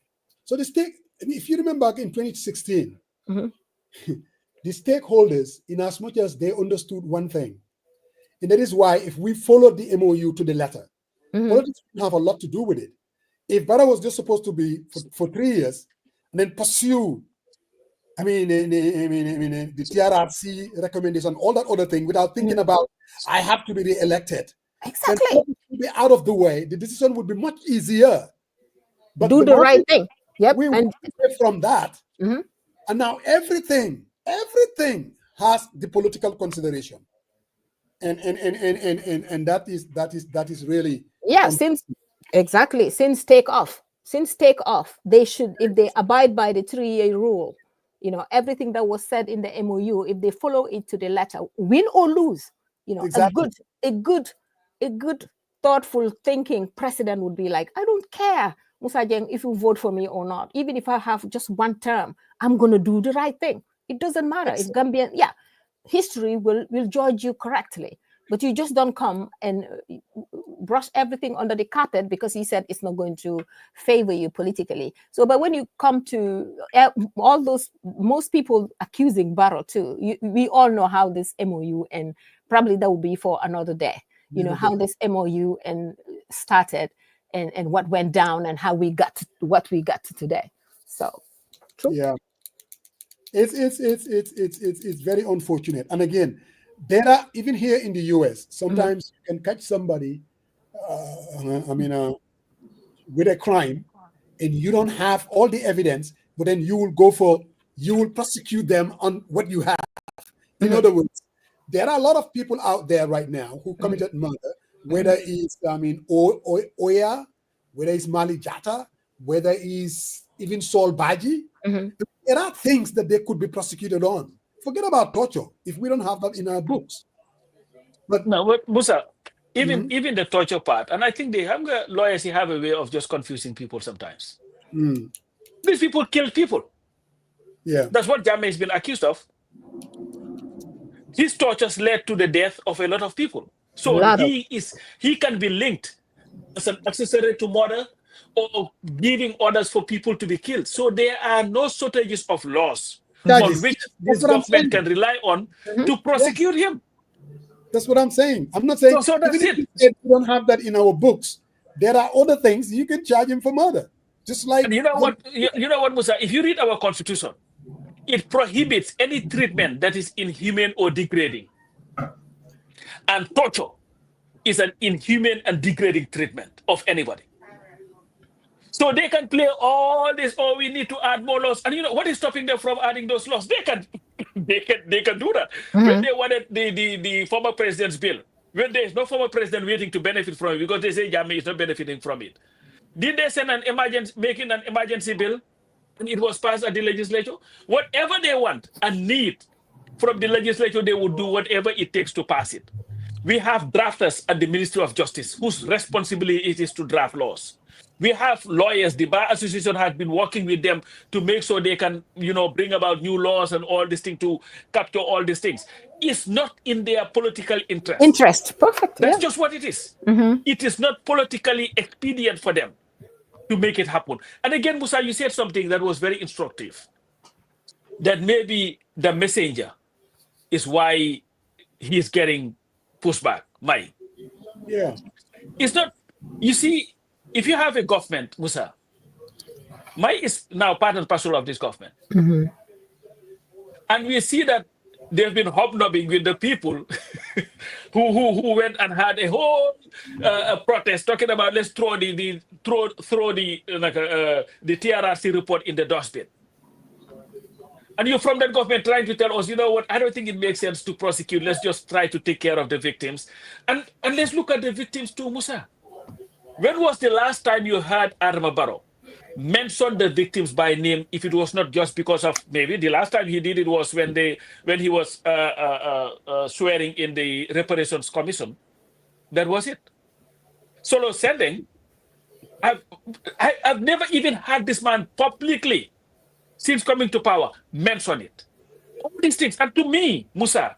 So the stake, if you remember back in 2016, the stakeholders, in as much as they understood one thing, and that is why if we followed the MOU to the letter, politics have a lot to do with it. If Barrow was just supposed to be for 3 years and then pursue, the TRRC recommendation, all that other thing, without thinking about, I have to be re-elected. Exactly. To be out of the way, the decision would be much easier. But do the right thing. Yep. We went away from that, and now everything has the political consideration, and that is really since takeoff, they should, if they abide by the 3-year rule, everything that was said in the MOU, if they follow it to the letter, win or lose, exactly. a good thoughtful thinking president would be like, I don't care, Musa Jeng, if you vote for me or not, even if I have just one term, I'm going to do the right thing. It doesn't matter. If Gambian, history will judge you correctly, but you just don't come and brush everything under the carpet because he said it's not going to favor you politically. So, but when you come to all those, most people accusing Barrow too, we all know how this MOU, and probably that will be for another day, how this MOU started and what went down and how we got to what we got to today. So, true. Yeah. It's very unfortunate. And again, there are, even here in the US, sometimes you can catch somebody, with a crime, and you don't have all the evidence, but then you will prosecute them on what you have. In other words, there are a lot of people out there right now who committed murder, whether it's, Oya, whether it's Mali Jata, whether it's even Saul Baji. There are things that they could be prosecuted on. Forget about torture if we don't have that in our books. But Musa, even the torture part, and I think the Hamga lawyers have a way of just confusing people sometimes. These people kill people. Yeah, that's what Jammeh has been accused of. His tortures led to the death of a lot of people. So he can be linked as an accessory to murder or giving orders for people to be killed. So there are no shortages of laws on which this government can rely on to prosecute him. That's what I'm saying. I'm not saying so that's even if we don't have that in our books, there are other things you can charge him for murder. Just like, and you know what, Musa? If you read our constitution, it prohibits any treatment that is inhumane or degrading. And torture is an inhumane and degrading treatment of anybody. So they can play all this, we need to add more laws. And what is stopping them from adding those laws? They can do that. When they wanted the former president's bill, when there is no former president waiting to benefit from it because they say Jammeh is not benefiting from it. Did they send making an emergency bill and it was passed at the legislature? Whatever they want and need from the legislature, they will do whatever it takes to pass it. We have drafters at the Ministry of Justice whose responsibility it is to draft laws. We have lawyers. The Bar Association has been working with them to make sure they can, bring about new laws and all these things to capture all these things. It's not in their political interest. Perfect. That's just what it is. It is not politically expedient for them to make it happen. And again, Musa, you said something that was very instructive. That maybe the messenger is why he's getting pushed back. Yeah. It's not, you see, if you have a government, Musa, Mai is now part and parcel of this government. And we see that they've been hobnobbing with the people who went and had a whole protest talking about let's throw the TRRC report in the dustbin. And you're from that government trying to tell us, you know what, I don't think it makes sense to prosecute. Let's just try to take care of the victims. And let's look at the victims too, Musa. When was the last time you heard Adama Barrow mention the victims by name, if it was not just because of, maybe the last time he did it was when he was swearing in the reparations commission. That was it. Solo sending, I've never even had this man publicly, since coming to power, mention it. All these things. And to me, Musa,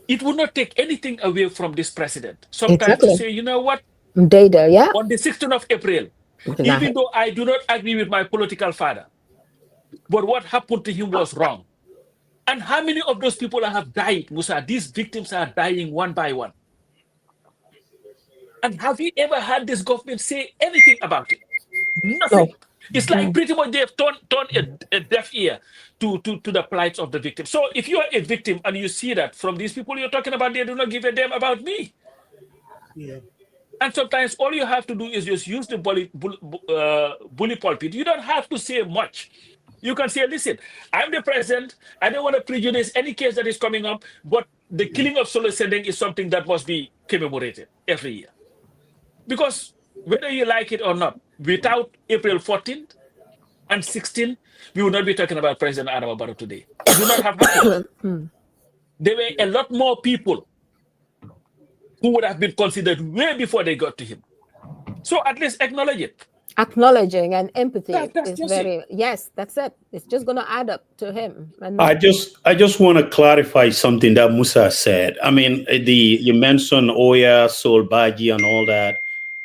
it would not take anything away from this president. Sometimes to say, you know what? Data, yeah. On the 16th of April, even though I do not agree with my political father, but what happened to him was wrong. And how many of those people have died, Musa? These victims are dying one by one. And have you ever had this government say anything about it? Nothing. No. It's like pretty much they've turned a deaf ear to the plights of the victim. So if you are a victim and you see that from these people you're talking about, they do not give a damn about me. Yeah. And sometimes all you have to do is just use the bully pulpit. You don't have to say much. You can say, listen, I'm the president. I don't want to prejudice any case that is coming up, but the killing of Solo Sendeng is something that must be commemorated every year. Because whether you like it or not, without April 14th and 16th, we would not be talking about President Adama Barrow today. It would not have happened. There were a lot more people who would have been considered way before they got to him. So at least acknowledge it. Acknowledging and empathy that's is very, yes, that's it. It's just going to add up to him. And I just want to clarify something that Musa said. I mean, you mentioned Oya, Solbaji and all that.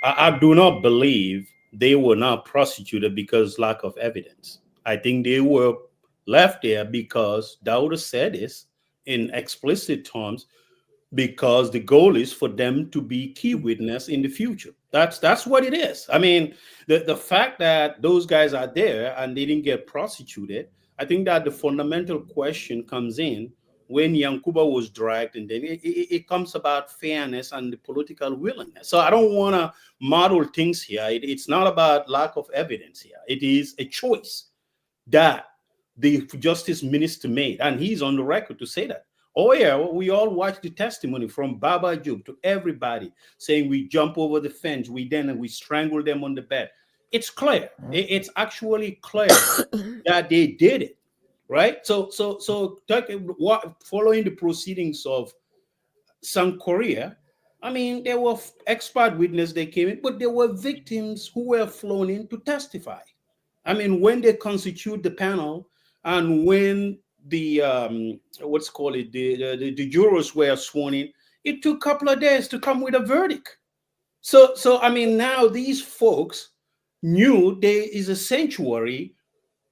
I do not believe they were not prosecuted because lack of evidence. I think they were left there because Dauda said this in explicit terms, because the goal is for them to be key witness in the future. That's what it is. I mean, the fact that those guys are there and they didn't get prosecuted, I think that the fundamental question comes in when Yankuba was dragged, and then it comes about fairness and the political willingness. So I don't want to model things here. It's not about lack of evidence here. It is a choice that the justice minister made, and he's on the record to say that. Oh yeah, we all watched the testimony from Baba Job to everybody saying we jump over the fence, we strangle them on the bed. It's clear. It's actually clear that they did it, right? So following the proceedings of South Korea, I mean, there were expert witnesses they came in, but there were victims who were flown in to testify. I mean, when they constitute the panel and when the the jurors were sworn in, it took a couple of days to come with a verdict. So I mean, now these folks knew there is a sanctuary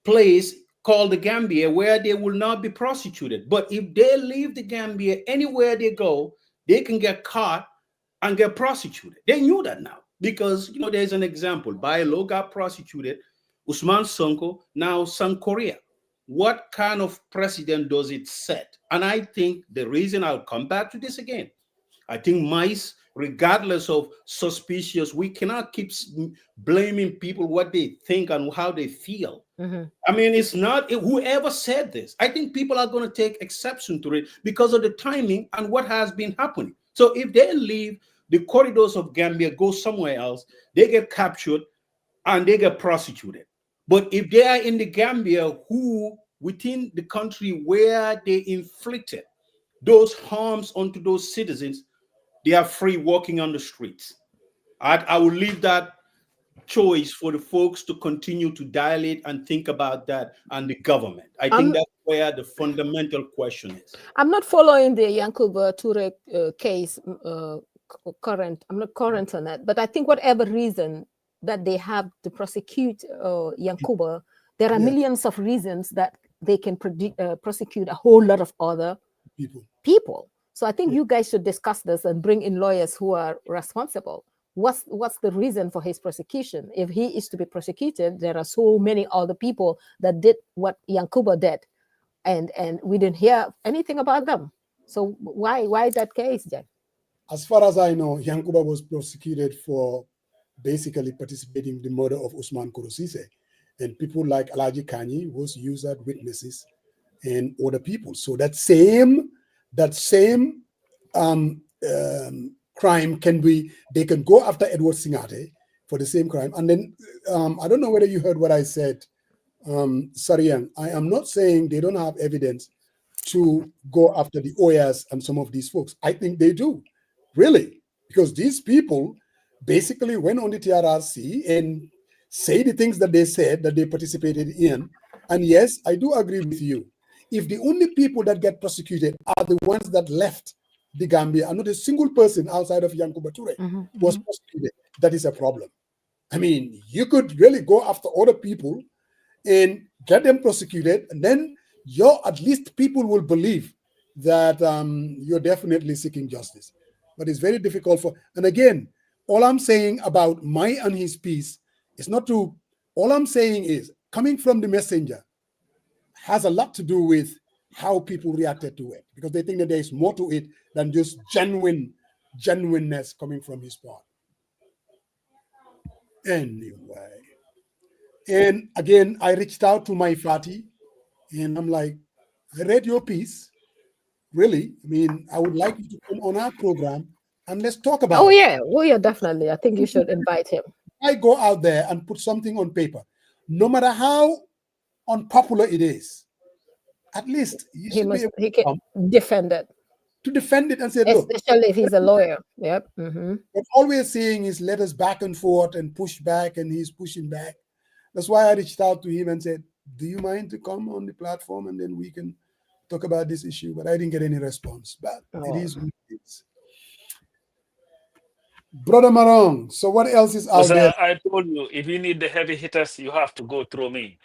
place called the Gambia where they will not be prosecuted. But if they leave the Gambia, anywhere they go, they can get caught and get prosecuted. They knew that now because, you know, there's an example. Bailo got prosecuted, Usman Sonko, now South Korea. What kind of precedent does it set? And I think the reason, I'll come back to this again, I think mice, regardless of suspicious, we cannot keep blaming people what they think and how they feel. I mean, it's not whoever said this. I think people are going to take exception to it because of the timing and what has been happening. So if they leave the corridors of Gambia, go somewhere else, they get captured and they get prosecuted. But if they are in the Gambia, who within the country where they inflicted those harms onto those citizens, they are free walking on the streets. I will leave that choice for the folks to continue to dilate and think about that and the government. I think that's where the fundamental question is. I'm not following the Yankuba Ture case current. I'm not current on that, but I think whatever reason that they have to prosecute Yankuba, there are millions of reasons that they can prosecute a whole lot of other people. So I think you guys should discuss this and bring in lawyers who are responsible. What's the reason for his prosecution? If he is to be prosecuted, there are so many other people that did what Yankuba did, and we didn't hear anything about them. So why that case, Jen? As far as I know, Yankuba was prosecuted for basically participating in the murder of Usman Kurosise. and people like Alaji Kanyi was used as witnesses and other people. So that same crime they can go after Edward Singate for the same crime. And then I don't know whether you heard what I said, Sarian. I am not saying they don't have evidence to go after the Oyas and some of these folks. I think they do, really, because these people basically went on the TRRC and say the things that they said that they participated in. And yes, I do agree with you. If the only people that get prosecuted are the ones that left the Gambia, and not a single person outside of Yankuba Toure was prosecuted, that is a problem. I mean, you could really go after other people and get them prosecuted, and then at least people will believe that you're definitely seeking justice. But it's very difficult and again, all I'm saying about Mai and his piece is not to, all I'm saying is coming from the messenger has a lot to do with how people reacted to it, because they think that there is more to it than just genuineness coming from his part. Anyway, and again, I reached out to my Fati, and I'm like, I read your piece. Really, I mean, I would like you to come on our program and let's talk about it. Oh yeah, definitely. I think you should invite him. I go out there and put something on paper, no matter how unpopular it is. At least he can defend it. To defend it and say, look, especially if he's a lawyer. Yep. Mm-hmm. What always saying is let us back and forth and push back, and he's pushing back. That's why I reached out to him and said, do you mind to come on the platform and then we can talk about this issue? But I didn't get any response. But it is what it is. Brother Marong, so what else is out there? I told you, if you need the heavy hitters, you have to go through me.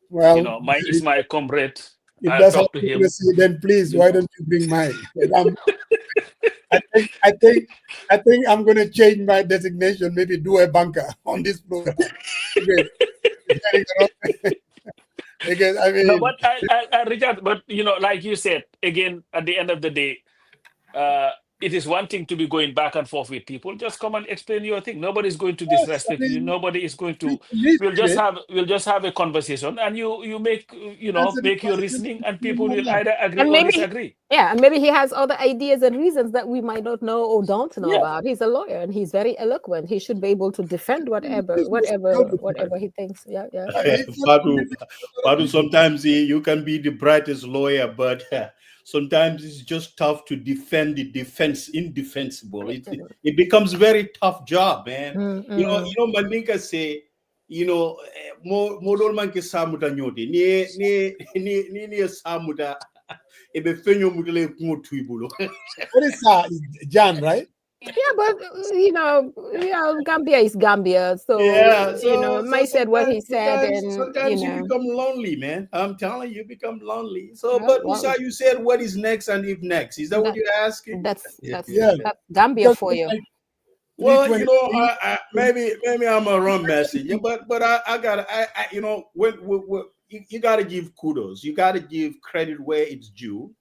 Well, you know, Mike is my comrade. If I'll that's talk to him. Then please, why don't you bring Mike? I think I'm going to change my designation. Maybe do a bunker on this program. Because I mean, no, but I Richard, but you know, like you said, again, at the end of the day, it is one thing to be going back and forth with people. Just come and explain your thing. Nobody's going to disrespect you. Nobody is going to. We'll just have a conversation, and you make make your reasoning, and people will either agree or disagree. Yeah, and maybe he has other ideas and reasons that we might not know or don't know about. He's a lawyer and he's very eloquent. He should be able to defend whatever he thinks. Yeah. Padu, sometimes you can be the brightest lawyer, but sometimes it's just tough to defend the indefensible. It becomes very tough job, man. Mm-hmm. You know, Mandinka say, modol man ke samuta nyote ni samuta ebe fenyo mutele kumotuibulo. What is Jan, right? Yeah, but Gambia is Gambia, so Mai said what he said, and sometimes you become lonely, man. I'm telling you, become lonely. So, but Musa, you said what is next and if next? Is that what you're asking? That's Gambia for you. Well, maybe I'm a wrong message, but I gotta, when you gotta give kudos, you gotta give credit where it's due.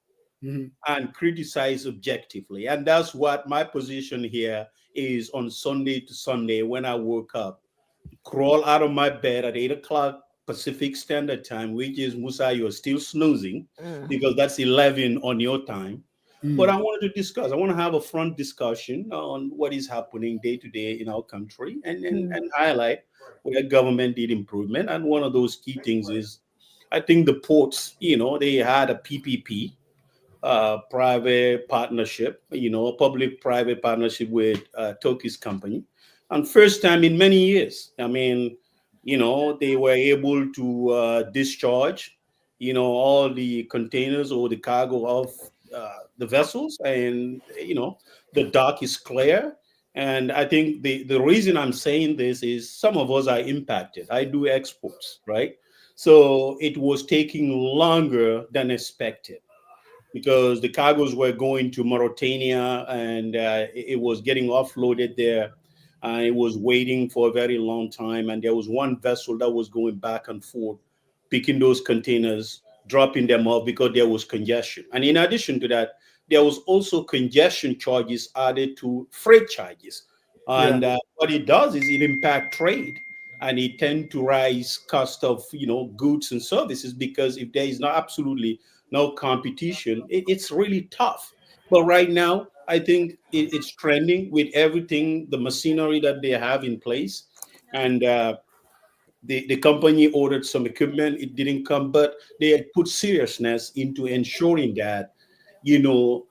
Mm-hmm. And criticize objectively. And that's what my position here is on Sunday to Sunday when I woke up. Crawl out of my bed at 8 o'clock Pacific Standard Time, which is, Musa, you're still snoozing because that's 11 on your time. But I wanted to discuss. I want to have a front discussion on what is happening day to day in our country and highlight where government did improvement. And one of those key things is, I think the ports, they had a PPP, private partnership, a public-private partnership with Turkish company. And first time in many years, I mean, they were able to discharge, all the containers or the cargo of the vessels, and, the dock is clear. And I think the reason I'm saying this is some of us are impacted. I do exports, right? So it was taking longer than expected, because the cargoes were going to Mauritania and it was getting offloaded there. It was waiting for a very long time. And there was one vessel that was going back and forth, picking those containers, dropping them off because there was congestion. And in addition to that, there was also congestion charges added to freight charges. And what it does is it impacts trade. and it tend to rise cost of goods and services, because if there is not absolutely no competition, it's really tough. But right now, I think it's trending with everything, the machinery that they have in place, and the company ordered some equipment. It didn't come, but they had put seriousness into ensuring that you know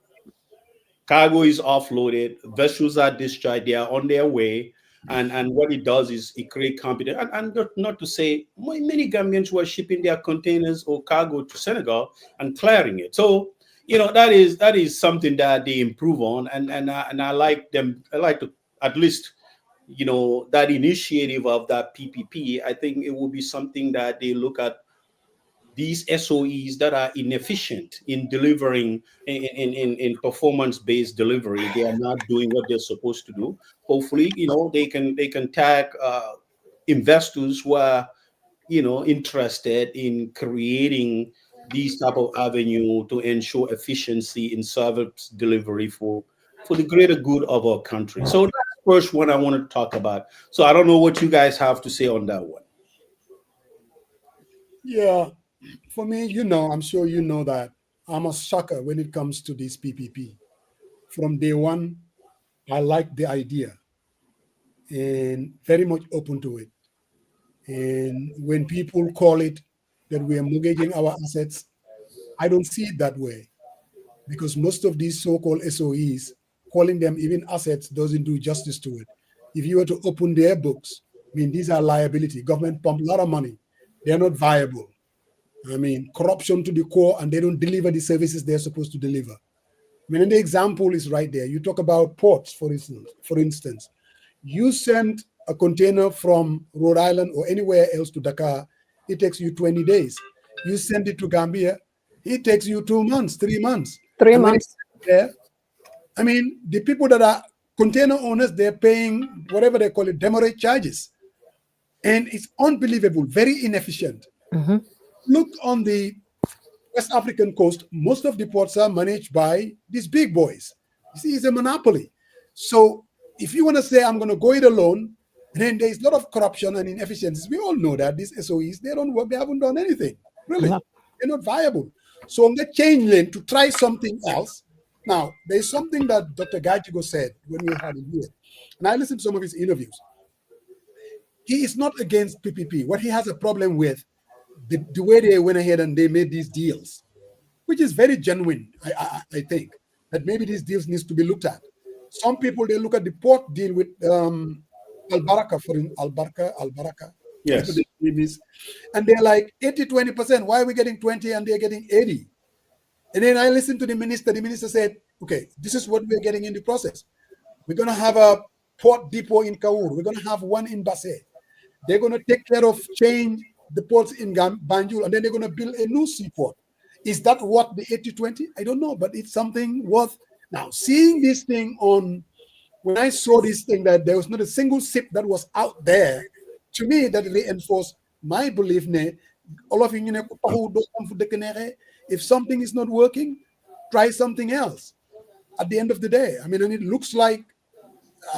cargo is offloaded, vessels are discharged, they are on their way. And what it does is it creates confidence. And not to say many Gambians were shipping their containers or cargo to Senegal and clearing it. So, that is something that they improve on. And I like them. I like to at least, that initiative of that PPP. I think it will be something that they look at these SOEs that are inefficient in delivering in performance-based delivery. They are not doing what they're supposed to do. Hopefully, they can tag investors who are interested in creating these type of avenue to ensure efficiency in service delivery for the greater good of our country. So that's the first one I want to talk about. So I don't know what you guys have to say on that one. Yeah, for me, I'm sure you know that I'm a sucker when it comes to this PPP. From day one, I like the idea and very much open to it. And when people call it that we are mortgaging our assets, I don't see it that way, because most of these so-called SOEs, calling them even assets doesn't do justice to it. If you were to open their books, I mean, these are liability. Government pump a lot of money. They're not viable. I mean, corruption to the core, and they don't deliver the services they're supposed to deliver. I mean, and the example is right there. You talk about ports, for instance. You send a container from Rhode Island or anywhere else to Dakar, it takes you 20 days. You send it to Gambia, it takes you 2 months, 3 months. 3 months. There, I mean, the people that are container owners, they're paying whatever they call it, demurrage charges. And it's unbelievable, very inefficient. Mm-hmm. Look on the West African coast, most of the ports are managed by these big boys. You see, it's a monopoly. So if you want to say, I'm going to go it alone, then there's a lot of corruption and inefficiencies. We all know that these SOEs, they don't work, they haven't done anything. Really, they're not viable. So on the change lane to try something else. Now, there's something that Dr. Gajigo said when we had him here, and I listened to some of his interviews. He is not against PPP. What he has a problem with, the way they went ahead and they made these deals, which is very genuine. I think that maybe these deals needs to be looked at. Some people, they look at the port deal with Al Baraka, Yes. And they're like 80-20%. Why are we getting 20 and they're getting 80? And then I listened to the minister. The minister said, okay, this is what we're getting in the process. We're going to have a port depot in Kaur. We're going to have one in Basse. They're going to take care of change the ports in Banjul, and then they're going to build a new seaport. Is that what the 80-20? I don't know, but it's something worth. Now, seeing this thing when I saw this thing that there was not a single ship that was out there, to me, that reinforced my belief. If something is not working, try something else. At the end of the day, I mean, and it looks like,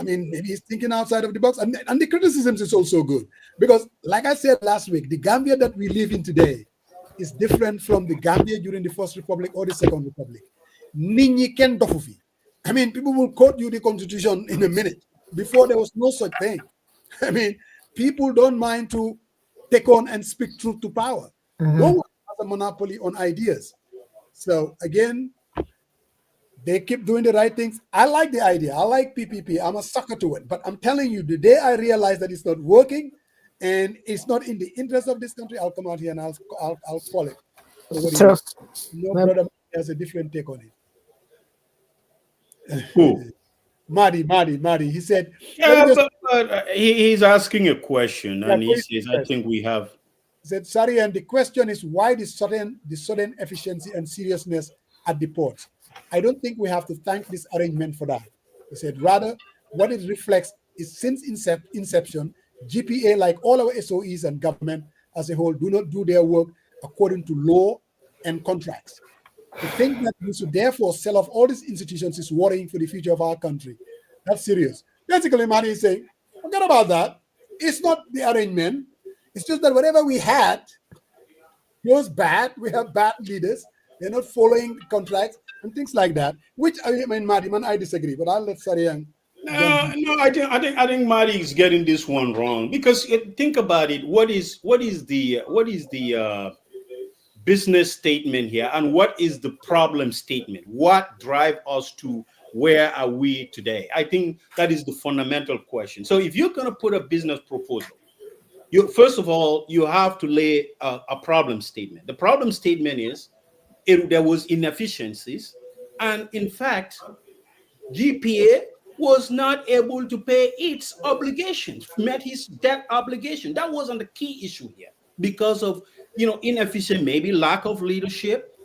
maybe he's thinking outside of the box. And the criticisms is also good. Because, like I said last week, the Gambia that we live in today is different from the Gambia during the First Republic or the Second Republic. Ninyi ken dofufi. I mean, people will quote you the Constitution in a minute. Before, there was no such thing. I mean, people don't mind to take on and speak truth to power. Mm-hmm. No one has a monopoly on ideas. So, again, they keep doing the right things. I like the idea. I like PPP. I'm a sucker to it. But I'm telling you, the day I realize that it's not working and it's not in the interest of this country, I'll come out here and I'll call it. True. No brother has a different take on it. Who? Madi. He said, yeah, but he's asking a question, and he says, I think we have. He said, sorry, and the question is why the sudden efficiency and seriousness at the ports? I don't think we have to thank this arrangement for that. He said, rather, what it reflects is since inception, GPA, like all our SOEs and government as a whole, do not do their work according to law and contracts. To think that we should therefore sell off all these institutions is worrying for the future of our country. That's serious. Basically, Mani is saying, forget about that. it's not the arrangement. It's just that whatever we had was bad. We have bad leaders. They're not following contracts and things like that. Which I mean, Madiman, I disagree. But I'll let Sariang. No, I think Marty is getting this one wrong because think about it. What is the business statement here, and what is the problem statement? What drive us to where are we today? I think that is the fundamental question. So if you're going to put a business proposal, first of all, you have to lay a problem statement. The problem statement is there was inefficiencies, and in fact, GPA was not able to pay its obligations, met his debt obligation. That wasn't the key issue here because of inefficient, maybe lack of leadership.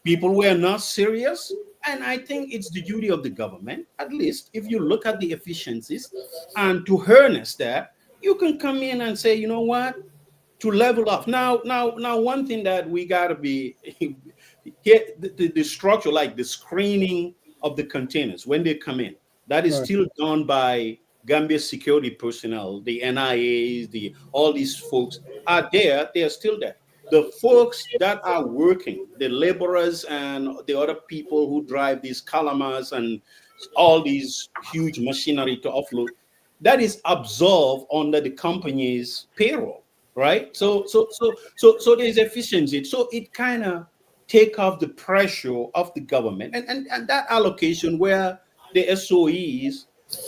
People were not serious. And I think it's the duty of the government, at least if you look at the efficiencies and to harness that, you can come in and say, you know what, to level up. Now, one thing that we got to be the structure, like the screening of the containers when they come in, that is still done by Gambia security personnel, the NIAs, all these folks are there. They are still there. The folks that are working, the laborers and the other people who drive these calamas and all these huge machinery to offload, that is absorbed under the company's payroll, right? So there's efficiency. So it kind of take off the pressure of the government and that allocation where the SOEs,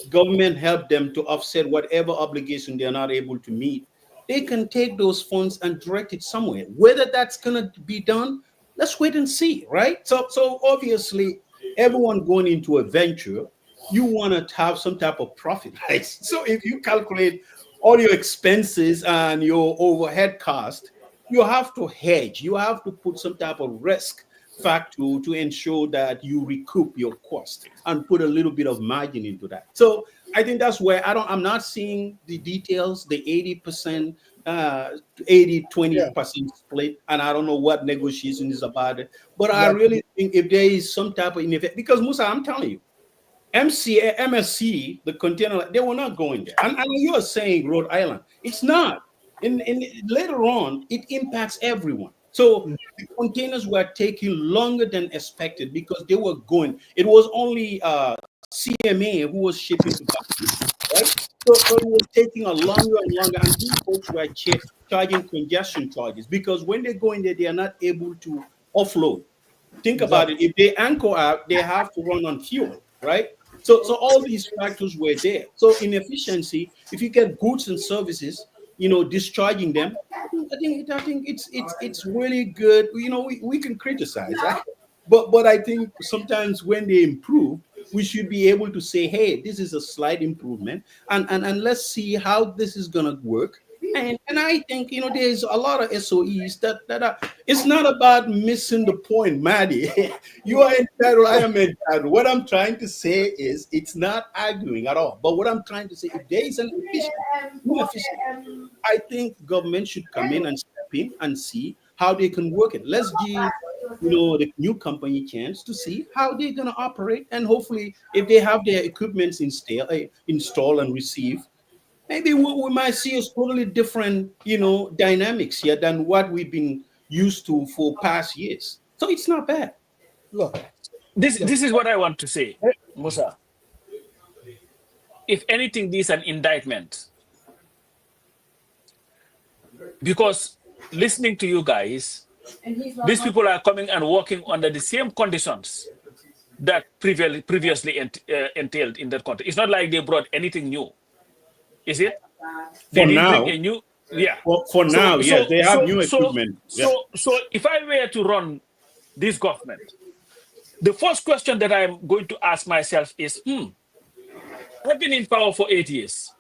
government help them to offset whatever obligation they're not able to meet. They can take those funds and direct it somewhere. Whether that's going to be done, let's wait and see, right? So obviously, everyone going into a venture, you want to have some type of profit, right? So if you calculate all your expenses and your overhead cost, you have to hedge. You have to put some type of risk factor to ensure that you recoup your cost and put a little bit of margin into that. So I think that's where I'm not seeing the details, the 80%, 80-20% split, and I don't know what negotiation is about it. But I really think if there is some type of ineffect, because Musa, I'm telling you, MSC, the container, they were not going there. And you are saying Rhode Island. It's not. And later on, it impacts everyone. So the containers were taking longer than expected because they were going. It was only CMA who was shipping to Bangladesh, right? So it was taking a longer and longer, and these folks were charging congestion charges because when they go in there, they are not able to offload. Think about it. If they anchor out, they have to run on fuel, right? So all these factors were there. So inefficiency, if you get goods and services, discharging them, I think it's really good. We can criticize, right? But I think sometimes when they improve, we should be able to say, hey, this is a slight improvement, and let's see how this is gonna work. And I think there's a lot of SOEs that are. It's not about missing the point, Maddie. You are entitled. I am entitled. What I'm trying to say is it's not arguing at all. But what I'm trying to say, if there is an inefficient, I think government should come in and step in and see how they can work it. Let's give the new company chance to see how they're gonna operate, and hopefully, if they have their equipments install and receive. Maybe we might see a totally different, dynamics here than what we've been used to for past years. So it's not bad. Look, this is what I want to say, Musa. If anything, this is an indictment. Because listening to you guys, these people are coming and working under the same conditions that previously entailed in that country. It's not like they brought anything new. Is it? For now, For now, yes, they have new equipment. So if I were to run this government, the first question that I'm going to ask myself is, I've been in power for 8 years.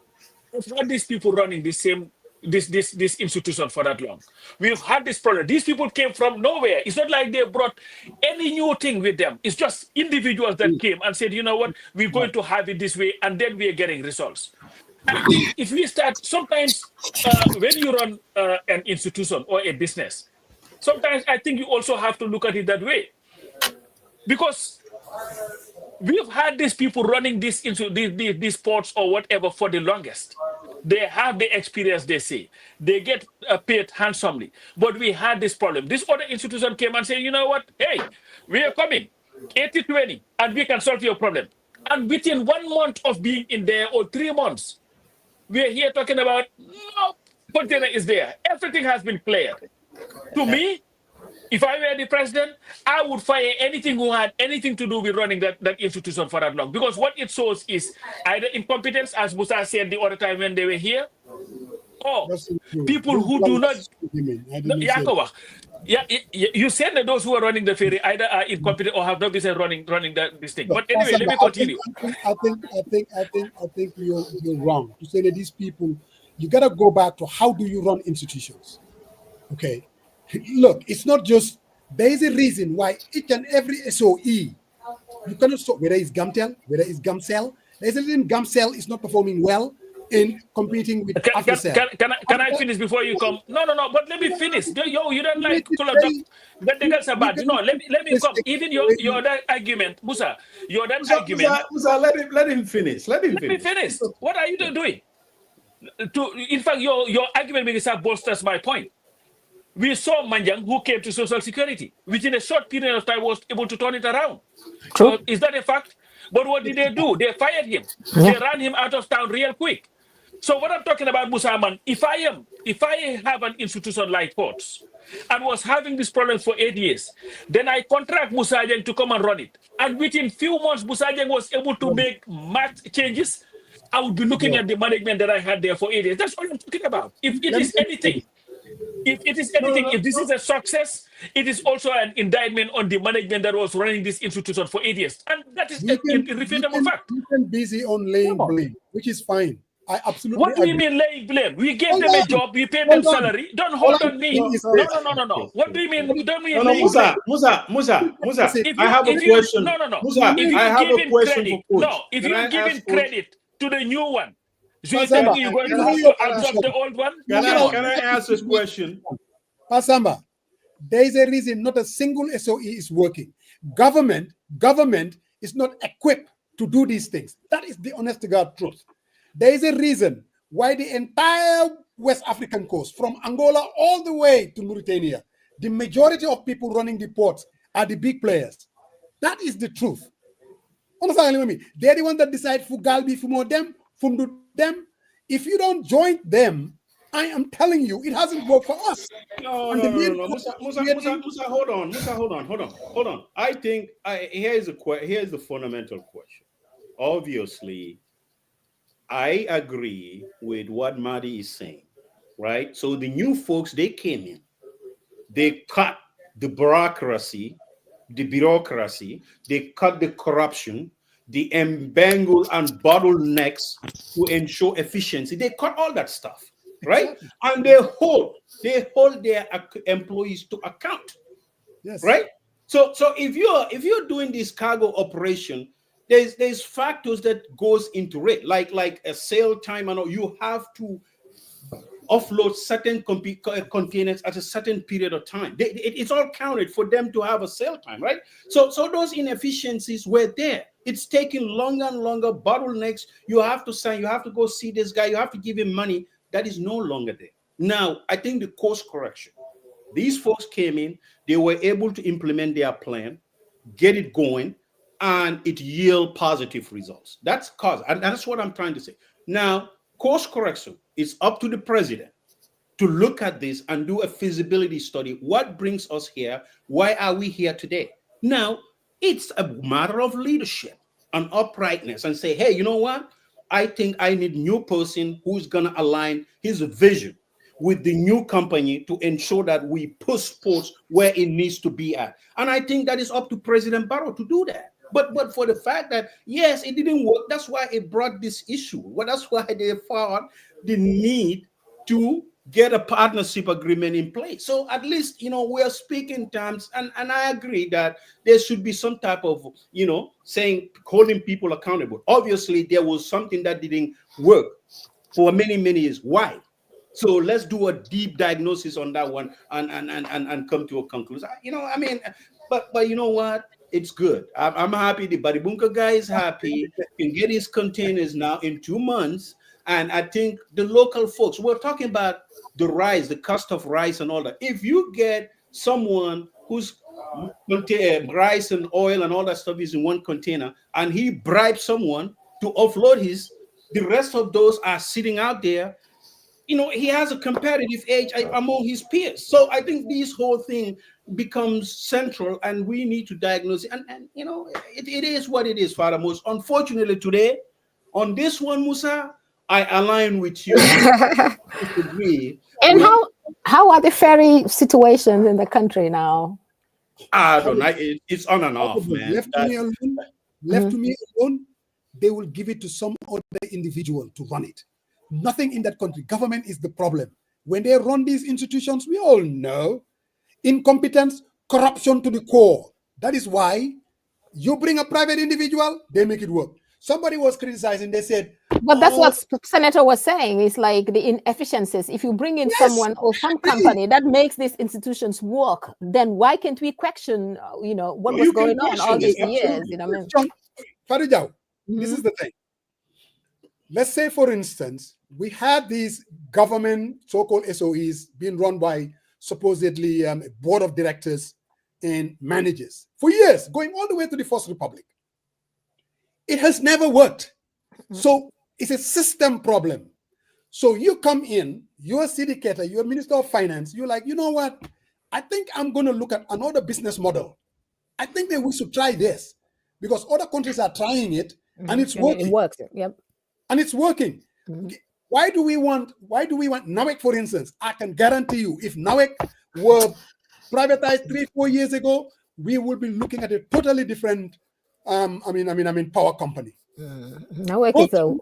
I've had these people running this institution for that long. We've had this problem. These people came from nowhere. It's not like they brought any new thing with them. It's just individuals that came and said, you know what, we're going to have it this way, and then we are getting results. I think if we start, sometimes when you run an institution or a business, sometimes I think you also have to look at it that way. Because we've had these people running these ports or whatever for the longest. They have the experience, they say. They get paid handsomely. But we had this problem. This other institution came and said, you know what? Hey, we are coming 80-20, and we can solve your problem. And within 1 month of being in there, or 3 months, we are here talking about, no container is there. Everything has been cleared. To me, if I were the president, I would fire anything who had anything to do with running that institution for that long. Because what it shows is either incompetence, as Musa said the other time when they were here, or people who do not. Yeah, you said that those who are running the ferry either are incompetent or have no business running this thing. But anyway, let me continue. I think you're wrong to say that these people. You gotta go back to how do you run institutions? Okay. Look, it's not just, there is a reason why each and every SOE, you cannot stop, whether it's Gamtel, whether it's Gamcell, there's a reason Gamcell is not performing well in competing with Africell. Can I finish before you come? No, but let me finish. Yo, you don't like to talk. That's bad. No, let me come. Even your that argument, Musa, argument. Musa, let him finish. Let me finish. What are you doing? In fact, your argument bolsters my point. We saw Manjang, who came to Social Security, within a short period of time was able to turn it around. So is that a fact? But what did they do? They fired him. They ran him out of town real quick. So what I'm talking about, Musaman, if I have an institution like courts and was having this problem for 8 years, then I contract Musajang to come and run it. And within few months, Musajang was able to make marked changes. I would be looking at the management that I had there for 8 years. That's what I'm talking about. If it is anything, if this is a success, it is also an indictment on the management that was running this institution for 8 years. And that is a irrefutable fact. You can busy on laying blame, which is fine. I absolutely What do you mean laying blame? We gave them a job, we paid them salary. Don't hold on me. No. What do you mean? Don't mean laying blame? Musa, I have a question. Musa, I have a question for Coach. No, if you're giving credit to the new one, so you think you're going to absorb the old one? Can I ask this question? Pasamba, there is a reason not a single SOE is working. Government is not equipped to do these things. That is the honest to God truth. There is a reason why the entire West African coast, from Angola all the way to Mauritania, the majority of people running the ports are the big players. That is the truth. Understand me? They're the ones that decide for Galbi, for them, for them. If you don't join them, I am telling you, it hasn't worked for us. No. Musa, hold on. I think here's the fundamental question. Obviously, I agree with what Madi is saying, right? So the new folks, they came in, they cut the bureaucracy, they cut the corruption, the embangle and bottlenecks to ensure efficiency. They cut all that stuff, right? And they hold their employees to account, right? So if you're doing this cargo operation, there's factors that goes into it, like a sail time, and you have to offload certain containers at a certain period of time. It's all counted for them to have a sail time, right? So those inefficiencies were there. It's taking longer and longer, bottlenecks. You have to sign, you have to go see this guy, you have to give him money. That is no longer there. Now, I think the course correction. These folks came in, they were able to implement their plan, get it going, and it yield positive results. That's cause, and that's what I'm trying to say. Now, course correction, it's up to the president to look at this and do a feasibility study. What brings us here? Why are we here today? Now, it's a matter of leadership and uprightness and say, hey, you know what? I think I need a new person who's going to align his vision with the new company to ensure that we push sports where it needs to be at. And I think that is up to President Barrow to do that. But for the fact that, yes, it didn't work, that's why it brought this issue. Well, that's why they found the need to get a partnership agreement in place. So at least, we're speaking terms, and I agree that there should be some type of, saying, holding people accountable. Obviously, there was something that didn't work for many, many years. Why? So let's do a deep diagnosis on that one and come to a conclusion. But you know what? It's good. I'm happy. The Baribunka guy is happy. He can get his containers now in 2 months. And I think the local folks, we're talking about the rice, the cost of rice and all that. If you get someone who's rice and oil and all that stuff is in one container, and he bribes someone to offload the rest of those are sitting out there, he has a competitive edge among his peers. So I think this whole thing becomes central, and we need to diagnose it. And it is what it is, Father Mos. Unfortunately, today, on this one, Musa, I align with you. And how are the ferry situations in the country now? I don't know. It's on and off, man. Left to me alone, they will give it to some other individual to run it. Nothing in that country. Government is the problem. When they run these institutions, we all know incompetence, corruption to the core. That is why you bring a private individual, they make it work. Somebody was criticizing, they said, but that's what Senator was saying. It's like the inefficiencies. If you bring in someone or some company that makes these institutions work, then why can't we question, what was going on all these years? Farijau, this is the thing. Let's say, for instance, we had these government so-called SOEs being run by supposedly a board of directors and managers for years, going all the way to the First Republic. It has never worked. So it's a system problem. So you come in, you're a syndicator, you're a minister of finance, you're like, you know what? I think I'm going to look at another business model. I think that we should try this because other countries are trying it and it's working. It works, yep. And it's working. Why do we want NAWEC, for instance? I can guarantee you, if NAWEC were privatized 3-4 years ago, we would be looking at a totally different power company. NAWEC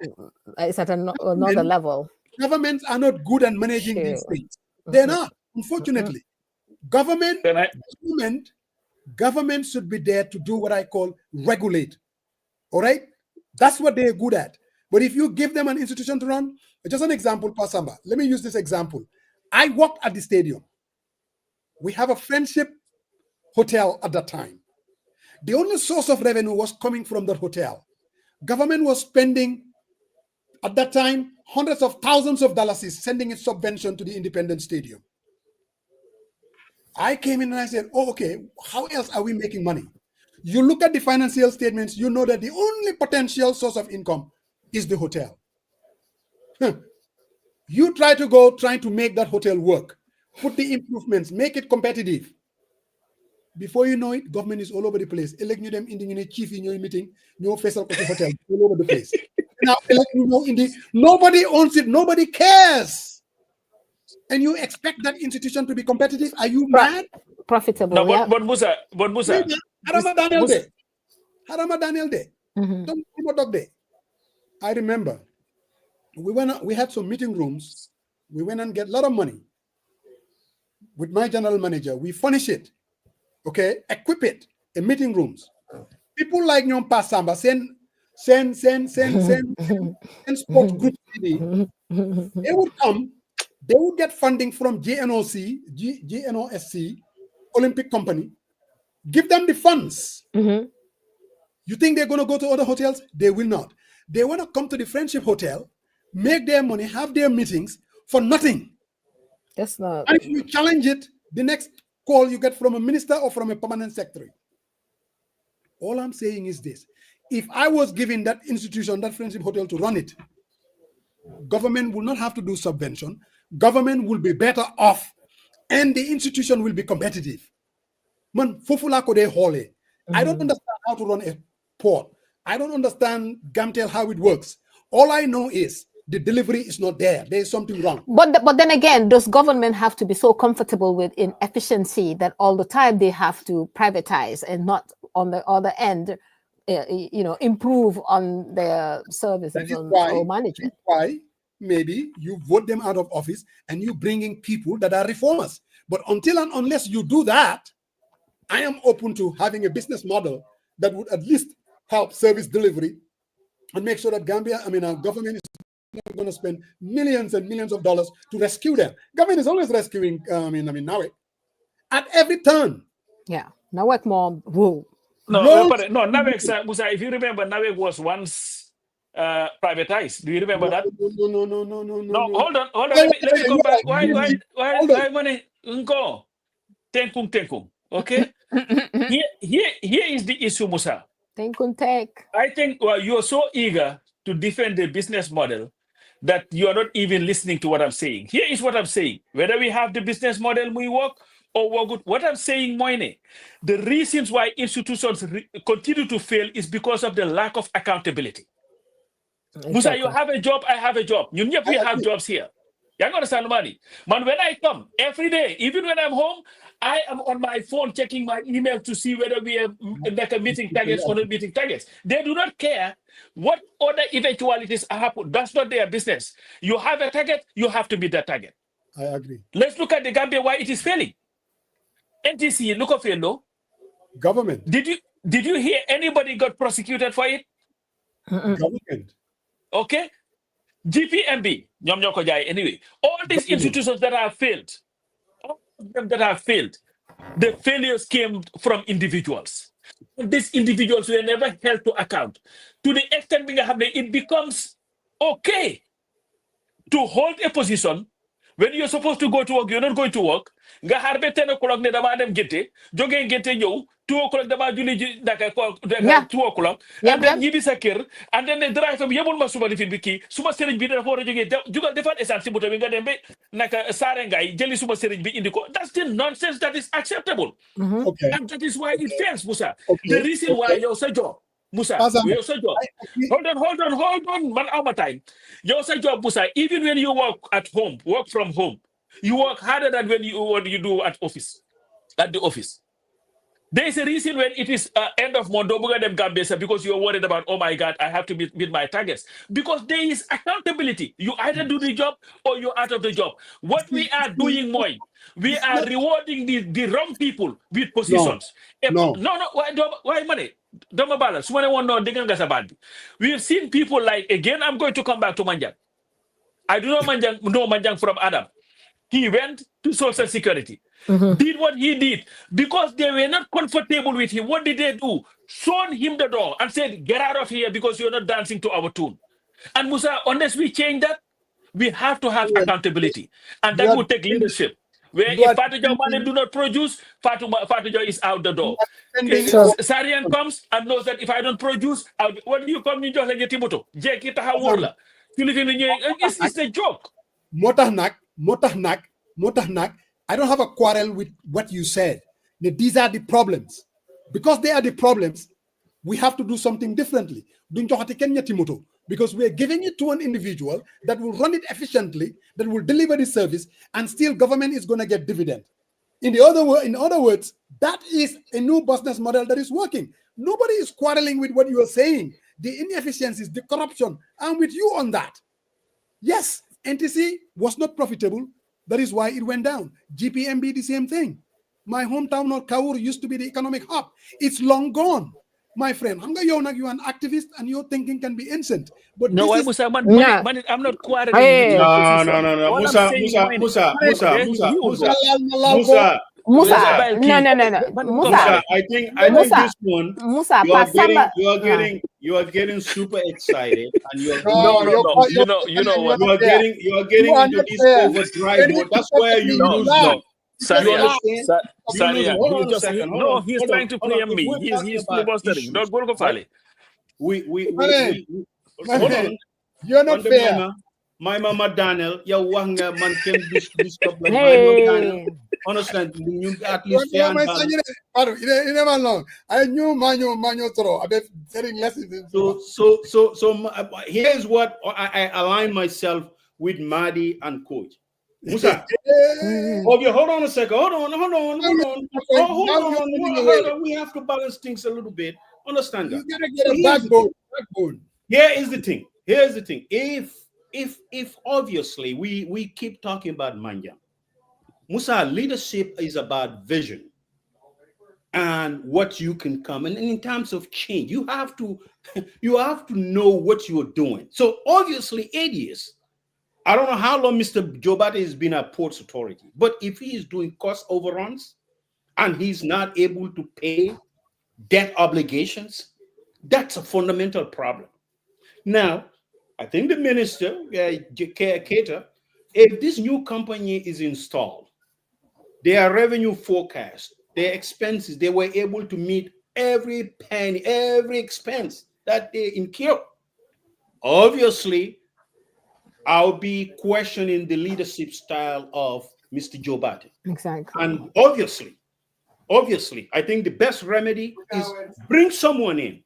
is at another level. Governments are not good at managing these things. They're not, unfortunately. Government should be there to do what I call regulate. All right? That's what they're good at. But if you give them an institution to run, just an example, Pasamba. Let me use this example. I worked at the stadium. We have a Friendship hotel at that time. The only source of revenue was coming from that hotel. Government was spending, at that time, hundreds of thousands of dollars sending its subvention to the Independence Stadium. I came in and I said, okay, how else are we making money? You look at the financial statements, you know that the only potential source of income is the hotel. You trying to make that hotel work, put the improvements, make it competitive. Before you know it, government is all over the place. Elect you them in the chief in your meeting, no facial hotel, all over the place. Now elect you nobody owns it, nobody cares. And you expect that institution to be competitive? Are you mad? Profitable. No, but Musa. Harama Daniel Day. I remember we had some meeting rooms. We went and get a lot of money with my general manager. We furnish it, okay, equip it in meeting rooms. People like Nyom Pasamba send sports group TV. They would come. They would get funding from GNOSC, Olympic Company, give them the funds. You think they're going to go to other hotels? They will not. They want to come to the Friendship Hotel, make their money, have their meetings for nothing. That's not. And if you challenge it, the next call you get from a minister or from a permanent secretary. All I'm saying is this. If I was given that institution, that Friendship Hotel to run it, government will not have to do subvention. Government will be better off and the institution will be competitive. Man, fufula ko de hole. I don't understand how to run a port. I don't understand Gamtel how it works. All I know is the delivery is not there. There is something wrong. But then again, does government have to be so comfortable with inefficiency that all the time they have to privatize and not on the other end, improve on their services or management? Why maybe you vote them out of office and you bring in people that are reformers. But until and unless you do that, I am open to having a business model that would at least help service delivery and make sure that our government is not going to spend millions and millions of dollars to rescue them. Government is always rescuing, NAWEC at every turn. Yeah, NAWEC more. Whoa. No, NAWEC, Musa, if you remember, NAWEC was once privatized. Do you remember that? No. Hold on. Let me come back. Why money? Go. Tenkung. Okay. Here is the issue, Musa. I think you're so eager to defend the business model that you are not even listening to what I'm saying. Here is what I'm saying. Whether we have the business model we work or work good, what I'm saying, Moine, the reasons why institutions continue to fail is because of the lack of accountability. Exactly. Musa, you have a job, I have a job. We have jobs here. You understand, money? Man, when I come every day, even when I'm home, I am on my phone checking my email to see whether we have like a meeting targets or not meeting targets. They do not care what other eventualities happen. That's not their business. You have a target, you have to meet that target. I agree. Let's look at the Gambia, why it is failing. NTC, look of it, no? Government. Did you hear anybody got prosecuted for it? Government. Okay. GPMB, anyway, all these institutions that have failed, all of them that have failed, the failures came from individuals. These individuals were never held to account. To the extent it becomes okay to hold a position when you're supposed to go to work, you're not going to work. Nga harbe 10 o'clock ne dama dem gete, joge gete ñew, 2 o'clock dama julli daka 2 o'clock, and then ñibi sa kër, and then the drive am yebul ma suba lifin bi ki, suma serigne bi dafa wara joge jugal defal essence ci moto bi nga dem be naka sare ngay jëli suma serigne bi indi ko. That's the nonsense that is acceptable. Okay. And that is why it fails, Musa. Okay. The reason why you're so job. Musa, you're so job. Hold on, man, out my time. You're so job, Musa. Even when you work at home, work from home, you work harder than what you do at the office. There is a reason when it is end of month, because you're worried about, oh my God, I have to meet my targets. Because there is accountability. You either do the job or you're out of the job. What we are doing, Moy, we are rewarding the wrong people with positions. No, why money? We've seen people like, again, I'm going to come back to Manjang. I do not know Manjang from Adam. He went to Social Security, did what he did, because they were not comfortable with him. What did they do? Shown him the door and said, get out of here because you're not dancing to our tune. And Musa, unless we change that, we have to have accountability. And that will take leadership. Where if Fatujo Mane do not produce, Fatujo is out the door. Sarian comes and knows that if I don't produce, what do you come in just like Timoto? It's a joke. Motahnak, I don't have a quarrel with what you said. These are the problems. Because they are the problems, we have to do something differently. Because we are giving it to an individual that will run it efficiently, that will deliver the service, and still government is going to get dividend. In other words, that is a new business model that is working. Nobody is quarreling with what you are saying. The inefficiencies, the corruption, I'm with you on that. Yes, NTC was not profitable. That is why it went down. GPMB, the same thing. My hometown of Kaur used to be the economic hub. It's long gone. My friend, you're an activist and your thinking can be innocent. But no, I'm not quarreling. No. Musa. Musa, I think this one. Musa, you are getting super excited, and you are getting into this overdrive mode. That's where you lose me. Saria, he's trying to preempt me. He's filibustering. Don't go Fale. Hold on. You're not fair. My mama Daniel, ya wanga man can this stuff like my Daniel. Understand? You at least fair. You never know. I knew manual throw. I've been getting lessons. So here's what I align myself with Madi and Coach. Musa, hold on a second. Hold on. We have to balance things a little bit. Understand that? You gotta get a backbone. Here is the thing. If obviously we keep talking about Manja, Musa, leadership is about vision and what you can come. And in terms of change, you have to know what you're doing. So obviously, 8 years. I don't know how long Mr. Jobate has been at Ports Authority, but if he is doing cost overruns and he's not able to pay debt obligations, that's a fundamental problem. Now, I think the minister, Keita, if this new company is installed, their revenue forecast, their expenses, they were able to meet every penny, every expense that they incur. Obviously, I'll be questioning the leadership style of Mr. Joe Biden. Exactly. And obviously, I think the best remedy is bring someone in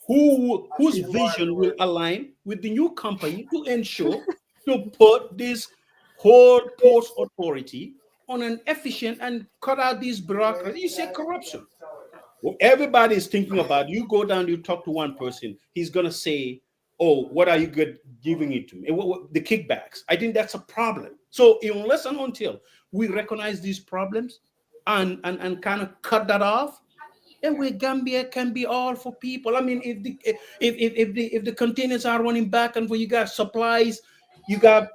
whose vision will align with the new company to ensure to put this whole post authority on an efficient and cut out these bureaucracy. You say corruption. Well, everybody is thinking about, you go down, you talk to one person, he's going to say, oh, what are you giving it to me? The kickbacks. I think that's a problem. So unless and until we recognize these problems and kind of cut that off, then Gambia can be all for people. I mean, if the containers are running back and for you got supplies, you got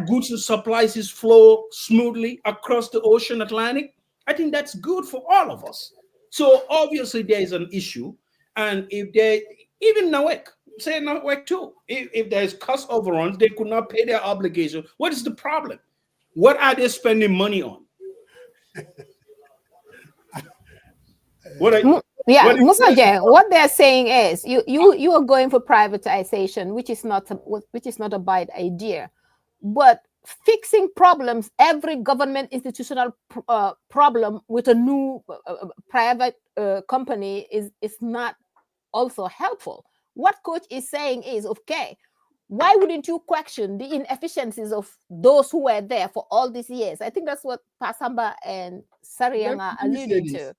goods and supplies flow smoothly across the ocean Atlantic, I think that's good for all of us. So obviously there is an issue, and if they even NAWEC, say NAWEC too, if there is cost overruns, they could not pay their obligation. What is the problem? What are they spending money on? Musa Jeng, what they're saying is you are going for privatization, which is not a bad idea, but fixing problems, every government institutional problem with a new private company is not also helpful. What Coach is saying is, okay, why wouldn't you question the inefficiencies of those who were there for all these years? I think that's what Pasamba and Sariang are alluding to.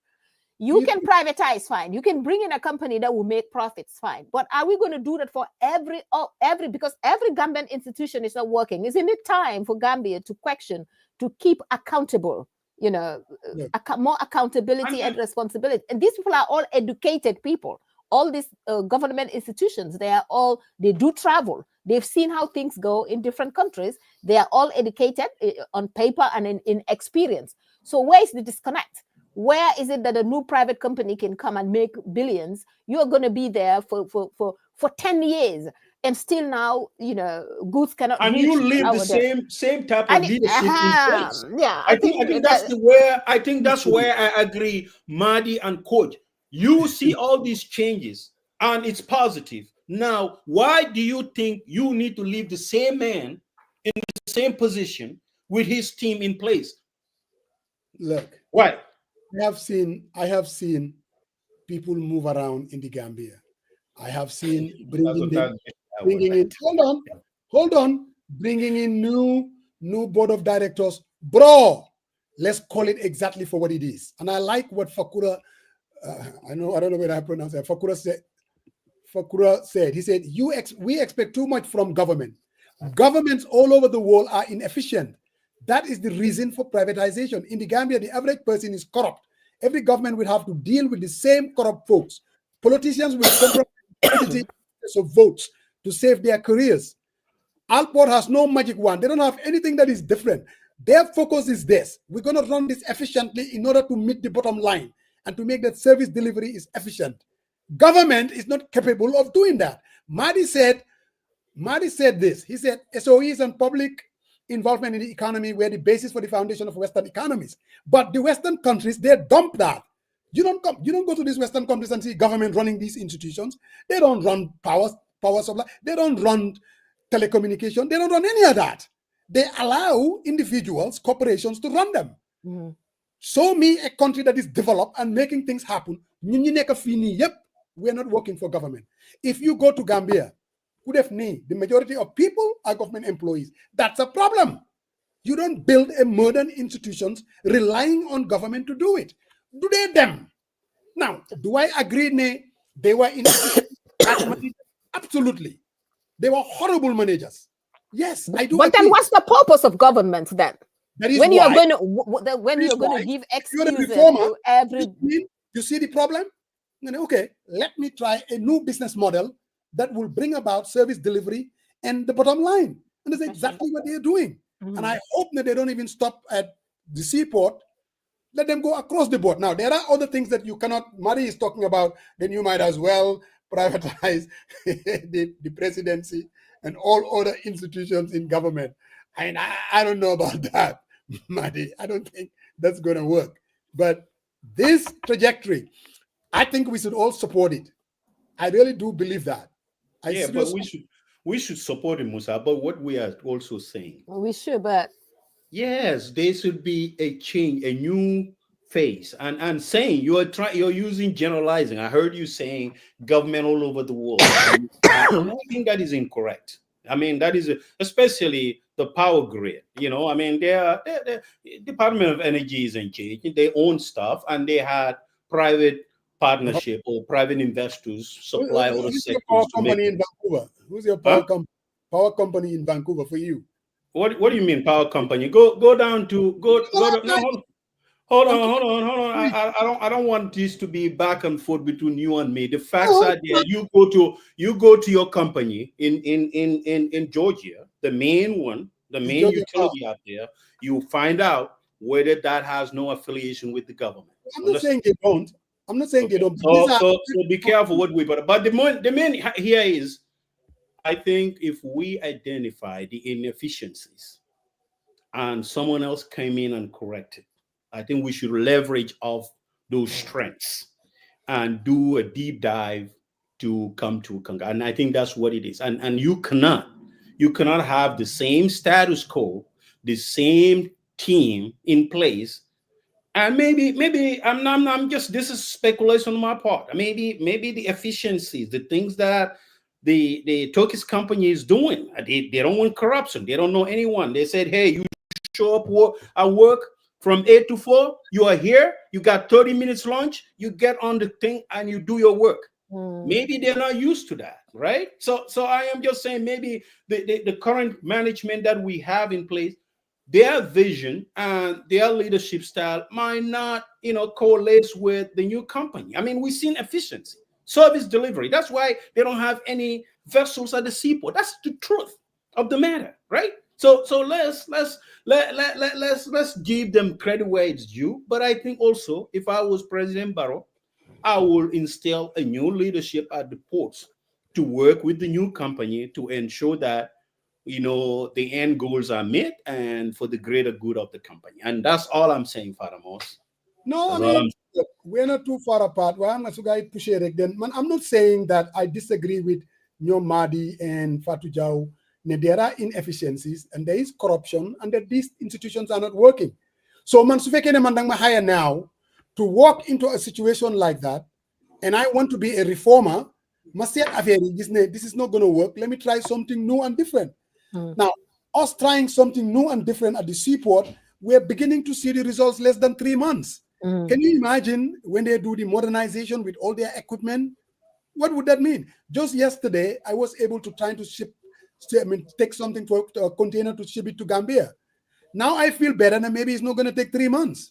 You can privatize, fine. You can bring in a company that will make profits, fine. But are we going to do that for every because every Gambian institution is not working? Isn't it time for Gambia to question, to keep accountable, more accountability and responsibility? And these people are all educated people. All these government institutions, they do travel. They've seen how things go in different countries. They are all educated on paper and in experience. So where is the disconnect? Where is it that a new private company can come and make billions? You're going to be there for 10 years, and still now, goods cannot. And you live the same type of leadership in place. Yeah, I think that's where I agree, Mahdi and Coach. You see all these changes, and it's positive. Now, why do you think you need to leave the same man in the same position with his team in place? Look, why? I have seen people move around in the Gambia. I have seen bringing in new board of directors. Bro, let's call it exactly for what it is. And I like what Fakura, I don't know whether I pronounce it. Fakura said, he said, we expect too much from government. Governments all over the world are inefficient. That is the reason for privatization. In the Gambia, the average person is corrupt. Every government will have to deal with the same corrupt folks. Politicians will compromise of votes to save their careers. Alport has no magic wand. They don't have anything that is different. Their focus is this. We're going to run this efficiently in order to meet the bottom line and to make that service delivery is efficient. Government is not capable of doing that. Mahdi said this. He said, SOEs and public involvement in the economy were the basis for the foundation of Western economies. But the Western countries, they dump that. You don't go to these Western countries and see government running these institutions. They don't run power supply. They don't run telecommunication. They don't run any of that. They allow individuals, corporations to run them. Mm-hmm. Show me a country that is developed and making things happen. We're not working for government. If you go to Gambia, the majority of people are government employees. That's a problem. You don't build a modern institutions relying on government to do it. Do they them? Now, do I agree they were inefficient? Absolutely. They were horrible managers. Yes, I do. But agree. Then what's the purpose of government then? That is when why, you're going to give excuses to every. You see the problem? Okay, let me try a new business model that will bring about service delivery and the bottom line. And that's exactly what they're doing. Mm-hmm. And I hope that they don't even stop at the seaport. Let them go across the board. Now, there are other things that you cannot, Mari is talking about, then you might as well privatize the presidency and all other institutions in government. And I don't know about that, Madi. I don't think that's going to work. But this trajectory, I think we should all support it. I really do believe that. But we should support it, Musa. But what we are also saying, we should, but yes, there should be a change, a new phase. And saying you're using generalizing. I heard you saying government all over the world. And I think that is incorrect. I mean, that is especially the power grid. You know, I mean, the Department of Energy is engaged. They own stuff, and they had private partnership or private investors supply other sectors. Your power company in Vancouver? Who's your power company in Vancouver for you? What do you mean power company? Go down to no, hold on. I don't want this to be back and forth between you and me. The facts are there. You go to your company in Georgia, the main one, the main utility out there. You find out whether that has no affiliation with the government. I'm not saying they don't. I'm not saying they don't. So be careful what we put. But the main here is, I think if we identify the inefficiencies and someone else came in and corrected, I think we should leverage off those strengths and do a deep dive to come to a conclusion. And I think that's what it is. And you cannot have the same status quo, the same team in place. And maybe I'm just, this is speculation on my part. Maybe the efficiencies, the things that the Turkish company is doing, they don't want corruption. They don't know anyone. They said, hey, you show up at work from 8 to 4. You are here. You got 30 minutes lunch. You get on the thing and you do your work. Maybe they're not used to that, right? So I am just saying maybe the current management that we have in place, their vision and their leadership style might not, coalesce with the new company. I mean, we've seen efficiency, service delivery. That's why they don't have any vessels at the seaport. That's the truth of the matter, right? So let's give them credit where it's due. But I think also, if I was President Barrow, I will instill a new leadership at the ports to work with the new company to ensure that the end goals are met and for the greater good of the company. And that's all I'm saying, Father Moss. No, I mean, we're not too far apart. I'm not saying that I disagree with Madi and Fatou Jaw. There are inefficiencies and there is corruption and that these institutions are not working. So hire now to walk into a situation like that, and I want to be a reformer, this is not going to work. Let me try something new and different. Now, us trying something new and different at the seaport, we're beginning to see the results less than 3 months. Can you imagine when they do the modernization with all their equipment? What would that mean? Just yesterday, I was able to take something for a container to ship it to Gambia. Now I feel better, and maybe it's not going to take 3 months.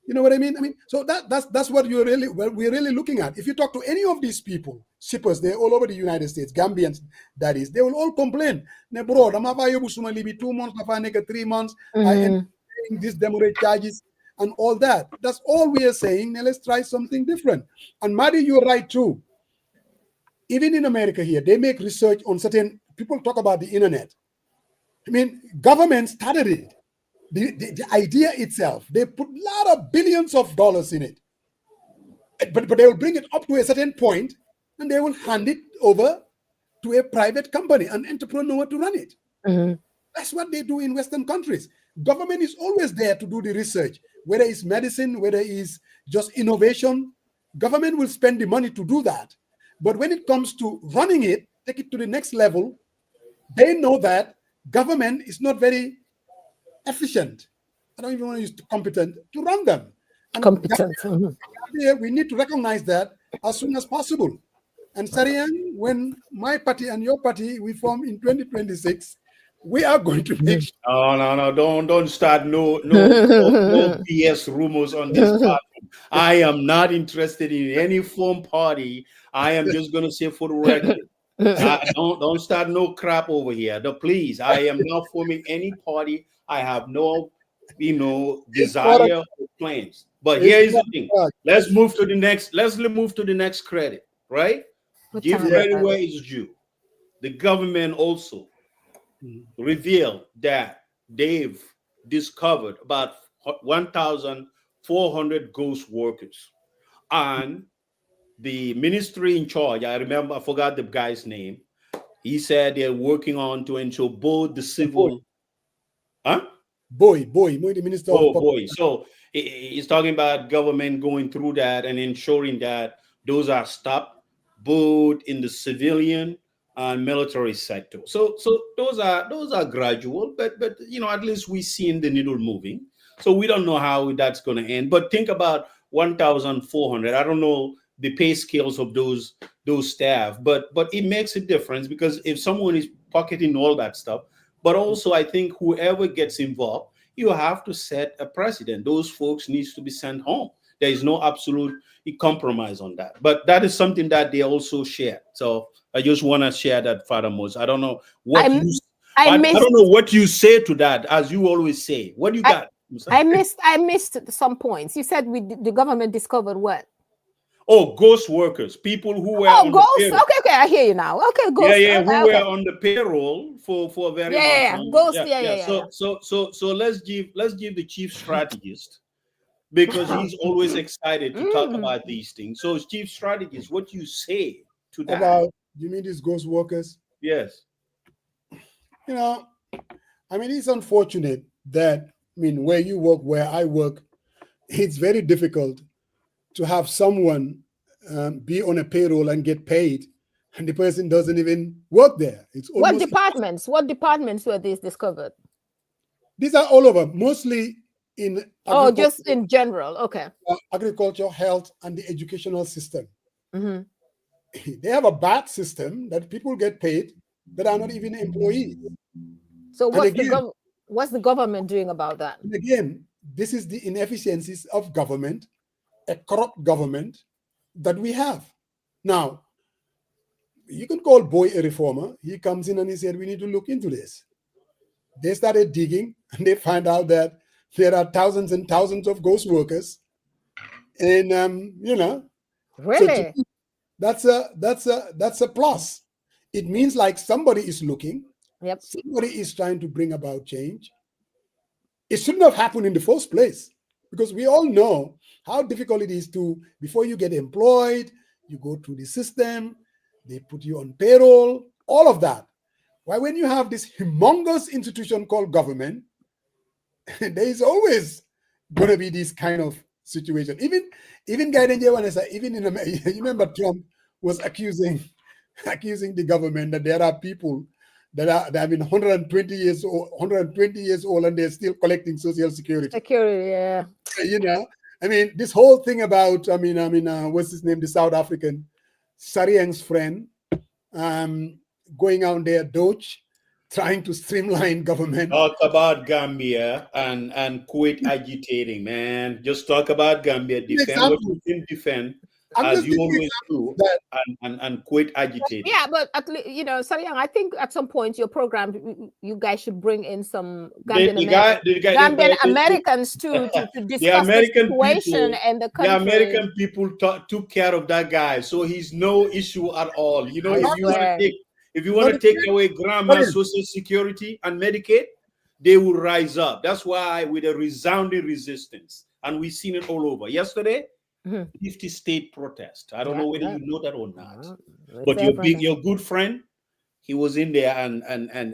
You know what I mean? So that's what we're really looking at. If you talk to any of these people, shippers, they're all over the United States, Gambians, that is, they will all complain. Ne bro, I'm not 2 months, 3 months, I am paying these demurrage charges and all that. That's all we are saying. Now let's try something different. And Madi, you're right too. Even in America here, they make research on certain people talk about the internet. I mean, government started it. The idea itself, they put a lot of billions of dollars in it. But they will bring it up to a certain point and they will hand it over to a private company, an entrepreneur to run it. That's what they do in Western countries. Government is always there to do the research, whether it's medicine, whether it's just innovation. Government will spend the money to do that. But when it comes to running it, take it to the next level, they know that government is not very efficient. I don't even want to use competent to run them. And competent. We need to recognize that as soon as possible. And Sarian, when my party and your party, we form in 2026, we are going to make sure. No, don't start no BS rumors on this platform. I am not interested in any form party. I am just going to say for the record, don't start no crap over here. Please, I am not forming any party. I have no, desire or plans. But here is the thing. Let's move to the next credit, right? Give credit where it's due. The government also revealed that they've discovered about 1,400 ghost workers. And the ministry in charge, I forgot the guy's name. He said they're working on to ensure both the civil... Boy, the minister of... Boy. So he's talking about government going through that and ensuring that those are stopped, both in the civilian and military sector. So those are gradual, but at least we seeing the needle moving. So we don't know how that's going to end. But think about 1,400. I don't know the pay scales of those staff, but it makes a difference, because if someone is pocketing all that stuff, but also I think whoever gets involved, you have to set a precedent. Those folks needs to be sent home. There is no absolute compromise on that. But that is something that they also share. So I just want to share that, Father Moses. I don't know what I don't know what you say to that, as you always say. What do you got? I missed some points. You said the government discovered what? Oh, ghost workers, people who were on ghosts. Okay, I hear you now. Okay, ghosts. Who were on the payroll for a very long time. Ghosts. So let's give the chief strategist, because he's always excited to talk about these things. So, chief strategist, what you say to that? About, you mean these ghost workers? Yes. It's unfortunate that, where you work, where I work, it's very difficult to have someone be on a payroll and get paid, and the person doesn't even work there. It's What departments were these discovered? These are all over, mostly in just in general. Okay. Agriculture, health, and the educational system. Mm-hmm. They have a bad system that people get paid that are not even employees. So what's the government doing about that? And again, this is the inefficiencies of government, a corrupt government that we have. Now, you can call Boy a reformer. He comes in and he said, we need to look into this. They started digging and they find out that there are thousands and thousands of ghost workers. And, really? So that's a plus. It means like somebody is looking. Yep. Somebody is trying to bring about change. It shouldn't have happened in the first place, because we all know how difficult it is to, before you get employed, you go through the system, they put you on payroll, all of that. Why, when you have this humongous institution called government, there is always going to be this kind of situation. Even Vanessa, even in America, you remember Trump was accusing the government that there are people that have been 120 years old and they're still collecting Social Security. Yeah. This whole thing about, what's his name, the South African, Sariang's friend, going out there, Doge, trying to streamline government. Talk about Gambia and quit agitating, man. Just talk about Gambia, defend what you can defend, as you always do, and quit agitating. Yeah, but at least, Sariang, I think at some point your program, you guys should bring in some Gambian Americans to discuss the situation and the country. The American people took care of that guy, so he's no issue at all. If you want to take away grandma's Social Security and Medicaid, they will rise up. That's why, with a resounding resistance, and we've seen it all over. Yesterday, 50 state protest. I don't know whether you know that or not. But your good friend, he was in there and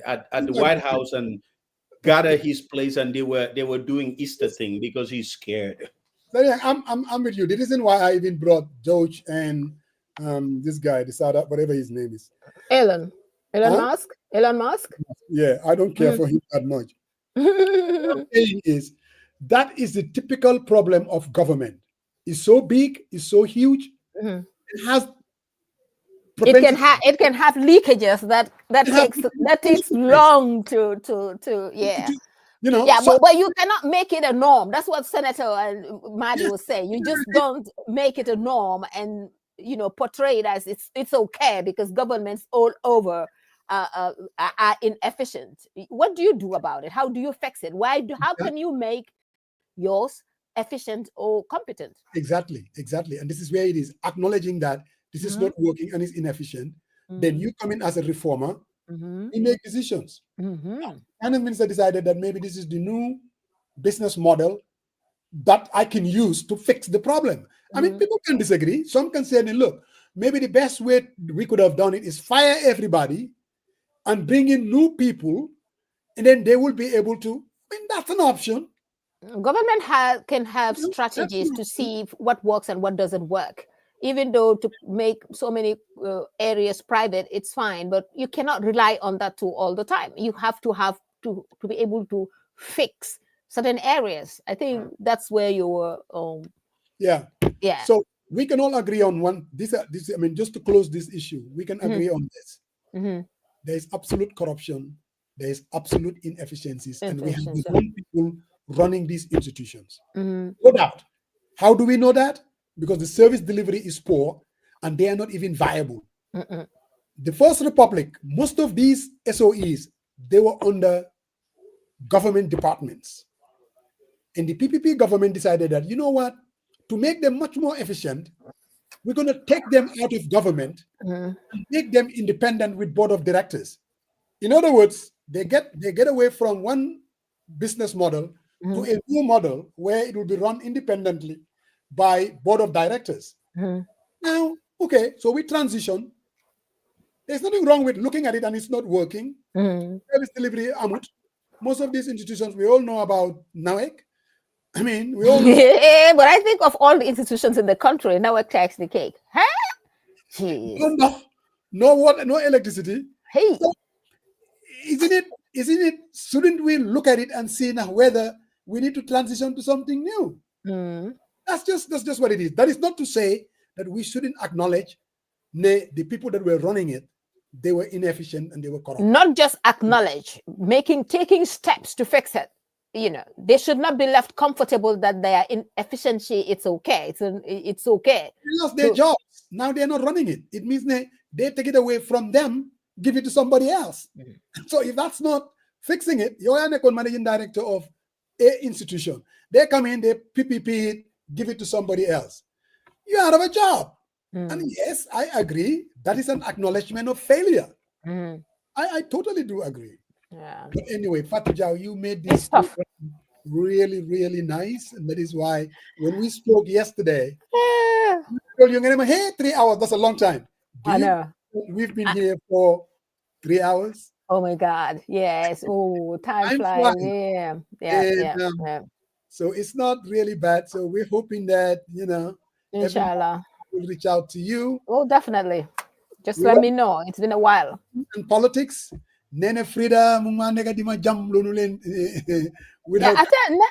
at the White House and gathered his place, and they were doing Easter thing because he's scared. I'm with you. The reason why I even brought Doge and this guy, whatever his name is. Elon Musk? Elon Musk? Yeah, I don't care for him that much. What I'm saying is, that is the typical problem of government. It's so big, it's so huge. It has it can have leakages that takes long to but you cannot make it a norm. That's what Senator Madi was saying. You just don't make it a norm and portray it as it's okay because governments all over are inefficient. What do you do about it? How do you fix it? How can you make yours efficient or competent? Exactly. And this is where it is, acknowledging that this is not working and is inefficient, then you come in as a reformer, you make decisions. Finance minister decided that maybe this is the new business model that I can use to fix the problem. I mean, people can disagree. Some can say, look, maybe the best way we could have done it is fire everybody and bring in new people, and then they will be able to. I mean, that's an option. Government can have strategies to see what works and what doesn't work. Even though to make so many areas private, it's fine, but you cannot rely on that too all the time. You have to be able to fix certain areas. I think that's where you were. Yeah. So we can all agree on one. This. I mean, just to close this issue, we can agree on this. There is absolute corruption. There is absolute inefficiencies, and we have the wrong people running these institutions. No doubt. How do we know that? Because the service delivery is poor, and they are not even viable. The First Republic, most of these SOEs, they were under government departments. And the PPP government decided that, you know what, to make them much more efficient, we're going to take them out of government and make them independent with board of directors. In other words, they get away from one business model to a new model where it will be run independently by board of directors. Now, okay, so we transition. There's nothing wrong with looking at it and it's not working. Service delivery, Amut. Most of these institutions, we all know about NAWEC. I mean, we all know. But I think of all the institutions in the country, NAWEC takes the cake. Huh? Jeez. No water, no electricity. Hey. So, isn't it, shouldn't we look at it and see now whether we need to transition to something new? That's just what it is. That is not to say that we shouldn't acknowledge the people that were running it, they were inefficient and they were corrupt. Not just acknowledge, taking steps to fix it. You know, they should not be left comfortable that they are inefficiency. It's okay. It's okay. They lost their jobs. Now they're not running it. It means they take it away from them, give it to somebody else. So if that's not fixing it, you're an managing director of a institution. They come in, they PPP it, give it to somebody else. You're out of a job. And yes, I agree. That is an acknowledgement of failure. I totally do agree. Yeah. But anyway, Fatou Jaw, you made this really, really nice. And that is why when we spoke yesterday, you're going to hey, 3 hours, that's a long time. I know. We've been here for 3 hours. Oh my God. Yes. Oh, time flies. Yeah. So it's not really bad. So we're hoping that, Inshallah, will reach out to you. Oh, definitely. Just let me know. It's been a while. In politics, Nene Frida,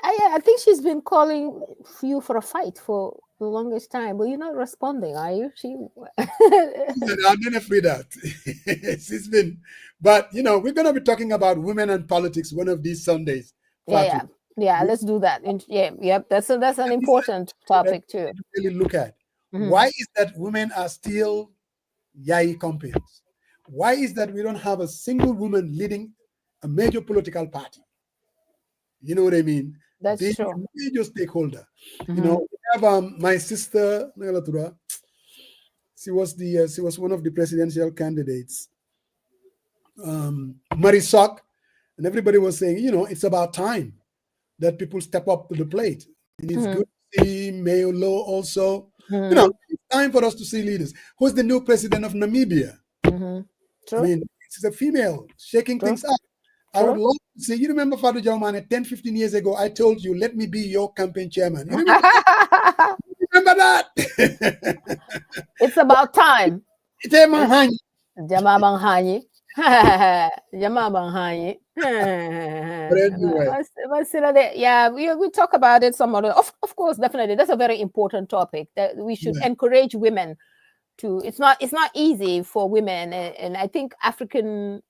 I think she's been calling you for a fight for the longest time, but you're not responding, are you? Nene Frida. It's been, but we're going to be talking about women and politics one of these Sundays. Yeah, let's do that. That's an important topic too. Really look at why is that women are still yai companies? Why is that we don't have a single woman leading a major political party? You know what I mean? That's true. A major stakeholder. We have my sister. She was one of the presidential candidates. Marisok, and everybody was saying, it's about time that people step up to the plate. It is good to see Mayo Low also. It's time for us to see leaders. Who's the new president of Namibia? True. I mean, it's a female shaking things up. I would love to see. You remember Fatou Jaumane 10, 15 years ago, I told you, let me be your campaign chairman. You remember that? It's about time. Yeah, we talk about it some other. Of course, definitely. That's a very important topic that we should encourage women to. It's not easy for women, and I think African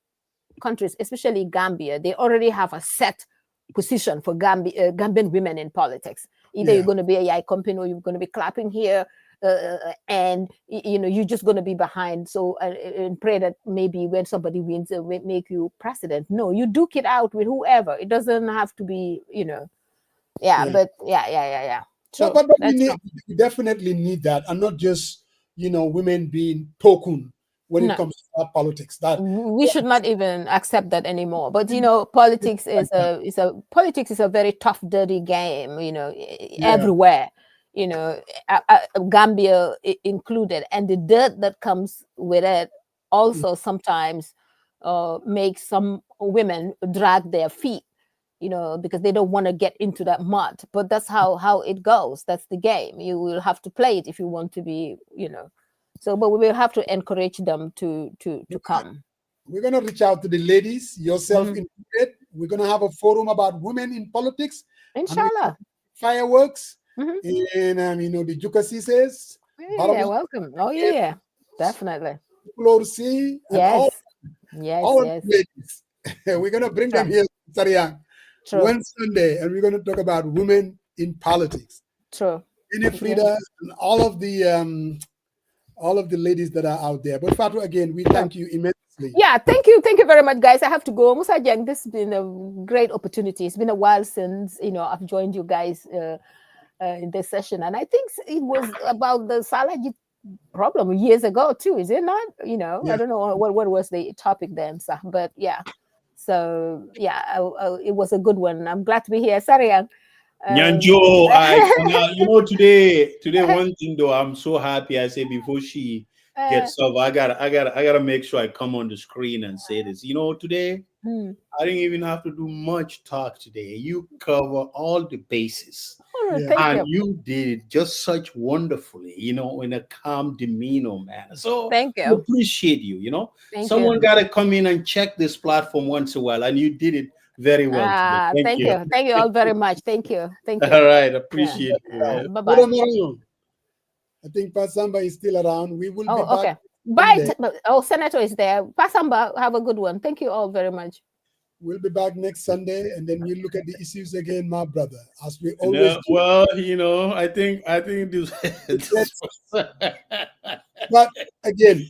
countries, especially Gambia, they already have a set position for Gambian women in politics. Either you're going to be a yai company or you're going to be clapping here. And you're just going to be behind. So and pray that maybe when somebody wins, will make you president. No, you duke it out with whoever. It doesn't have to be, But yeah. So, but we definitely need that, and not just women being token when No. it comes to politics. That We should not even accept that anymore. But politics is a very tough, dirty game. Everywhere. Gambia included, and the dirt that comes with it also sometimes makes some women drag their feet. Because they don't want to get into that mud. But that's how it goes. That's the game. You will have to play it if you want to be. So, but we will have to encourage them to come. We're going to reach out to the ladies, yourself included. We're going to have a forum about women in politics. Inshallah. Fireworks. And, the Jukasises. Yeah, welcome. Oh, yeah, definitely. Yes. Yes. Ladies. We're going to bring them here, Sariang, one Sunday, and we're going to talk about women in politics. True. Frida and all of the ladies that are out there. But Fatu, again, we thank you immensely. Yeah, thank you very much, guys. I have to go. Musa Jang, this has been a great opportunity. It's been a while since I've joined you guys in this session, and I think it was about the Salaji problem years ago too. Is it not? I don't know what was the topic then, but yeah. So yeah, it was a good one. I'm glad to be here. Sorry. Nyanjo, today one thing though, I'm so happy. I say before she gets up, I gotta make sure I come on the screen and say this. Today I didn't even have to do much talk today. You cover all the bases. And you did it just such wonderfully, in a calm demeanor manner. So thank you. I appreciate you. Someone gotta come in and check this platform once in a while, and you did it very well. Thank you. Thank you all very much. Thank you. All right, appreciate you. Bye-bye. I think Pasamba is still around. We will be back. Okay. Bye. Senator is there. Pasamba, have a good one. Thank you all very much. We'll be back next Sunday, and then we'll look at the issues again, my brother, as we always do. Well, I think this. But again,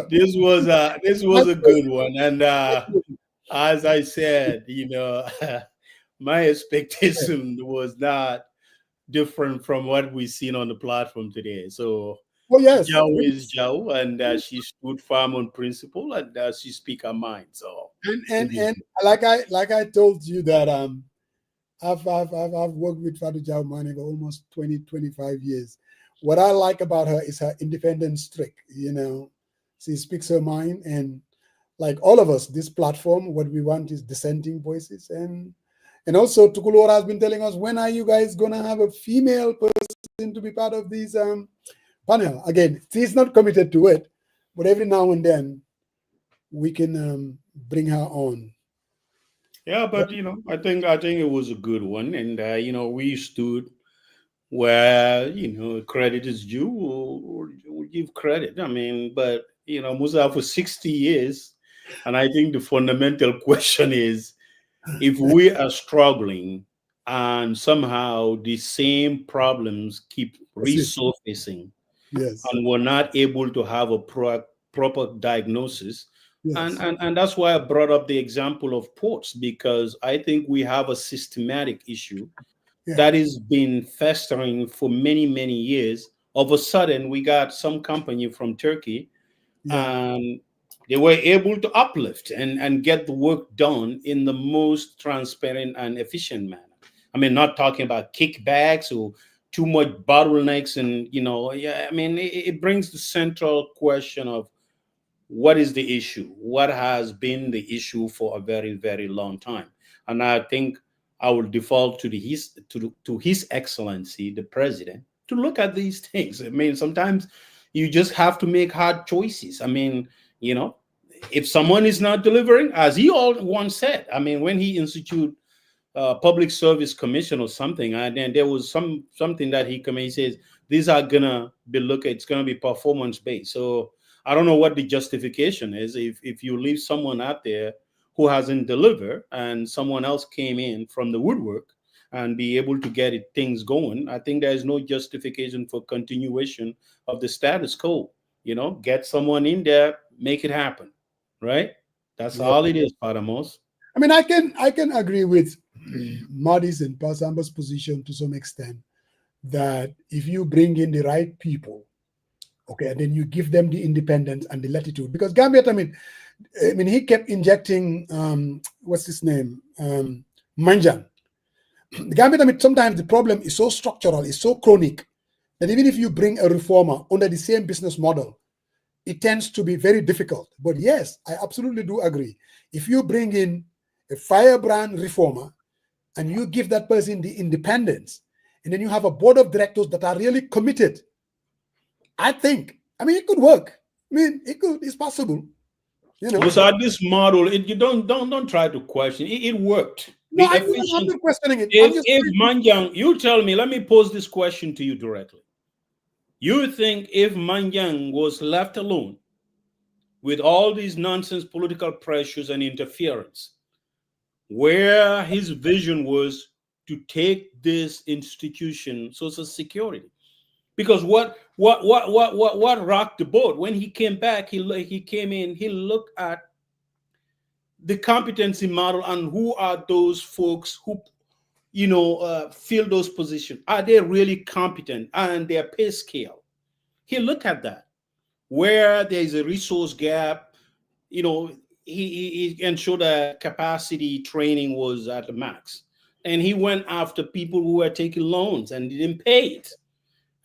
this was a good one, and as I said, my expectation was not different from what we've seen on the platform today. So, yes, Joe is Joe, and she stood firm on principle, and she speak her mind. So, and like I told you that I've worked with Fatu Jau Mane for almost 25 years. What I like about her is her independent streak. She speaks her mind, and like all of us, this platform, what we want is dissenting voices. And also Tukulora has been telling us, when are you guys gonna have a female person to be part of this panel? Again, she's not committed to it, but every now and then we can bring her on. Yeah, but I think it was a good one, and we stood where credit is due. We'll give credit. I mean, but Musa for 60 years, and I think the fundamental question is, if we are struggling and somehow the same problems keep resurfacing, and we're not able to have a proper diagnosis. And that's why I brought up the example of ports, because I think we have a systematic issue that has been festering for many, many years. All of a sudden, we got some company from Turkey, and they were able to uplift and get the work done in the most transparent and efficient manner. I mean, not talking about kickbacks or too much bottlenecks, and it brings the central question of what is the issue? What has been the issue for a very, very long time? And I think I will default to His Excellency, the President, to look at these things. I mean, sometimes you just have to make hard choices. I mean, if someone is not delivering, as he once said, I mean, when he instituted Public Service Commission or something, and then there was something that he says, these are gonna be it's gonna be performance based. So I don't know what the justification is. If you leave someone out there who hasn't delivered and someone else came in from the woodwork and be able to get things going, I think there's no justification for continuation of the status quo. Get someone in there, make it happen, right? That's all it is, Padamos. I mean, I can agree with Madi's and Pasamba's position to some extent, that if you bring in the right people Okay, and then you give them the independence and the latitude. Because Gambia, I mean, he kept injecting, what's his name? Manjan. The Gambia, I mean, sometimes the problem is so structural, it's so chronic, that even if you bring a reformer under the same business model, it tends to be very difficult. But yes, I absolutely do agree. If you bring in a firebrand reformer and you give that person the independence, and then you have a board of directors that are really committed, I think, I mean, it could work. I mean, it's possible. You know. So this model, you don't try to question it. It worked. No, I'm not questioning it. If Manjang, you tell me, let me pose this question to you directly. You think if Manjang was left alone with all these nonsense political pressures and interference, where his vision was to take this institution, Social Security, because what rocked the boat when he came back, he came in, he looked at the competency model and who are those folks who, fill those positions. Are they really competent and their pay scale? He looked at that. Where there is a resource gap, he ensured that capacity training was at the max. And he went after people who were taking loans and didn't pay it.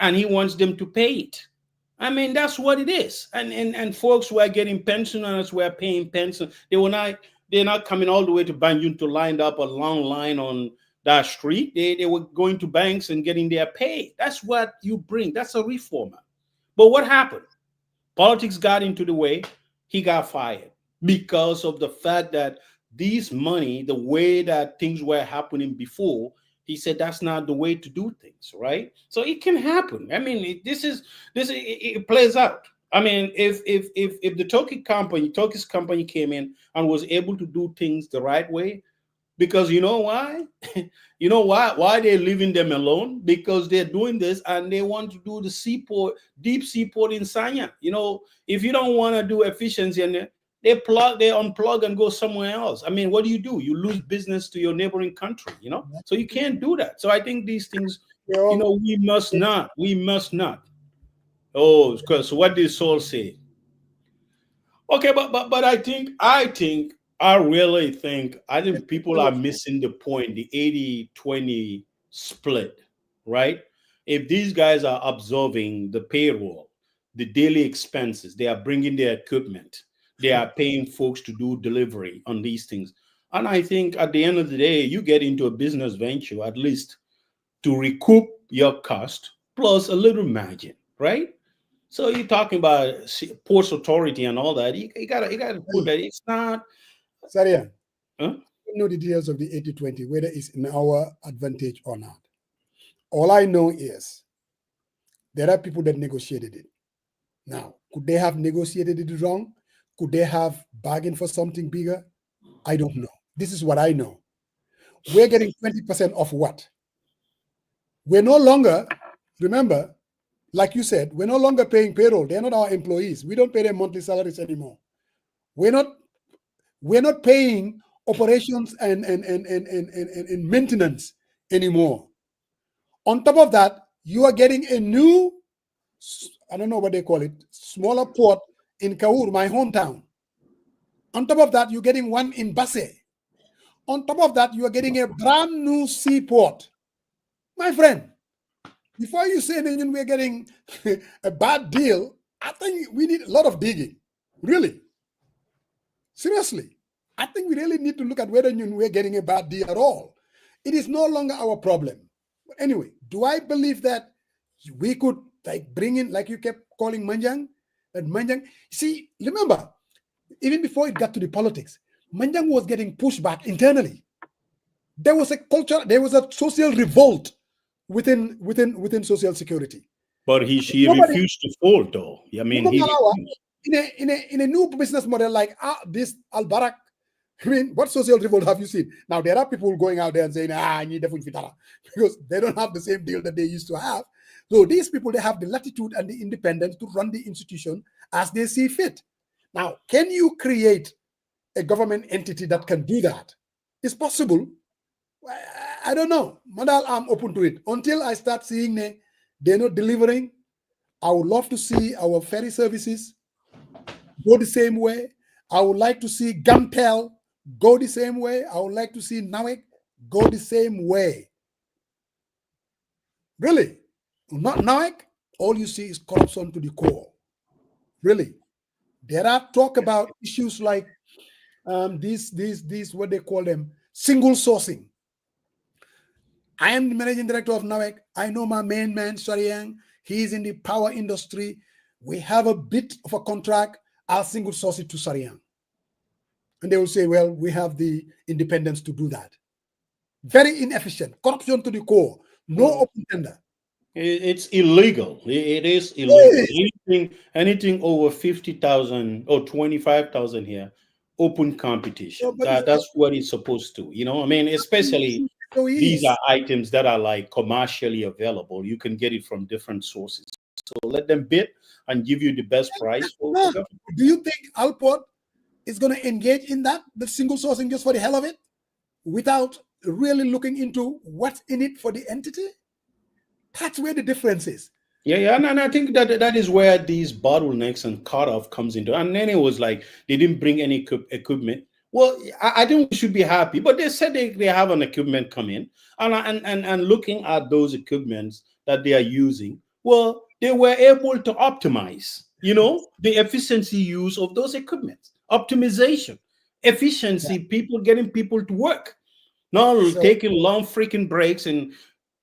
And he wants them to pay it. I mean, that's what it is. And folks who are getting pensioners were paying pension. They're not coming all the way to Banjul to line up a long line on that street. They were going to banks and getting their pay. That's what you bring. That's a reformer. But what happened? Politics got into the way. He got fired because of the fact that this money, the way that things were happening before, he said that's not the way to do things, right? So it can happen. I mean, it plays out. I mean, if the Turkish company came in and was able to do things the right way, because you know why? You know why they're leaving them alone? Because they're doing this and they want to do the seaport, deep seaport in Sanya. If you don't want to do efficiency and they unplug and go somewhere else. I mean, what do? You lose business to your neighboring country, So you can't do that. So I think these things, we must not. Oh, because what did Saul say? Okay, but I think people are missing the point, the 80-20 split, right? If these guys are absorbing the payroll, the daily expenses, they are bringing their equipment, they are paying folks to do delivery on these things. And I think at the end of the day, you get into a business venture, at least to recoup your cost plus a little margin, right? So you're talking about Ports Authority and all that. You gotta put that. It's not. Saria, huh? I don't know the details of the 80-20, whether it's in our advantage or not. All I know is there are people that negotiated it. Now, could they have negotiated it wrong? Could they have bargained for something bigger? I don't know. This is what I know. We're getting 20% of what? We're no longer, remember, like you said, we're no longer paying payroll. They're not our employees. We don't pay them monthly salaries anymore. We're not paying operations and maintenance anymore. On top of that, you are getting a new, I don't know what they call it, smaller port in Kaur, my hometown. On top of that, you're getting one in Basse. On top of that, you are getting a brand new seaport. My friend, before you say that we're getting a bad deal, I think we need a lot of digging. Really. Seriously. I think we really need to look at whether we're getting a bad deal at all. It is no longer our problem. But anyway, do I believe that we could bring in, like you kept calling Manjang, that Manjang, see, remember, even before it got to the politics, Manjang was getting pushed back internally. There was a culture, there was a social revolt within Social Security. But he refused to fold, though. I mean, in a new business model like this Al-Barak, I mean, what social revolt have you seen? Now, there are people going out there and saying, I need the Fitara, because they don't have the same deal that they used to have. So these people, they have the latitude and the independence to run the institution as they see fit. Now, can you create a government entity that can do that? It's possible. I don't know. Madal, I'm open to it. Until I start seeing they're not delivering, I would love to see our ferry services go the same way. I would like to see Gampel go the same way. I would like to see Nawek go the same way. Really, not Nawek. All you see is corruption to the core. Really, there are talk about issues like these what they call them single sourcing. I am the managing director of Nawek. I know my main man Sariang. He's in the power industry. We have a bit of a contract. I'll single source it to Sariang. And they will say, well, we have the independence to do that. Very inefficient. Corruption to the core. No open tender. It's illegal. It is illegal. Anything over 50,000 or 25,000 here, open competition. That's what it's supposed to. You know, I mean, especially these are items that are like commercially available. You can get it from different sources. So let them bid and give you the best price. Do you think Alport is going to engage in that, the single sourcing, just for the hell of it, without really looking into what's in it for the entity? That's where the difference is. Yeah, and I think that is where these bottlenecks and cutoff comes into. And then it was like they didn't bring any equipment. Well, I think we should be happy, but they said they have an equipment come in, and looking at those equipments that they are using, well, they were able to optimize, you know, the efficiency use of those equipments, optimization, efficiency, getting people to work, not taking long freaking breaks and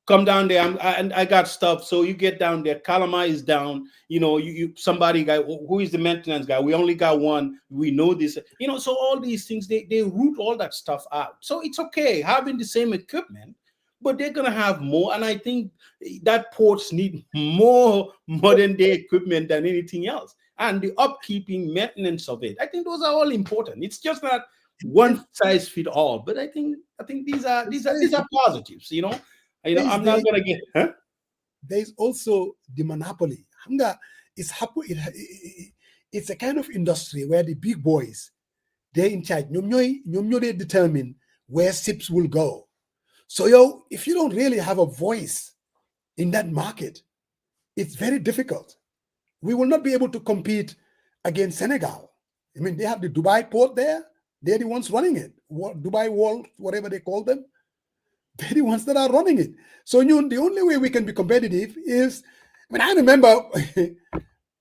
come down there and I got stuff. So you get down there, Kalama is down, you know, somebody guy, who is the maintenance guy? We only got one. We know this, you know, so all these things, they root all that stuff out. So it's okay having the same equipment, but they're going to have more. And I think that ports need more modern day equipment than anything else. And the upkeeping, maintenance of it, I think those are all important. It's just not one size fit all, but I think these are positives, you know. I'm not going to get, huh? There's also the monopoly. It's a kind of industry where the big boys, they're in charge. They determine where ships will go. So if you don't really have a voice in that market, it's very difficult. We will not be able to compete against Senegal. I mean, they have the Dubai port there. They're the ones running it. Dubai World, whatever they call them. They're the ones that are running it. So the only way we can be competitive is, I mean, I remember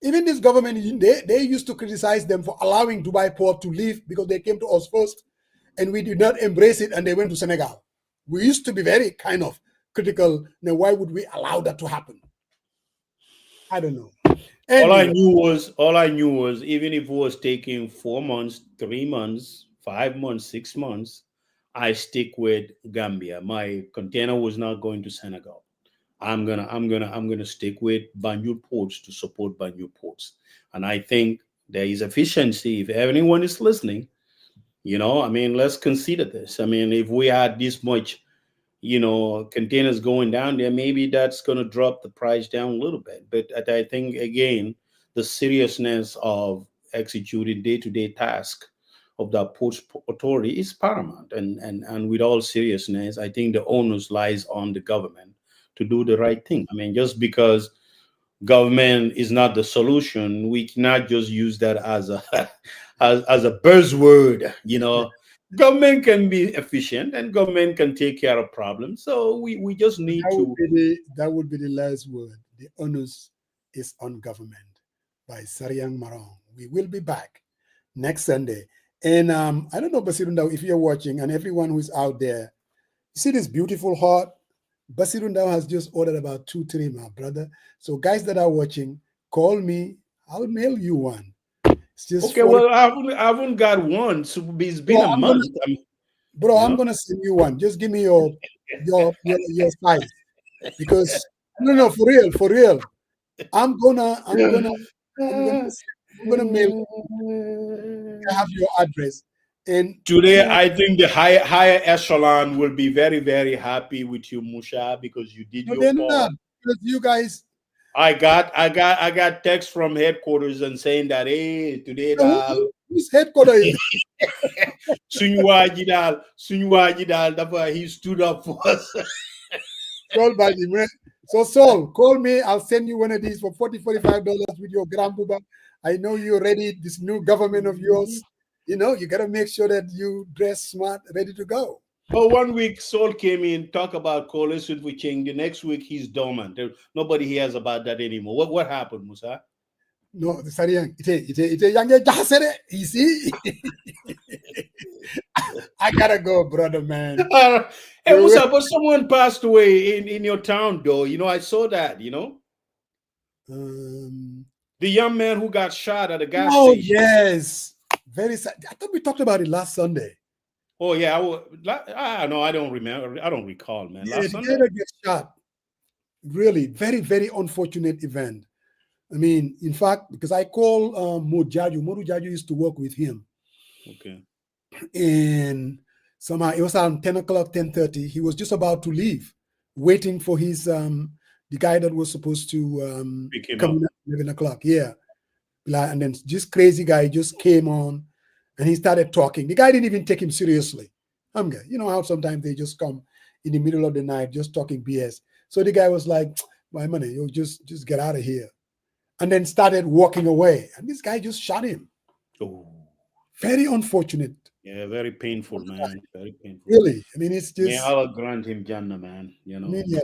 even this government, they used to criticize them for allowing Dubai port to leave because they came to us first and we did not embrace it and they went to Senegal. We used to be very kind of critical. Now, why would we allow that to happen? I don't know. Anyway. All I knew was even if it was taking 4 months, 3 months, 5 months, 6 months, I stick with Gambia. My container was not going to Senegal. I'm gonna stick with Banjul ports to support Banjul ports. And I think there is efficiency. If anyone is listening, you know, I mean, let's consider this. I mean, if we had this much, you know, containers going down there, maybe that's gonna drop the price down a little bit. But I think again, the seriousness of executing day-to-day tasks of the Ports Authority is paramount. And with all seriousness, I think the onus lies on the government to do the right thing. I mean, just because government is not the solution, we cannot just use that as a as a buzzword, you know. Government can be efficient and government can take care of problems. So we just need that would be the last word. The onus is on government by Sariang Marong. We will be back next Sunday. And I don't know, Basirundao, if you're watching and everyone who's out there, you see this beautiful heart? Basirundao has just ordered about 2-3, my brother. So guys that are watching, call me. I'll mail you one. It's just okay. Well, I haven't got one. So it's been a month. I'm gonna send you one. Just give me your size, because no, for real. I'm gonna mail. I have your address. And today, I think the higher echelon will be very, very happy with you, Musha, because you did your part. Because you guys. I got text from headquarters and saying that hey, today whose headquarters is Sunwa Jidal, he stood up for us. Call by the So Saul, call me. I'll send you one of these for $45 with your grandbuba. I know you're ready. This new government of yours, you got to make sure that you dress smart, ready to go. Oh, 1 week, Saul came in, talk about coalition with King. The next week, he's dormant. Nobody hears about that anymore. What happened, Musa? No, it's a young you see. I gotta go, brother, man. Hey, Musa, but someone passed away in your town, though. I saw that, the young man who got shot at a gas station. Oh, yes. Very sad. I thought we talked about it last Sunday. Oh, yeah. No, I don't remember. I don't recall, man. Yeah, last the Sunday? guy that gets shot. Really, very, very unfortunate event. I mean, in fact, because I call Modu Jaju used to work with him. Okay. And somehow it was around 10 o'clock, 10:30. He was just about to leave, waiting for his the guy that was supposed to come in at 11 o'clock. Yeah. And then this crazy guy just came on and he started talking. The guy didn't even take him seriously. You know how sometimes they just come in the middle of the night just talking BS. So the guy was like, my money, you just get out of here. And then started walking away. And this guy just shot him. Oh. Very unfortunate. Yeah, very painful, man. Very painful. Really? I mean, it's just. Yeah, I'll grant him Jannah, man. Very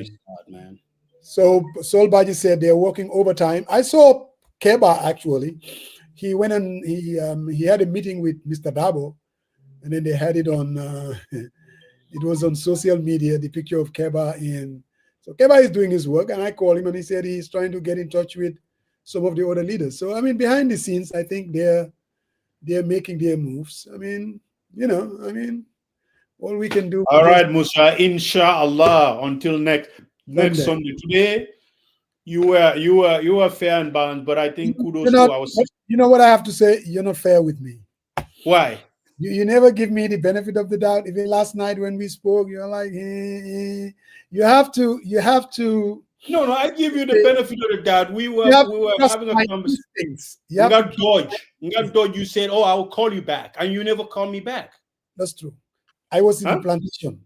sad, man. So Sol Baji said they're working overtime. I saw Keba actually. He went and he had a meeting with Mr. Dabo, and then they had it on. It was on social media. The picture of Keba in. So Keba is doing his work, and I called him, and he said he's trying to get in touch with some of the other leaders. So I mean, behind the scenes, I think they're making their moves. I mean, all we can do. All right, Musa. Inshallah. Until next Sunday. Today, you were fair and balanced, but I think kudos to our. You know what I have to say? You're not fair with me. Why? You never give me the benefit of the doubt. Even last night when we spoke, you're like, You have to. No, I give you the benefit of the doubt. We were having a conversation. You got dodge. You said, "Oh, I will call you back," and you never called me back. That's true. I was in the plantation.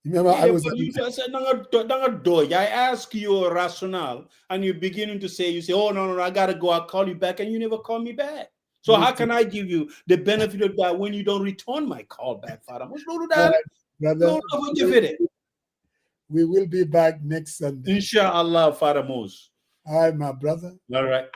Remember, I was. You said, "Dodge." I ask you a rationale, and you're beginning to say, "Oh no, I gotta go. I'll call you back," and you never call me back. So how can I give you the benefit of that when you don't return my call back, Father? Brother, we will be back next Sunday. Inshallah, Father Mose. All right, my brother. All right.